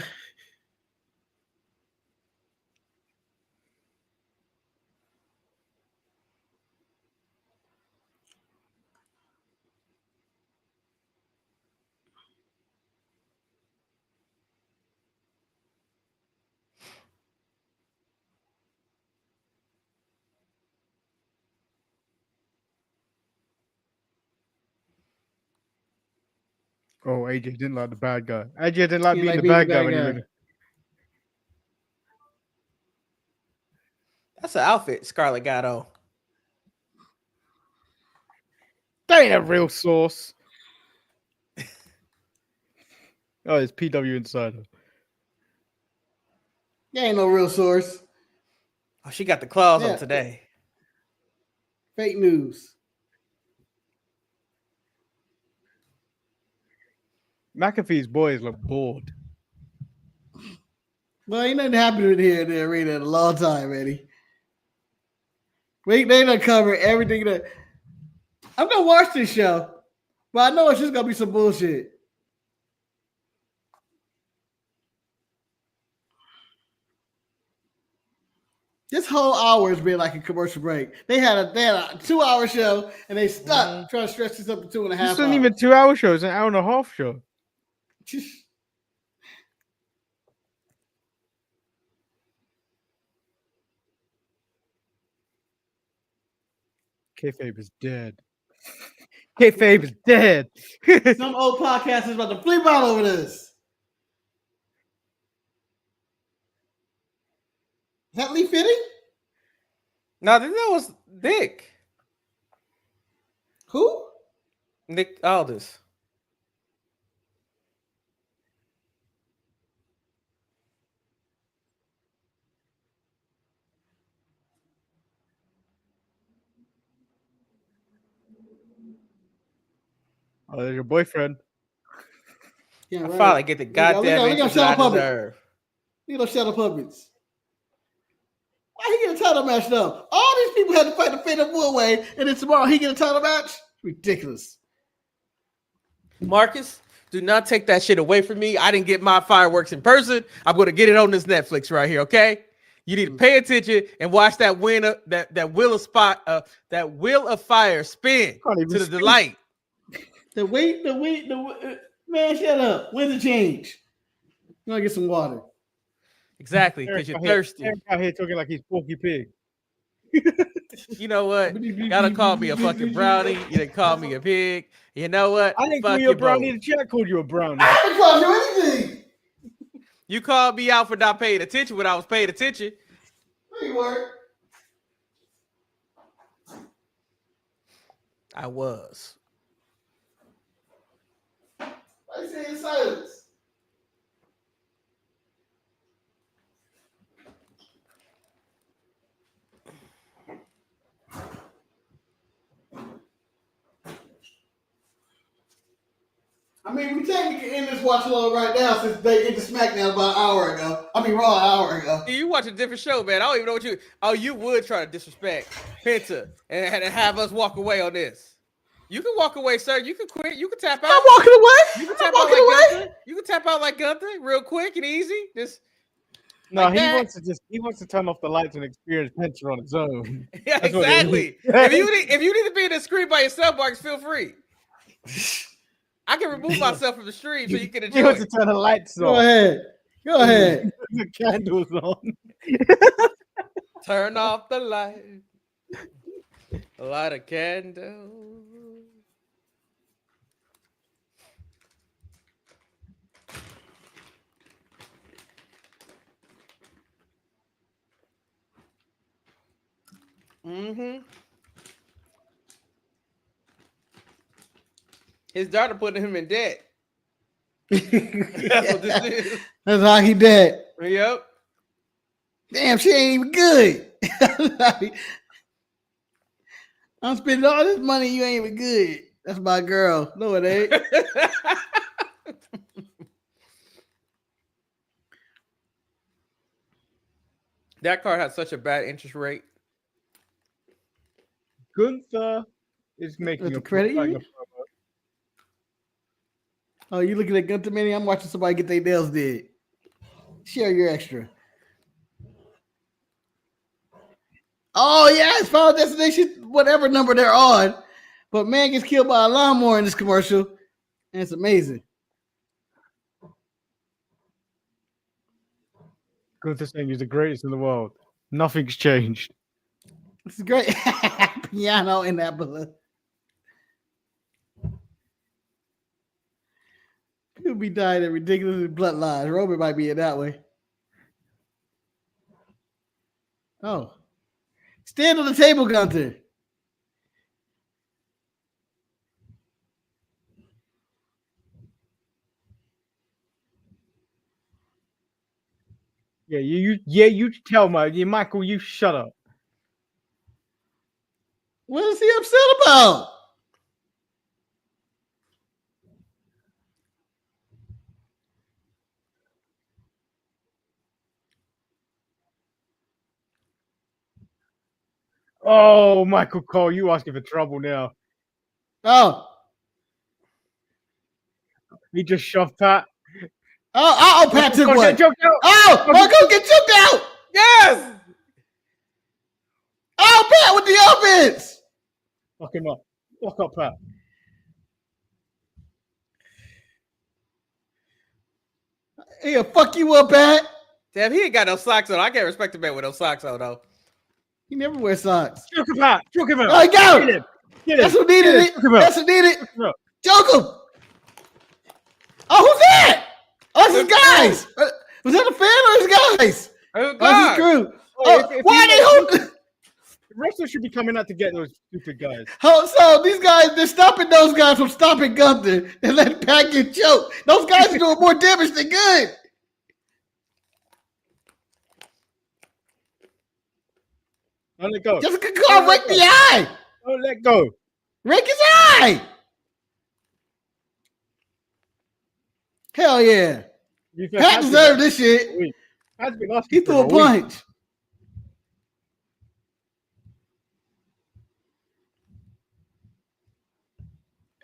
Oh, AJ didn't like the bad guy. AJ didn't like He being like the being bad the guy bad when he guy. went. That's an outfit Scarlett got on. That ain't a real source. Oh, it's PW Insider. There ain't no real source. Oh, she got the claws Yeah. on today. Fake news. McAfee's boys look bored. Well, ain't nothing happening here in the arena in a long time, Eddie. Wait, they done cover everything that. I'm gonna watch this show, but I know it's just gonna be some bullshit. This whole hour has been like a commercial break. They had a 2-hour show and they stuck trying to stretch this up to 2.5 This hours. isn't even 2-hour show. It's an hour and a half show. Kayfabe is dead. Kayfabe is dead. Some old podcast is about to flip out over this. Is that Lee Fitting? No, I think that was Nick. Who? Nick Aldis. Oh, there's your boyfriend. Yeah, I right. finally get the goddamn look at interest Shadow that I Puppet. deserve. Look at those shadow puppets. Why he get a title match though? All these people had to fight the Fatal 4-Way, and then tomorrow he get a title match? Ridiculous. Marcus, do not take that shit away from me. I didn't get my fireworks in person. I'm going to get it on this Netflix right here, okay? You need to pay attention and watch that winner, that wheel of fire spin Can't even to the speak. delight. The wait, man, shut up. When's the change? I'm gonna get some water. Exactly, because you're thirsty. Eric out here talking like he's Porky Pig. You know what? Y'all done called me a fucking brownie. You done called me a pig. You know what? I didn't Fuck call you a both. brownie. The chat called you a brownie. I didn't call you anything. You called me out for not paying attention when I was paying attention. You were. I was. Why you saying silence? I mean, we technically end this watch along right now since they ended SmackDown about an hour ago. I mean, Raw an hour ago. You watch a different show, man. I don't even know what you. Oh, you would try to disrespect Penta and have us walk away on this. You can walk away, sir. You can quit. You can tap out. I'm walking away. You can I'm tap out walking like away. Gunther. You can tap out like Gunther, real quick and easy. Just No, like he that. wants to turn off the lights and experience Penta on its own. Yeah, That's what it exactly. is. if you need to be in the screen by yourself, Marcus, feel free. I can remove myself from the stream so you can He enjoy wants to it. turn the lights Go off. ahead. Go ahead. The candles on. Turn off the light. Light a candle. Mm-hmm. His daughter putting him in debt. That's what this is. That's how he dead. Yep. Damn, she ain't even good. I'm spending all this money. You ain't even good. That's my girl. No, it ain't. That card has such a bad interest rate. Gunther is making With the a credit like union? Oh, you looking at Gunther Mania? I'm watching somebody get their nails did. Share your extra. Oh, yeah, it's Final Destination, whatever number they're on. But man gets killed by a lawnmower in this commercial. And it's amazing. Gunther saying he's the greatest in the world. Nothing's changed. This is great. Piano in that balloon. People be dying in ridiculous bloodlines. Robert might be in that way. Oh. Stand on the table, Gunther. Yeah, you tell Michael, you shut up. What is he upset about? Oh, Michael Cole, you asking for trouble now. Oh. He just shoved Pat. Oh, Pat took Michael one. get choked out. Oh, Michael get choked out. Yes. Oh, Pat with the offense. Fuck him up. Fuck up, Pat. He'll fuck you up, Pat. Damn, he ain't got no socks on. I can't respect a man with no socks on, though. He never wears socks. Choke him, Pat. Choke him out. Oh, he got Get him. him. Get him. That's what needed it. Choke him out. That's what needed. Choke him out. Choke him. Oh, who's that? Oh, it's his guys. Was that a fan or his guys? Oh, Oh, it's his crew. Oh, if why he- are they holding? Wrestlers should be coming out to get those stupid guys. Oh, so these guys, they're stopping those guys from stopping Gunther and letting Pat get choked. Those guys are doing more damage than good. Don't let go. Just go break the eye. Don't let go. Break his eye. Hell yeah. Pat deserved this shit. Pat's been asking He threw for a week. punch.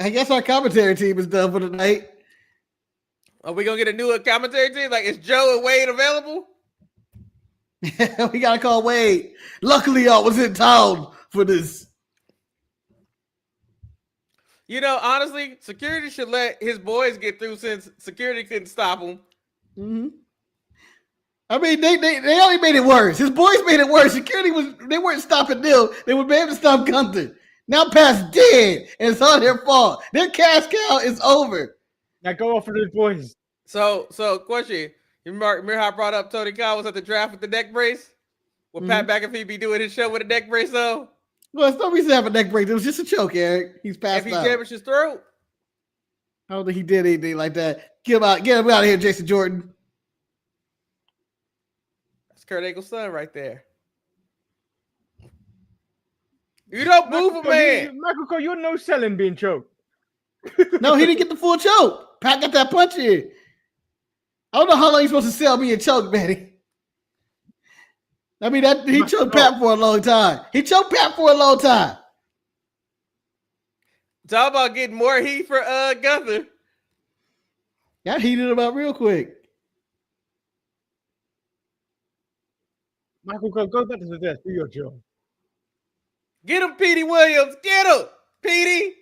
I guess our commentary team is done for the night. Are we gonna get a new commentary team? Like, is Joe and Wade available? We gotta call Wade. Luckily, I was in town for this. You know, honestly, security should let his boys get through since security couldn't stop him. Mm-hmm. I mean, they only made it worse. His boys made it worse. Security they weren't stopping them. They were able to stop Gunther. Now Pat's dead, and it's all their fault. Their cash cow is over. Now go off with his boys. So question. You remember how I brought up Tony Khan was at the draft with the neck brace? Will Pat McAfee be doing his show with a neck brace on? Well, it's no reason to have a neck break. It was just a choke, Eric. He's passed If he out. damaged his throat? I don't think he did anything like that. Get him out of here, Jason Jordan. That's Kurt Angle's son right there. You don't move a man. Michael Cole, you're no selling being choked. No, he didn't get the full choke. Pat got that punch in. I don't know how long you're supposed to sell being choked, Manny. I mean, he choked Pat for a long time. Talk about getting more heat for Gunther. That heated him up real quick. Michael Cole, go back to the desk. Do your job. Get him, Petey Williams. Get him, Petey.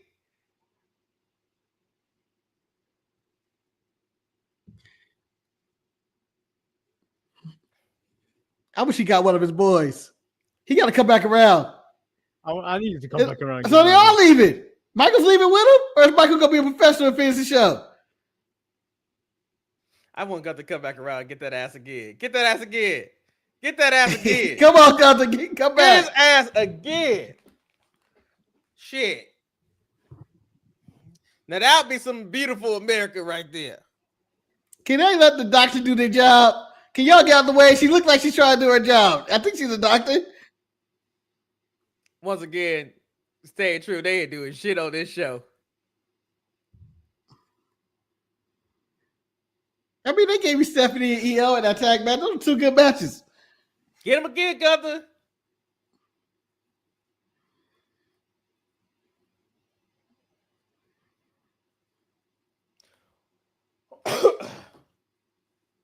I wish he got one of his boys. He got to come back around. I need to come back around. So they all leaving. Michael's leaving with him? Or is Michael going to be a professional and finish the show? I want Gunther to come back around and get that ass again. Get that ass again. Get that ass again. Come on, Gunther. Come back. Get his ass again. Shit. Now that would be some beautiful America right there. Can they let the doctor do their job? Can y'all get out of the way? She looked like she's trying to do her job. I think she's a doctor. Once again, staying true, they ain't doing shit on this show. I mean, they gave me Stephanie and EO in that tag match. Those were two good matches. Get him again, Gunther.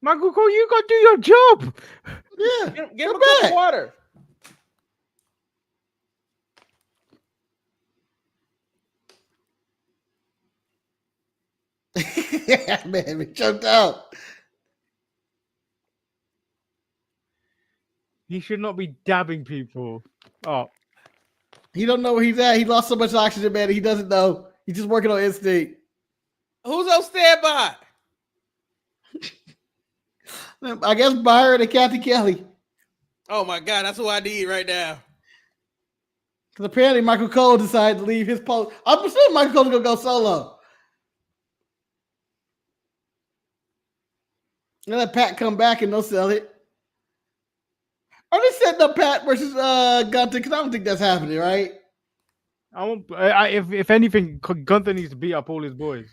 Michael Cole, you got to do your job. Yeah. Give him a cup of water. Yeah, man, we choked out. He should not be dabbing people. Oh, He don't know where he's at. He lost so much oxygen, man. He doesn't know. He's just working on instinct. Who's on standby? I guess Byron and Kathy Kelly. Oh my God, that's who I need right now. Because apparently Michael Cole decided to leave his post. I'm assuming Michael Cole's going to go solo. And let Pat come back and they'll sell it. Are they setting up Pat versus Gunther? Because I don't think that's happening, right? if anything, Gunther needs to beat up all his boys.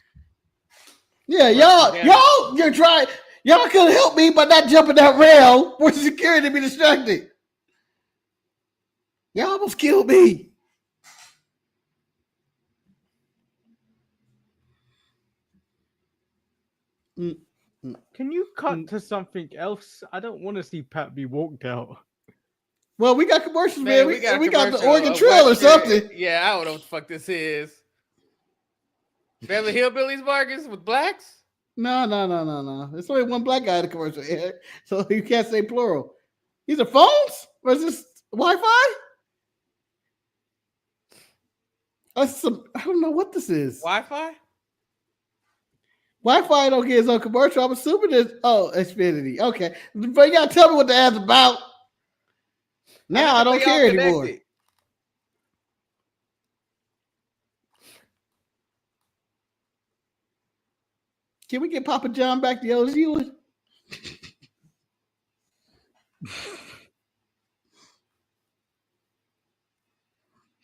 Yeah, you're trying. Y'all could help me by not jumping that rail for security to be distracted. Y'all almost killed me. Can you cut to something else? I don't want to see Pat be walked out. Well, we got commercials, man. We got the commercial Oregon of Trail or Western- something. Yeah, I don't know what the fuck this is. Beverly Hillbillies Marcus with blacks? No. There's only one black guy in the commercial, Eric. So you can't say plural. These are phones? Or is this Wi-Fi? I don't know what this is. Wi-Fi? Wi-Fi don't get his own commercial. I'm assuming it's Xfinity. Okay. But you gotta tell me what the ad's about. Now I don't care anymore. Can we get Papa John back to Old Zealand?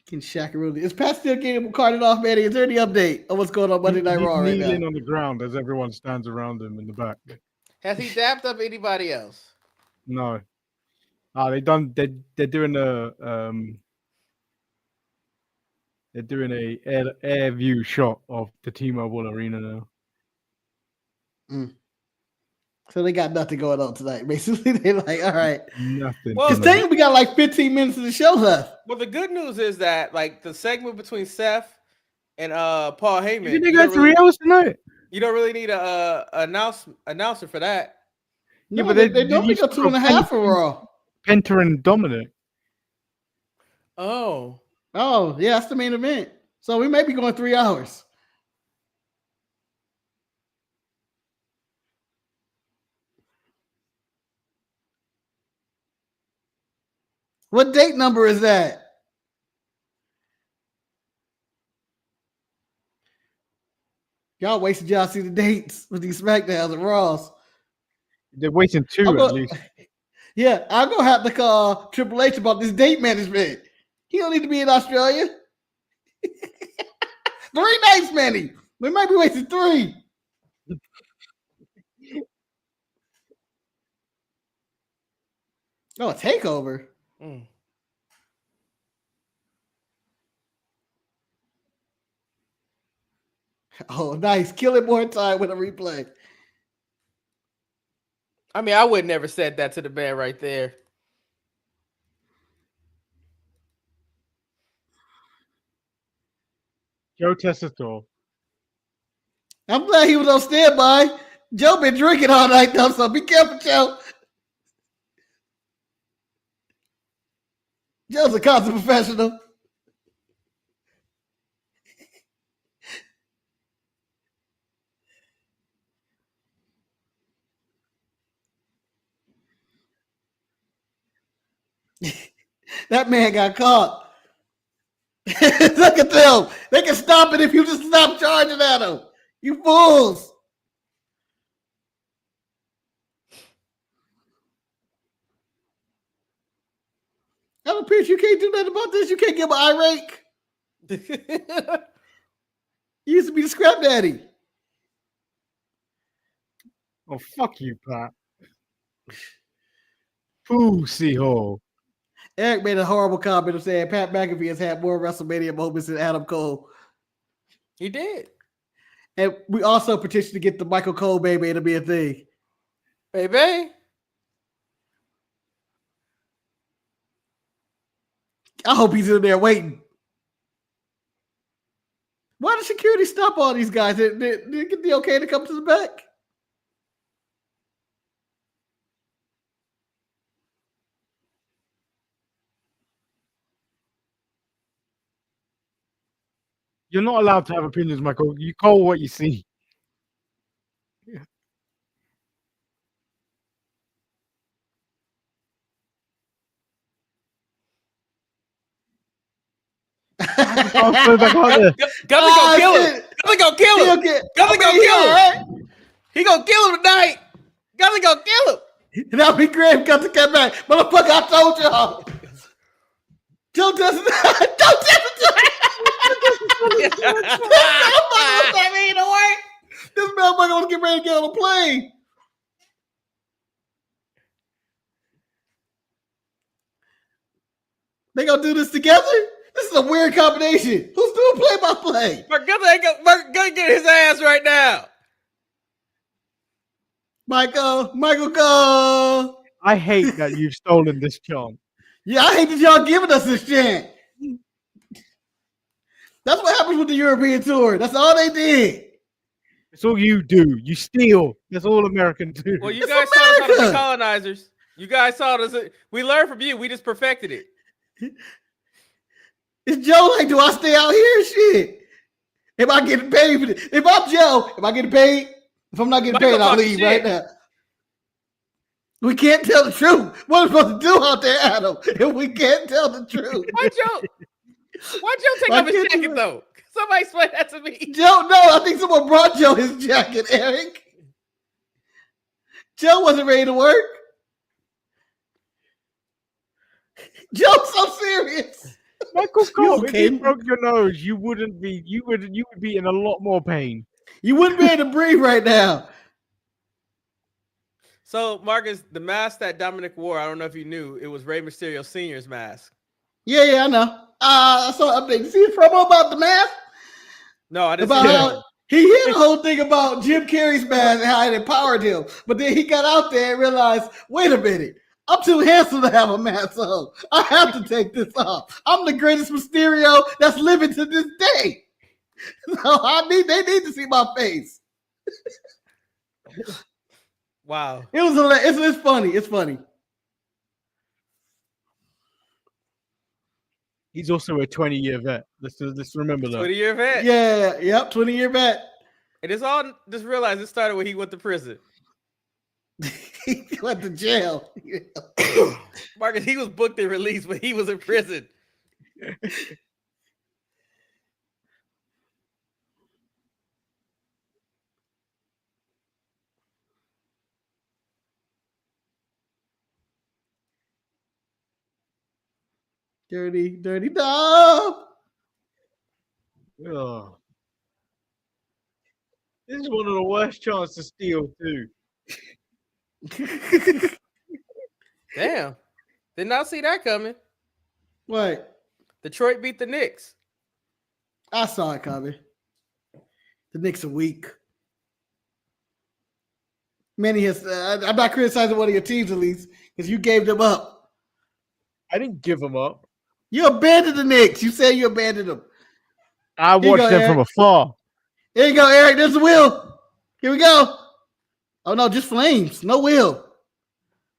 Can Shaq really? Is Pat still getting carted off, Manny? Is there any update on what's going on Monday Night Raw right now? Kneeling on the ground as everyone stands around him in the back. Has he dapped up anybody else? No. They're doing a air view shot of the T-Mobile Arena now. So they got nothing going on tonight. Basically, they're like, all right. Nothing. Well, Because tonight. technically we got like 15 minutes of the show left. Well, the good news is that like the segment between Seth and Paul Heyman, You think they got 3 hours tonight? you don't really need a announcer for that. No, Yeah, but they normally go 2.5 for Raw. Penta and Dominic. Oh, Oh, yeah, that's the main event. So we may be going 3 hours. What date number is that? Y'all wasted y'all see the dates with these SmackDowns and Raws. They're waiting 2 I'm at gonna- least. Yeah, I'm gonna have to call Triple H about this date management. He don't need to be in Australia. 3 nights, Manny. We might be wasting 3. Oh, a takeover. mm. Oh, nice. Kill it more time with a replay. I mean, I would never said that to the man right there. Joe Tessitore. I'm glad he was on standby. Joe been drinking all night though, so be careful, Joe. Joe's a constant professional. That man got caught. Look at them. They can stop it if you just stop charging at them. You fools. Alan Pierce, you can't do nothing about this. You can't give an eye rake. You used to be the scrap daddy. Oh, fuck you, Pat. Pussy hole. Eric made a horrible comment of saying Pat McAfee has had more WrestleMania moments than Adam Cole. He did. And we also petitioned to get the Michael Cole baby to be a thing. Baby. I hope he's in there waiting. Why did security stop all these guys? Did they get the okay to come to the back? You're not allowed to have opinions, Michael. You call what you see. Oh, back out there. Guthrie gonna kill him. Guthrie gonna kill him. Guthrie gonna kill him. Right? He gonna kill him tonight. Guthrie gonna kill him. That'll be great if Guthrie come back. Motherfucker, I told y'all. Don't test it. Don't test it. That ain't no way. This motherfucker gonna get ready to get on a plane. They gonna do this together? This is a weird combination. Who's doing play-by-play? Mark Guthrie ain't gonna get his ass right now. Michael, go. I hate that you've stolen this chant. Yeah, I hate that y'all giving us this chant. That's what happens with the European tour. That's all they did. Oh, It's all you do. You steal. That's all Americans do. Well, you It's guys taught us how to be America. colonizers. You guys taught us. We learned from you. We just perfected it. It's Joe like, do I stay out here? Shit. Am I getting paid for this? If I'm Joe, am I getting paid? If I'm not getting Michael paid, I'll talking leave shit. right now. We can't tell the truth. What are we supposed to do out there, Adam, if we can't tell the truth? Why'd Joe take Why off his can't you- jacket though? Somebody explain that to me. Joe, no, I think someone brought Joe his jacket, Eric. Joe wasn't ready to work. Joe's so serious. Michael Cole, okay? if you broke your nose, you would be in a lot more pain. You wouldn't be able to breathe right now. So, Marcus, the mask that Dominic wore, I don't know if you knew, it was Rey Mysterio Sr.'s mask. Yeah, I know. I saw an update. You see the promo about the mask? No, I didn't About see how that. He heard the whole thing about Jim Carrey's mask and how it empowered him. But then he got out there and realized, wait a minute, I'm too handsome to have a mask on. I have to take this off. I'm the greatest Mysterio that's living to this day. So they need to see my face. Wow. It was hilarious. It's funny. It's funny. He's also a 20-year vet. Let's remember that. 20-year vet. Yeah, yep, 20-year vet. And it's all just realized it started when he went to prison. He went to jail. Marcus, he was booked and released when he was in prison. Dirty dog. Oh. This is one of the worst chances to steal too. Damn. Did not see that coming. What? Detroit beat the Knicks. I saw it coming. The Knicks are weak. Manny has. I'm not criticizing one of your teams at least because you gave them up. I didn't give them up. You abandoned the Knicks. You said you abandoned them. I watched them from afar. Here you go, Eric. There's the wheel. Here we go. Oh no, just flames. No wheel.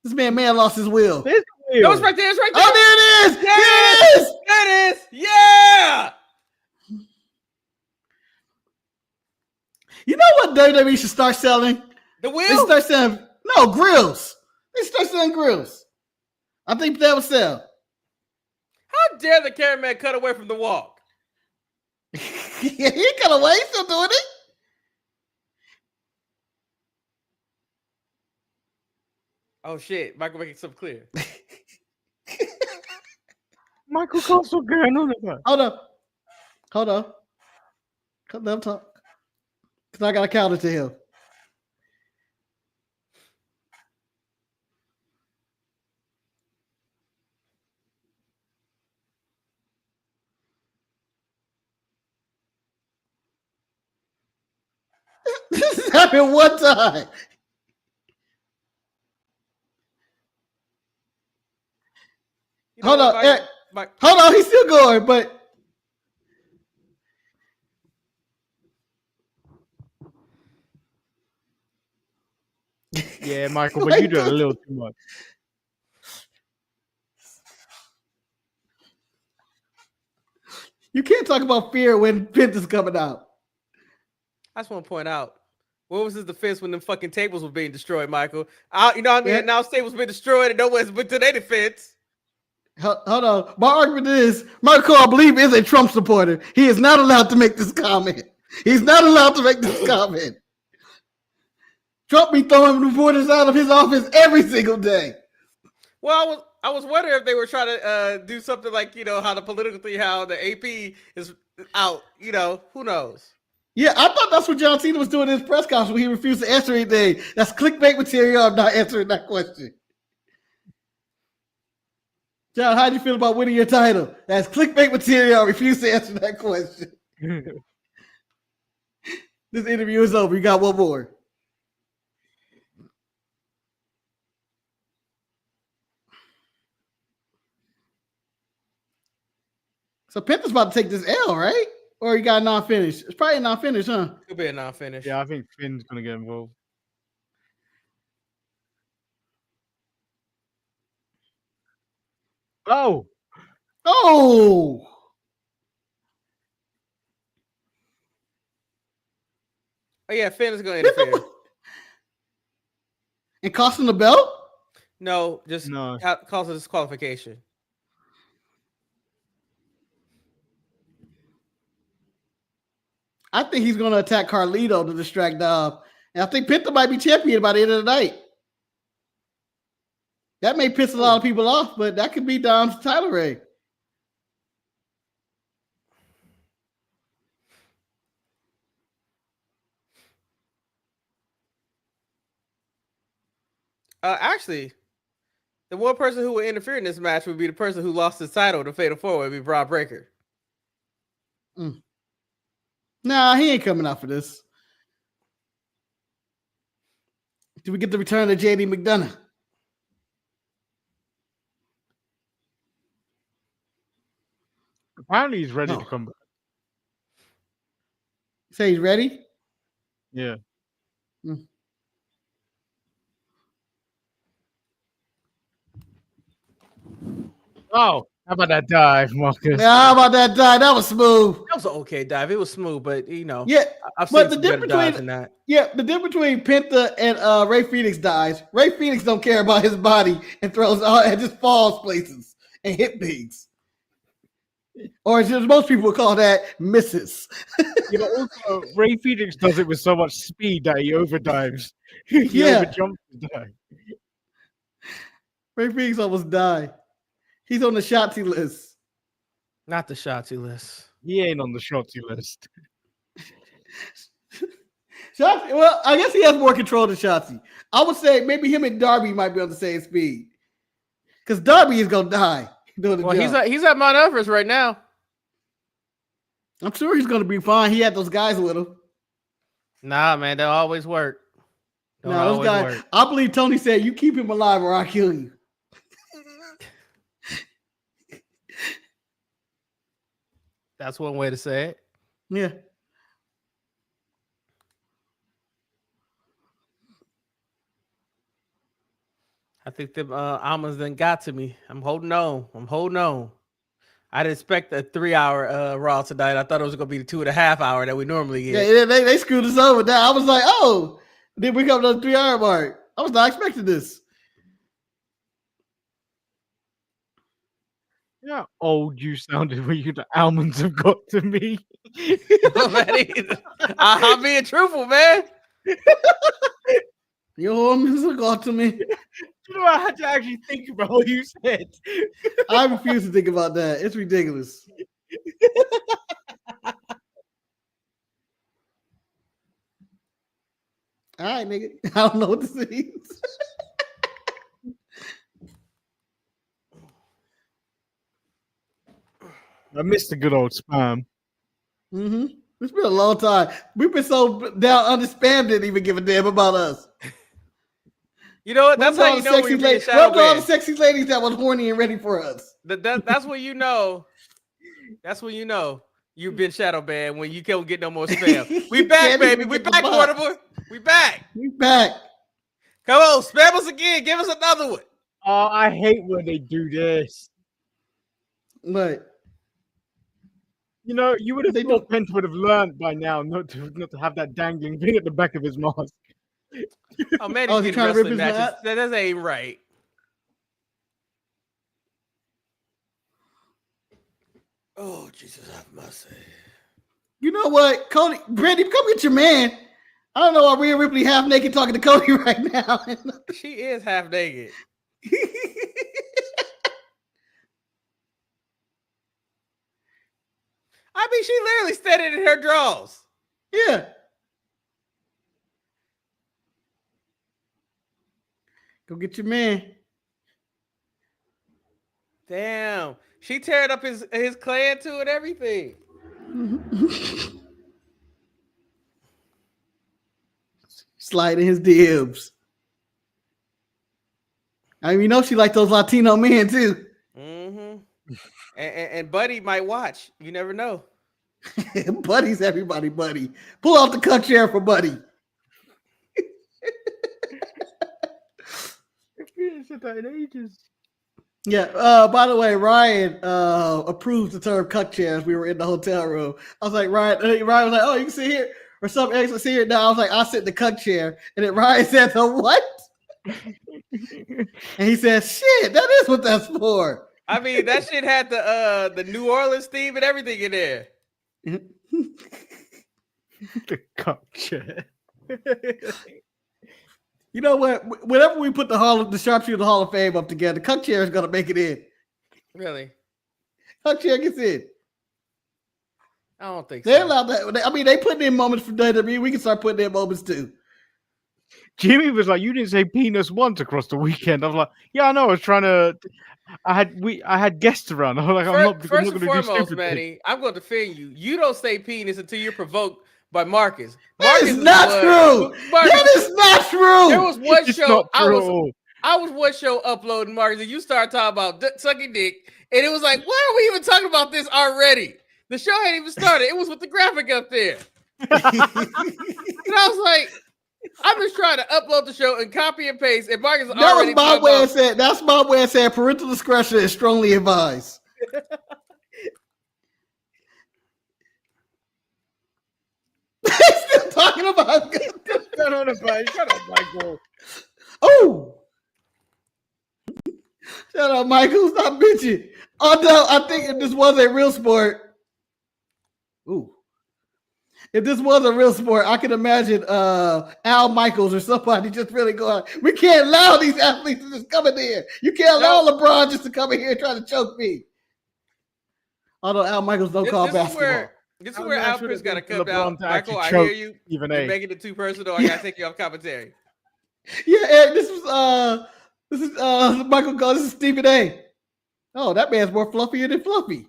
This man lost his wheel. There's the wheel. No, it's right there. It's right there. Oh, there it is. There Here it it is. There it is. Yeah. You know what WWE should start selling? The They wheel? start selling grills. They start selling grills. I think that would sell. How dare the cameraman cut away from the walk? Yeah, he cut away. He's still doing it. Oh shit, Michael making something clear. Michael can't stop going on about. Hold on. Let him talk. Because I got to counter to him. This happened one time. You know Hold what, on, Eric. Mike, Hold on, he's still going, but Yeah, Michael, but you do it a little too much. you can't talk about fear when Penta's coming out. I just want to point out, what was his defense when them fucking tables were being destroyed, Michael? You know what I mean? Yeah. Now tables been destroyed and no one's been to their defense. Hold on. My argument is Michael, I believe, is a Trump supporter. He is not allowed to make this comment. He's not allowed to make this comment. Trump be throwing reporters out of his office every single day. Well, I was wondering if they were trying to do something like, you know, how the political thing, how the AP is out, you know, who knows? Yeah, I thought that's what John Cena was doing in his press conference when he refused to answer anything. That's clickbait material. I'm not answering that question. John, how do you feel about winning your title? That's clickbait material. I refuse to answer that question. This interview is over. You got one more. So Penta's about to take this L, right? Or you got non-finish? It's probably non-finish, huh? Could be a non-finish. Yeah, I think Finn's gonna get involved. Oh, Oh! Oh yeah, Finn is going to interfere. And cost him the belt? No, just No. causes disqualification. I think he's going to attack Carlito to distract Dom. And I think Penta might be champion by the end of the night. That may piss a lot of people off, but that could be Dom's title reign. Actually, the one person who would interfere in this match would be the person who lost his title to Fatal 4 would be Braun Breaker. Mm. Nah, he ain't coming out for this. Do we get the return of JD McDonough? Apparently, he's ready to come back. Say he's ready? Yeah. Oh, how about that dive, Marcus? How about that dive? That was smooth. That was an okay dive. It was smooth, but yeah, I've seen some better dives than that. Yeah, the difference between Penta and Ray Phoenix dives. Ray Phoenix don't care about his body and throws and just falls places and hit things. Or as most people would call that, misses. Also, Ray Phoenix does it with so much speed that he overdives. He overjumps the dive. Ray Phoenix almost died. He's on the Shotzi list. Not the Shotzi list. He ain't on the Shotzi list. Shotzi, well, I guess he has more control than Shotzi. I would say maybe him and Darby might be on the same speed. Because Darby is going to die. Well, he's at Mount Everest right now. I'm sure he's going to be fine. He had those guys with him. Nah, man, they always work. Those guys. Work. I believe Tony said, "You keep him alive, or I'll kill you." That's one way to say it. Yeah. I think them almonds done got to me. I'm holding on. I didn't expect a 3-hour Raw tonight. I thought it was going to be the 2.5 hour that we normally get. Yeah, they screwed us over. Now I was like, oh, then we come to the 3-hour mark. I was not expecting this. Yeah, old you sounded when the almonds have got to me. I'm being truthful, man. Your almonds have got to me. You know, I had to actually think about what you said. I refuse to think about that. It's ridiculous. All right, nigga. I don't know what this means. I missed the good old spam. Mm-hmm. It's been a long time. We've been so down under spam didn't even give a damn about us. You know what? That's how you know we're being shadow banned. What all the sexy ladies that was horny and ready for us? That's when you know. That's when you know you've been shadow banned when you can't get no more spam. We back, baby. We back, Waterboy. We back. We back. Come on, spam us again. Give us another one. Oh, I hate when they do this. What? You know, you would have thought Penta would have learned by now not to have that dangling thing at the back of his mask. Oh man, he's getting trying to rip his matches. That ain't right. Oh Jesus, have mercy. You know what, Cody, Brandy, come get your man. I don't know why Rhea Ripley half naked talking to Cody right now. She is half naked. I mean, she literally standing in her drawers. Yeah. Go get your man. Damn. She tearing up his clan too and everything. Sliding his DMs. I mean, you know she like those Latino men too. Mm-hmm. And Buddy might watch. You never know. Buddy's everybody, Buddy. Pull out the cut chair for Buddy. Yeah. By the way, Ryan approved the term cut chairs. We were in the hotel room. I was like, Ryan was like, oh, you can sit here or something extra sit here. Now I was like, I'll sit in the cut chair. And then Ryan said, the what? And he said, shit, that is what that's for. I mean, that shit had the New Orleans theme and everything in there. The cut chair. You know what? Whenever we put the Sharpshooter Hall of Fame up together, cut chair is gonna make it in. Really? Cut chair gets in. I don't think They're so. allowed that. I mean, they put in moments for WWE. We can start putting in moments too. Jimmy was like, "You didn't say penis once across the weekend." I was like, "Yeah, I know. I was trying to. I had guests around. I was like, I'm not First going and to do foremost, stupid things." Manny, I'm going to defend you. You don't say penis until you're provoked by Marcus. That Marcus is is not the true. one. Marcus, That is not there true. was one It's show not true at all. I was one show uploading, Marcus, and you started talking about sucking dick, and it was like, why are we even talking about this already? The show hadn't even started. It was with the graphic up there, and I was like, I'm just trying to upload the show and copy and paste, and Marcus That was already my talking way about. of saying. That's my way of saying parental discretion is strongly advised. He's still talking about. Shut up, Michael. Oh, shut up, Michael. Stop bitching. Although I think if this was a real sport, if this was a real sport, I can imagine Al Michaels or somebody just really going, we can't allow these athletes to just come in here. You can't allow LeBron just to come in here and try to choke me. Although Al Michaels don't call basketball. This is where Al Chris got to come LeBron out. to Michael, I choke hear you. Stephen You're A. making it too personal. I got to take you off commentary. Yeah, Eric, this is Michael Cole. This is Stephen A. Oh, that man's more fluffier than Fluffy.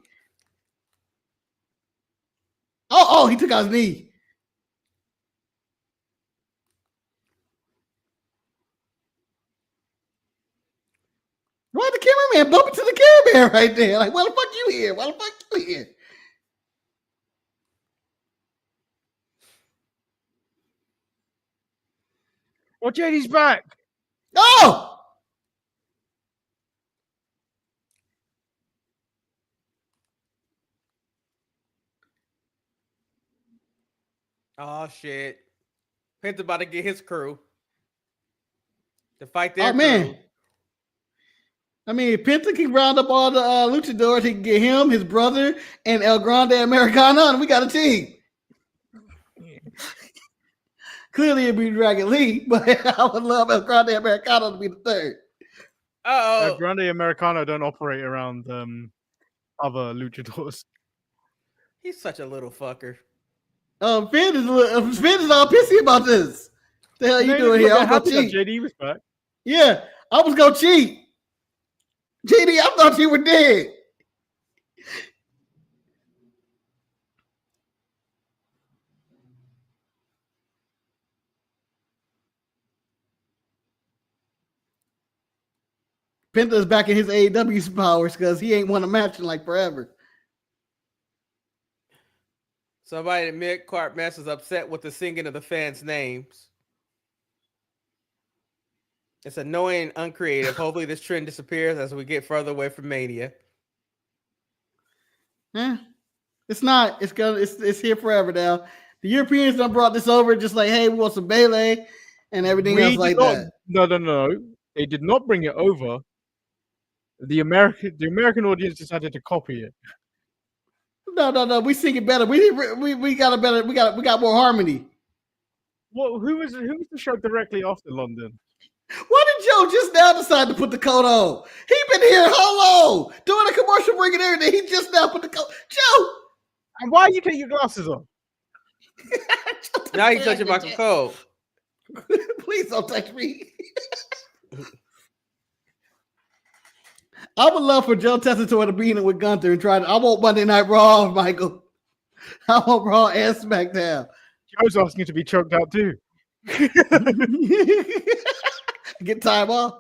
Oh, he took out his knee. Why the cameraman bump into the cameraman right there? Like, why the fuck you here? Why the fuck you here? Oh, JD's back. Oh! Oh shit! Pence about to get his crew to fight their Oh man! crew. I mean, if Penta can round up all the luchadors, he can get him, his brother, and El Grande Americano, and we got a team. Clearly, it'd be Dragon Lee, but I would love El Grande Americano to be the third. Oh, Grande Americano don't operate around other luchadors. he's such a little fucker. Finn is all pissy about this. The hell you doing here? I was happy gonna that cheat. JD was back. Yeah, I was gonna cheat. JD, I thought you were dead. Penta's back in his AEW powers because he ain't won a match in like forever. Somebody in mid-card mess is upset with the singing of the fans' names. It's annoying and uncreative. Hopefully, this trend disappears as we get further away from Mania. It's not. It's here forever now. The Europeans done brought this over, just like, hey, we want some Bayley and everything else like that. No. They did not bring it over. The American audience decided to copy it. No. We sing it better. We got a better. We got more harmony. Well, who was the show directly after London? Why did Joe just now decide to put the coat on? He been here how long? Doing a commercial break and everything. He just now put the coat. Joe! And why you take your glasses off? Now you touching Michael Cole. Please don't touch me. I would love for Joe Tessitore to be in it with Gunther and try to. I want Monday Night Raw, Michael. I want Raw and SmackDown. Joe's asking to be choked out too. Get time off.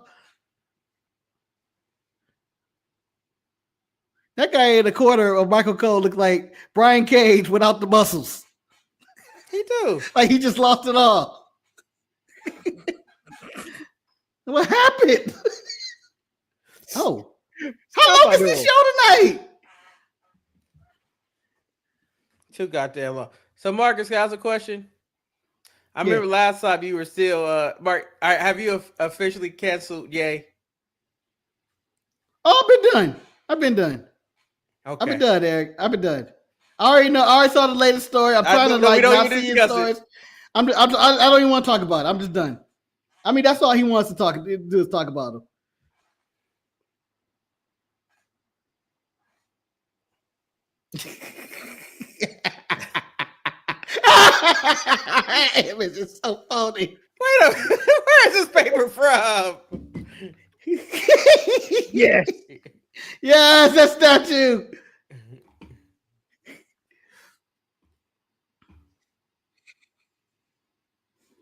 That guy in the corner of Michael Cole looked like Brian Cage without the muscles. He do. Like he just lost it all. What happened? Oh. How long is this show tonight? Too goddamn long. So, Marcus, can I ask a question? I remember last time you were still, Mark, have you officially canceled Yay? Oh, I've been done. Okay. I've been done, Eric. I've been done. I already know. I already saw the latest story. I'm trying to not see his stories. I don't even want to talk about it. I'm just done. I mean, that's all he wants to do is talk about him. It was just so phony. Wait a minute. Where's this paper from? Yes. Yes, that statue.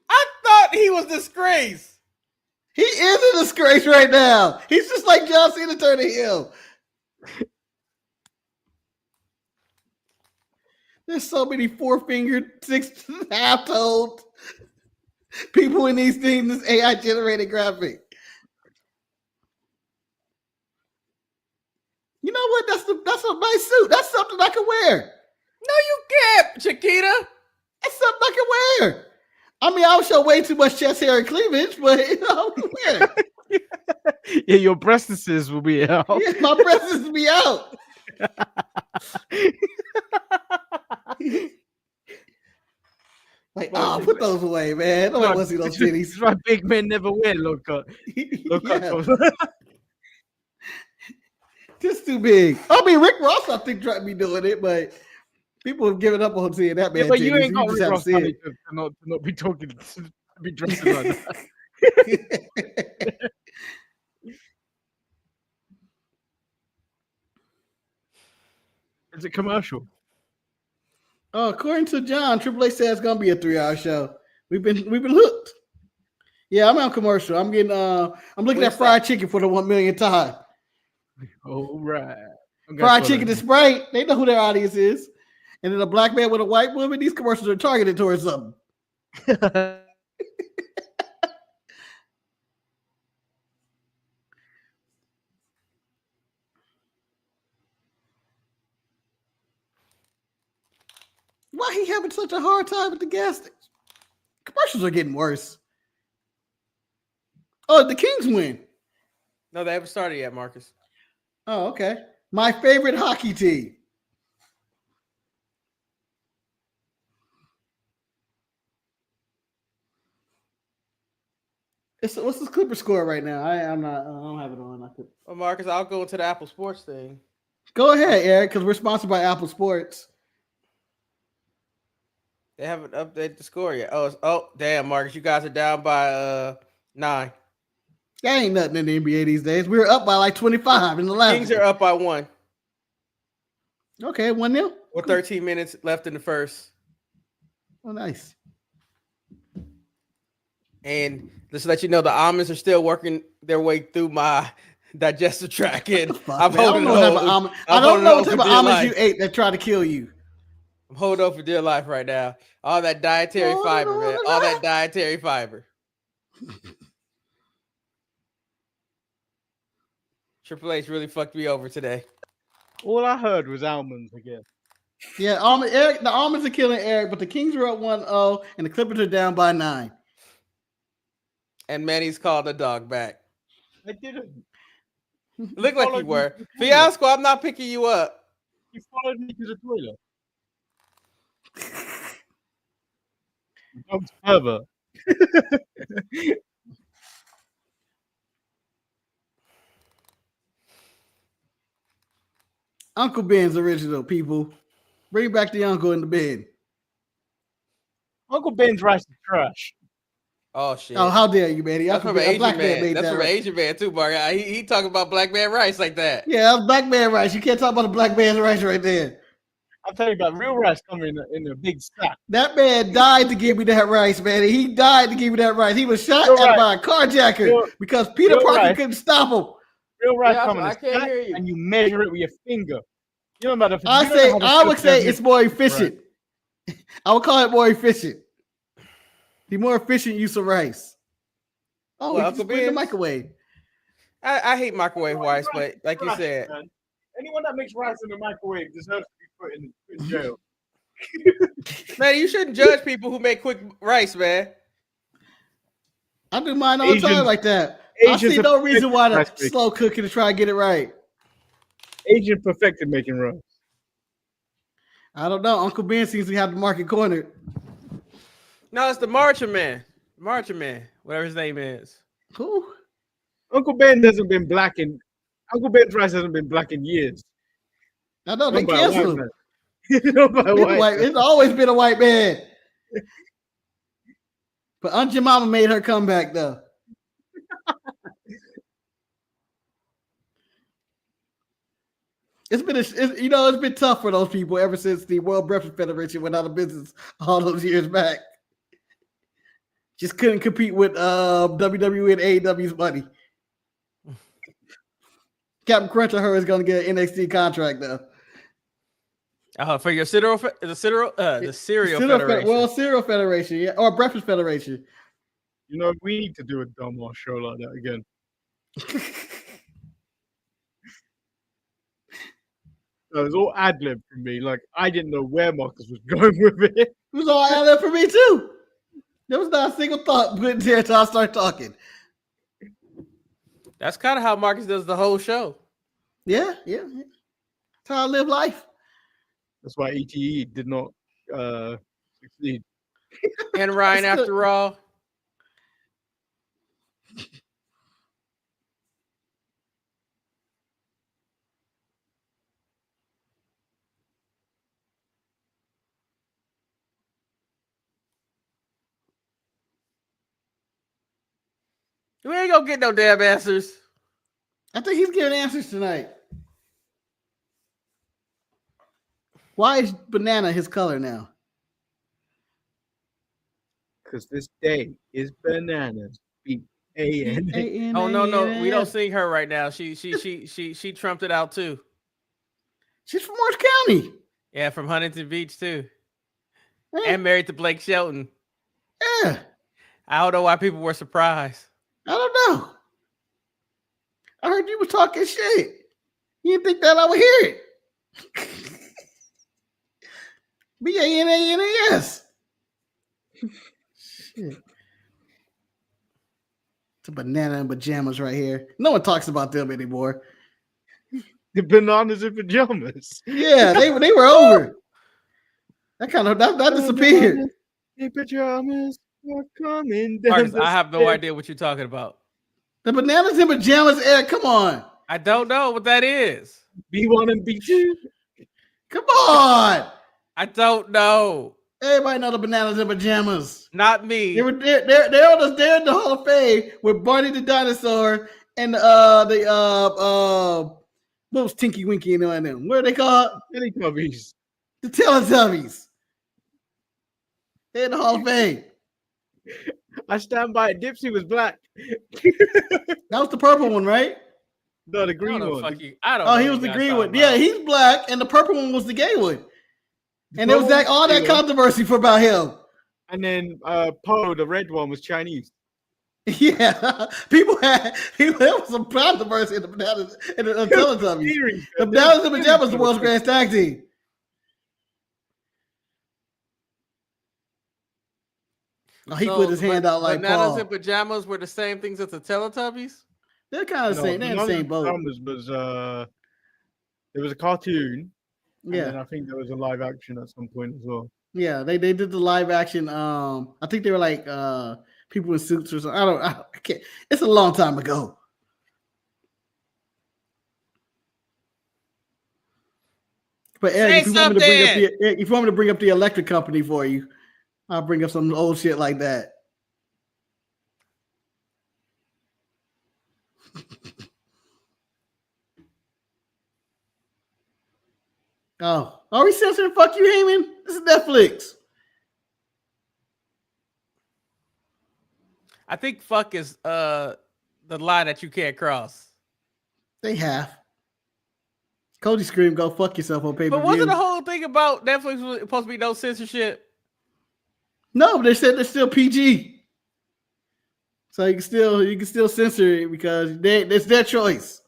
I thought he was disgraced. He is a disgrace right now. He's just like John Cena turning heel. There's so many 4-fingered, 6.5-toed people in these things, this AI generated graphic. You know what? That's a nice suit. That's something I can wear. No, you can't, Chiquita. That's something I can wear. I mean, I'll show way too much chest hair and cleavage, but I can wear it. Yeah, your breastises will be out. Yeah, my breasts will be out. Like, put those away, man. Nobody wants to see those titties. That's why big men never wear low cut. Just too big. I mean, Rick Ross, I think, tried to be doing it, but people have given up on seeing that man. Yeah, but you titties. ain't got just Rick have Ross to see money it. to not be talking, to be dressing like that. Is it commercial? Oh, according to John, Triple H said it's gonna be a 3-hour show. We've been hooked. Yeah, I'm on commercial. I'm getting I'm looking at fried chicken for the 1 millionth time. All right. Fried chicken and Sprite. They know who their audience is. And then a black man with a white woman. These commercials are targeted towards something. Why he having such a hard time at the gas station? Commercials are getting worse. Oh, the Kings win. No, they haven't started yet, Marcus. Oh, okay. My favorite hockey team. What's this Clipper score right now? I don't have it on. Well, Marcus, I'll go into the Apple Sports thing. Go ahead, Eric, because we're sponsored by Apple Sports. They haven't updated the score yet. Oh, damn, Marcus, you guys are down by 9. That ain't nothing in the NBA these days. We were up by like 25 in the last. Kings are up by 1. Okay, 1-0. With 13 minutes left in the first. Oh, nice. And just to let you know, the almonds are still working their way through my digestive tract. And I don't know what type of almonds you ate that tried to kill you. I'm holding on for dear life right now. All that dietary fiber, man. All that dietary fiber. Triple H really fucked me over today. All I heard was almonds again. Yeah, the almonds are killing Eric, but the Kings are up 1-0 and the Clippers are down by 9. And Manny's called the dog back. I didn't. Look like you were. Fiasco, I'm not picking you up. You followed me to the toilet. Dog's ever. Uncle Ben's original, people. Bring back the uncle in the bed. Uncle Ben's rice is trash. Oh shit! Oh, how dare you, Manny? That's from an Asian man. That's from an Asian man too, Mark. He talking about black man rice like that. Yeah, that's black man rice. You can't talk about a black man's rice right there. I'll tell you about real rice coming in a big sack. That man died to give me that rice, man. He died to give me that rice. He was shot at by a carjacker because Peter Parker couldn't stop him. Real rice coming in a sack, and you measure it with your finger. You know about I would say it's more efficient. Right. I would call it more efficient. The more efficient use of rice. Oh, well, Uncle Ben, the microwave. I hate microwave rice, but like you said, man. Anyone that makes rice in the microwave deserves to be put in jail. Man, you shouldn't judge people who make quick rice, man. I do mine all the time like that. I see no reason why to slow cook it to try and get it right. Asian perfected making rice. I don't know. Uncle Ben seems to have the market cornered. No, it's the Marcher Man. Marcher Man, whatever his name is. Who? Uncle Ben hasn't been black in. Uncle Ben's rice hasn't been black in years. I know they canceled him. It's always been a white man. But Aunt Jemima made her come back though. It's been tough for those people ever since the World Wrestling Federation went out of business all those years back. Just couldn't compete with WWE and AEW's money. Captain Crunch, I heard, is going to get an NXT contract though. For your cereal, the cereal federation. World Cereal Federation, yeah, or Breakfast Federation. You know, we need to do a dumbass show like that again. It was all ad lib from me. Like I didn't know where Marcus was going with it. It was all ad lib for me too. There was not a single thought put in there until I started talking. That's kind of how Marcus does the whole show. Yeah. That's how I live life. That's why ETE did not succeed. And Ryan, after all. We ain't gonna get no damn answers. I think he's giving answers tonight. Why is banana his color now? Because this day is bananas. B-A-N-A. Oh no, we don't sing her right now. She trumped it out too. She's from Orange County. Yeah, from Huntington Beach too. Yeah. And married to Blake Shelton. Yeah. I don't know why people were surprised. I don't know. I heard you were talking shit. You didn't think that I would hear it. B-A-N-A-N-A-S. Shit. It's a banana in pajamas right here. No one talks about them anymore. The bananas in pajamas. Yeah, they were over. That disappeared. In pajamas are coming down. Marcus, I have no idea what you're talking about. The bananas in pajamas, Eric. Come on. I don't know what that is. B1 and B2. Come on. I don't know. Everybody know the bananas in pajamas. Not me. They're in the Hall of Fame with Barney the dinosaur and what was Tinky Winky and them? What are they called? Teletubbies. The Teletubbies. They're in the Hall of Fame. I stand by it. Dipsy was black. That was the purple one, right? No, the green one. I don't know. He was the green one. Yeah, he's black, and the purple one was the gay one. And there was all that controversy for about him. And then Poe, the red one, was Chinese. Yeah, there was some controversy in the bananas and the Teletubbies. The bananas and pajamas, the world's greatest tag team. Oh, he put his hand out like bananas Paul. and pajamas were the same things as the Teletubbies. They're kind of the same. They're in the same boat. There was a cartoon. Yeah, and I think there was a live action at some point as well. Yeah, they did the live action. I think they were like people in suits or something. I can't. It's a long time ago. But Eric, if you want me to bring up the electric company for you, I'll bring up some old shit like that. Oh, are we censoring Fuck You, Heyman? This is Netflix. I think fuck is the line that you can't cross. They have. Cody screamed, "Go fuck yourself" on pay-per-view. But wasn't the whole thing about Netflix was supposed to be no censorship? No, but they said they're still PG. So you can still censor it because it's their choice.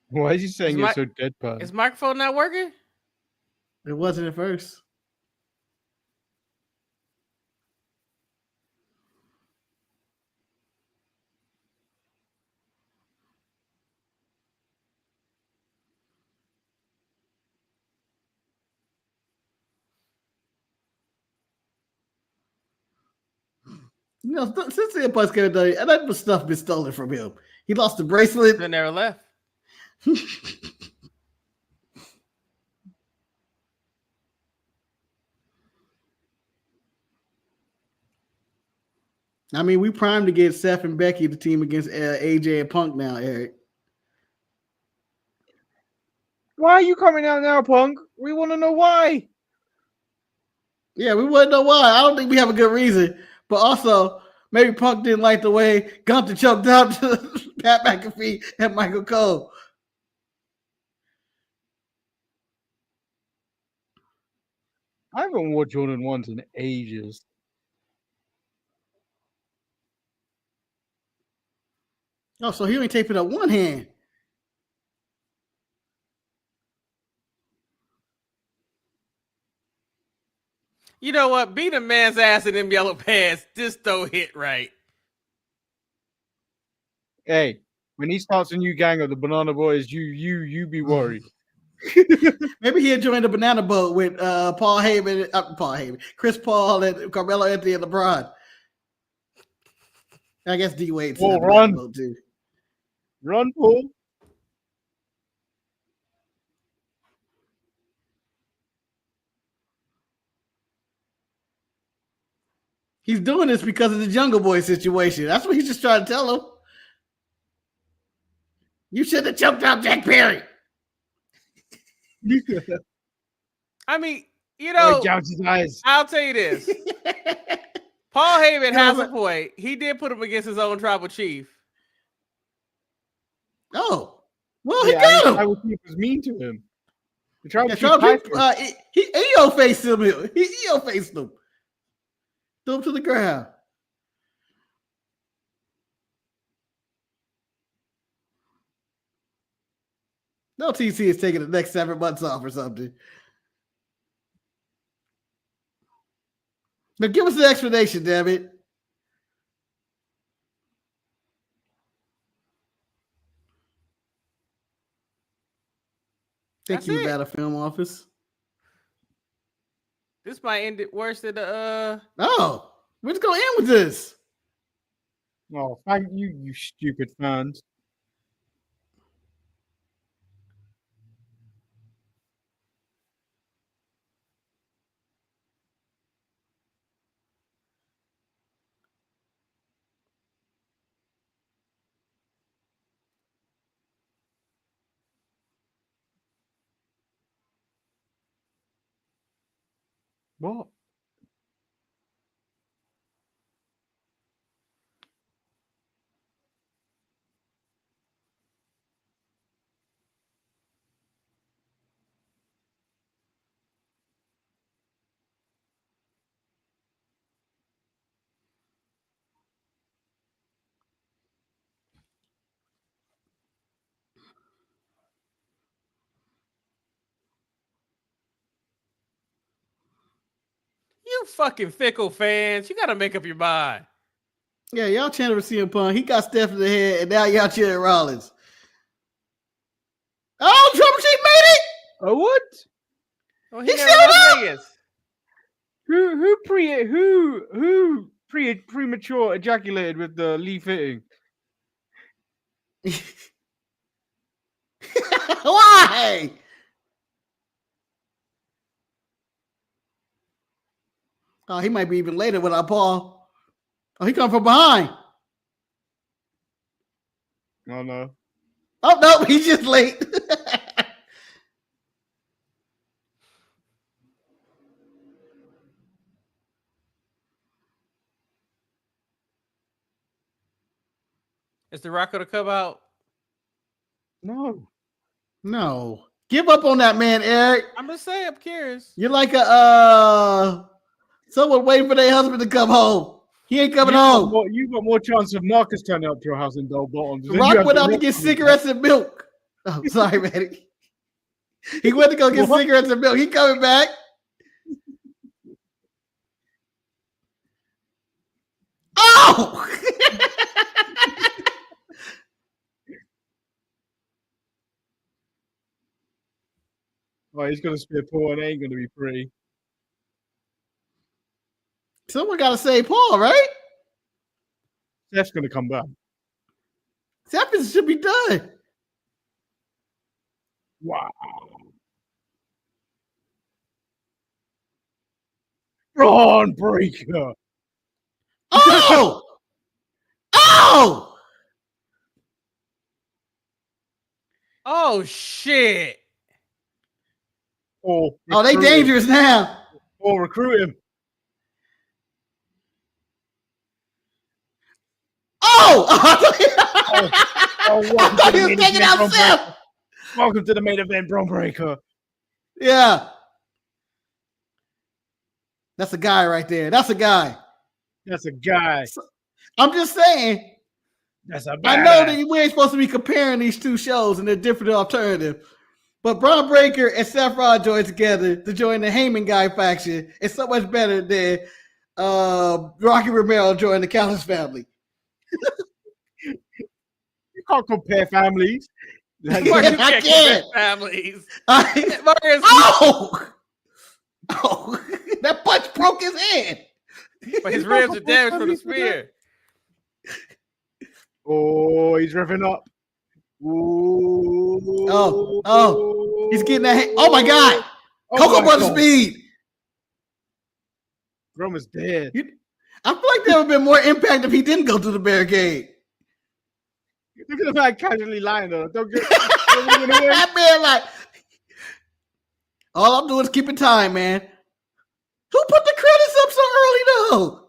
Why is he saying it's so deadpan? Is microphone not working? It wasn't at first. You know, since the Empire State Day, and that stuff been stolen from him. He lost the bracelet. They never left. I mean, we primed to get Seth and Becky the team against AJ and Punk now, Eric. Why are you coming out now, Punk? We want to know why. Yeah, we wouldn't know why. I don't think we have a good reason. But also, maybe Punk didn't like the way Gunther choked out to Pat McAfee and Michael Cole. I haven't watched Jordan once in ages. Oh, so he only taping up one hand. You know what? Beat a man's ass in them yellow pants. This don't hit right. Hey, when he starts a new gang of the Banana Boys, you be worried. Maybe he'll join the Banana Boat with Paul Heyman, Chris Paul, and Carmelo Anthony and LeBron. I guess D Wade's in the Banana Boat too. Run, Paul. He's doing this because of the Jungle Boy situation. That's what he's just trying to tell him. You should have choked out Jack Perry. I mean, you know, I'll tell you this. Paul Heyman has a point. He did put him against his own tribal chief. Oh, well, he got him. Tribal chief was mean to him. The tribal chief, he EO faced him. He EO faced him. Threw him to the ground. No, TC is taking the next 7 months off or something. But give us an explanation, damn it. Thank you, Nevada Film Office. This might end it worse than the Oh, we're just gonna end with this. Oh, thank you, you stupid fans. What? You fucking fickle fans. You got to make up your mind. Yeah, y'all chanting for CM Punk. He got Steph in the head, and now y'all cheering Rollins. Oh, Trouble Chief made it! Oh, what? Oh, he showed up! Who premature ejaculated with the Lee fitting? Why? Oh, he might be even later without Paul. Oh, he come from behind. Oh, no. Oh, no, he's just late. Is The Rock going to come out? No. No. Give up on that man, Eric. I'm just saying, I'm curious. You're like someone waiting for their husband to come home. He ain't coming home. You've got more chance of Marcus turning up to your house in Bell Bottoms. Rock went out to get cigarettes and milk. Oh, sorry, Manny. He went to go get cigarettes and milk. He coming back. Oh! Oh, he's going to spear Paul and it ain't going to be pretty. Someone got to save Paul, right? Steph's going to come back. Steph should be done. Wow. Braun Breaker. Oh! Oh! Oh shit! Or Oh, they recruit him. dangerous now. Or recruit him. Oh! Oh, I welcome thought to he the was main taking event, out Bron Seth. Breakker. Welcome to the main event, Bron Breakker. Yeah. That's a guy right there. That's a guy. That's a guy. I'm just saying. That's a badass. I know that we ain't supposed to be comparing these two shows and they're different alternatives. But Bron Breakker and Seth Rollins joined together to join the Heyman guy faction. It's so much better than Rocky Romero joined the Callis family. You can't compare families. Marcus I can't can't. compare families. I, Marcus, oh! Oh! That punch broke his head. but his ribs are damaged from the spear. Oh, he's revving up. Ooh. Oh, he's getting that. Oh my God! Oh Cocoa my Brother God. Speed. Roman's dead. I feel like there would have been more impact if he didn't go through the barricade. Look at the man casually lying there. Don't get. Don't get That man, like, all I'm doing is keeping time, man. Who put the credits up so early though?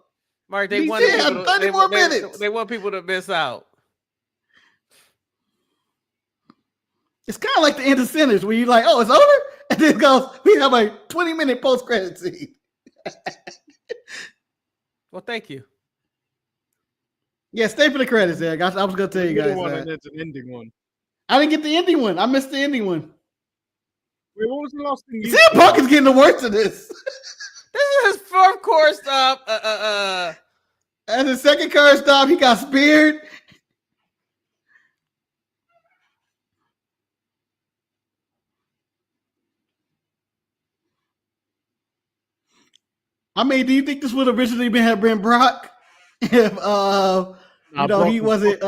Mark, they He wanted said people 30 more minutes. They want people to miss out. It's kind of like the end of Sinners where you're like, oh, it's over? And then it goes, we have a 20-minute post-credit scene. Well, thank you. Yeah, stay for the credits, Eric. I was going to tell you guys one that. and there's an ending one. I didn't get the ending one. I missed the ending one. Wait, what was the last thing you CM Punk is getting the worst of this. This is his fourth core stop. And the second card stop, he got speared. I mean, do you think this would originally have been Brock if he wasn't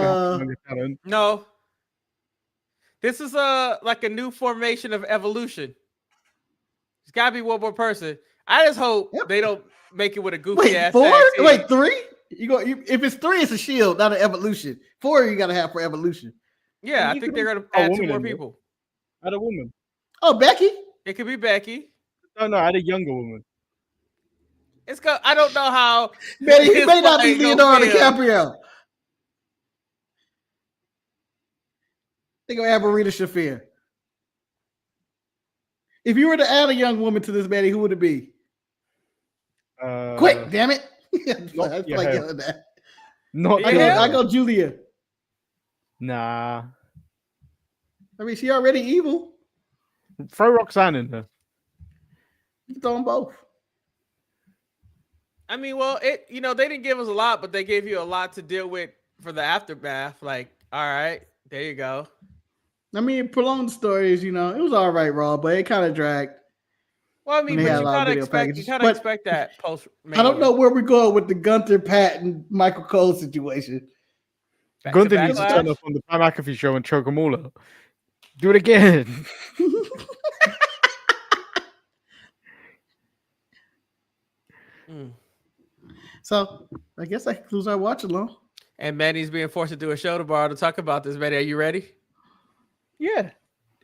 No. This is like a new formation of evolution. It's gotta be one more person. I just hope they don't make it with a goofy ass. Four? tag team. Wait, three? If it's three, it's a Shield, not an Evolution. Four, you gotta have for Evolution. Yeah, I think they're gonna add two more people. Add a woman. Oh, Becky? It could be Becky. No, add a younger woman. I don't know how. Betty, he may not be Leonardo DiCaprio. They're gonna add Marita Shafir. If you were to add a young woman to this, Betty, who would it be? Quick, damn it! I go Julia. Nah. I mean, she already evil. Throw Roxanne in there. You can throw them both. I mean, well, they didn't give us a lot, but they gave you a lot to deal with for the aftermath. Like, all right, there you go. I mean, prolonged stories, it was all right, Raw, but it kind of dragged. Well, I mean, but you kind of expect that post. I don't know where we're going with the Gunther, Pat, and Michael Cole situation. Gunther needs to turn up on the Pat McAfee show and choke them all up. Do it again. So, I guess I concludes our watch along. And Manny's being forced to do a show tomorrow to talk about this. Manny, are you ready? Yeah.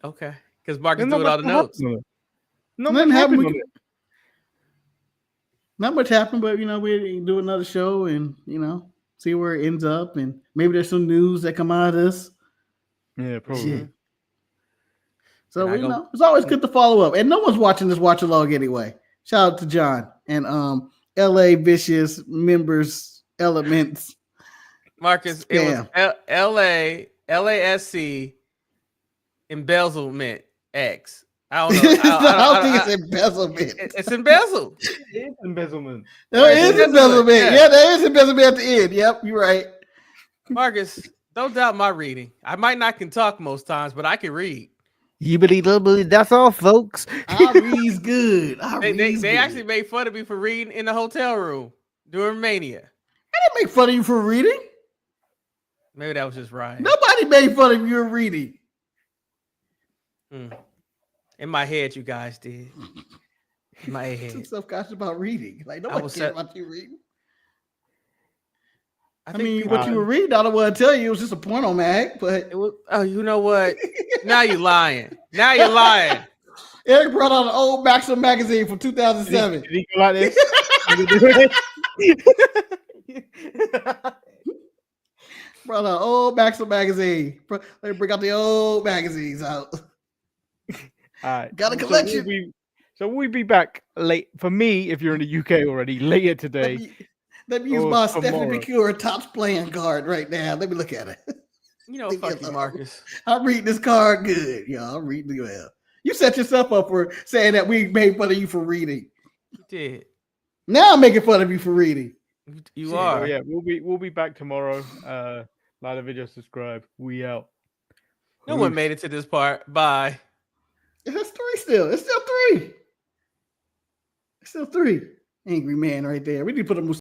Okay. Because Mark is doing all the notes. Nothing happened. Not much happened, but we do another show and see where it ends up, and maybe there's some news that come out of this. Yeah, probably. Shit. So it's always good to follow up, and no one's watching this watch along anyway. Shout out to John and LA Vicious members elements. Marcus, Spam. It was LASC embezzlement X. I don't know. I don't think it's embezzlement. It's embezzled. It is embezzlement. There is embezzlement. Yeah, there is embezzlement at the end. Yep, you're right. Marcus, don't doubt my reading. I might not can talk most times, but I can read. You believe that's all, folks. I read's good. They actually made fun of me for reading in the hotel room during Mania. I didn't make fun of you for reading. Maybe that was just Ryan. Nobody made fun of you for reading. In my head, you guys did. In my head. Too self-conscious about reading. Like, nobody cares about you reading. I think mean, people- what you were reading, I don't want to tell you, it was just a porno mag, but it was, oh, you know what? Now you lying. Now you're lying. Eric brought out an old Maxim magazine from 2007. Did he go like this? Did he do it? Brought out an old Maxim magazine. Let me bring out the old magazines out. All right. Got a collection. So we'll be back late. For me, if you're in the UK already, later today. Let me use or my tomorrow. Stephanie McCure Topps playing card right now. Let me look at it. You know, fuck you, Marcus. I'm reading this card good. Yeah, I'm reading it well. You set yourself up for saying that we made fun of you for reading. You did. Now I'm making fun of you for reading. You So, are. yeah, we'll be back tomorrow. Like the video, subscribe. We out. No one made it to this part. Bye. It's 3 still. It's still 3. It's still 3. Angry man right there. We need to put a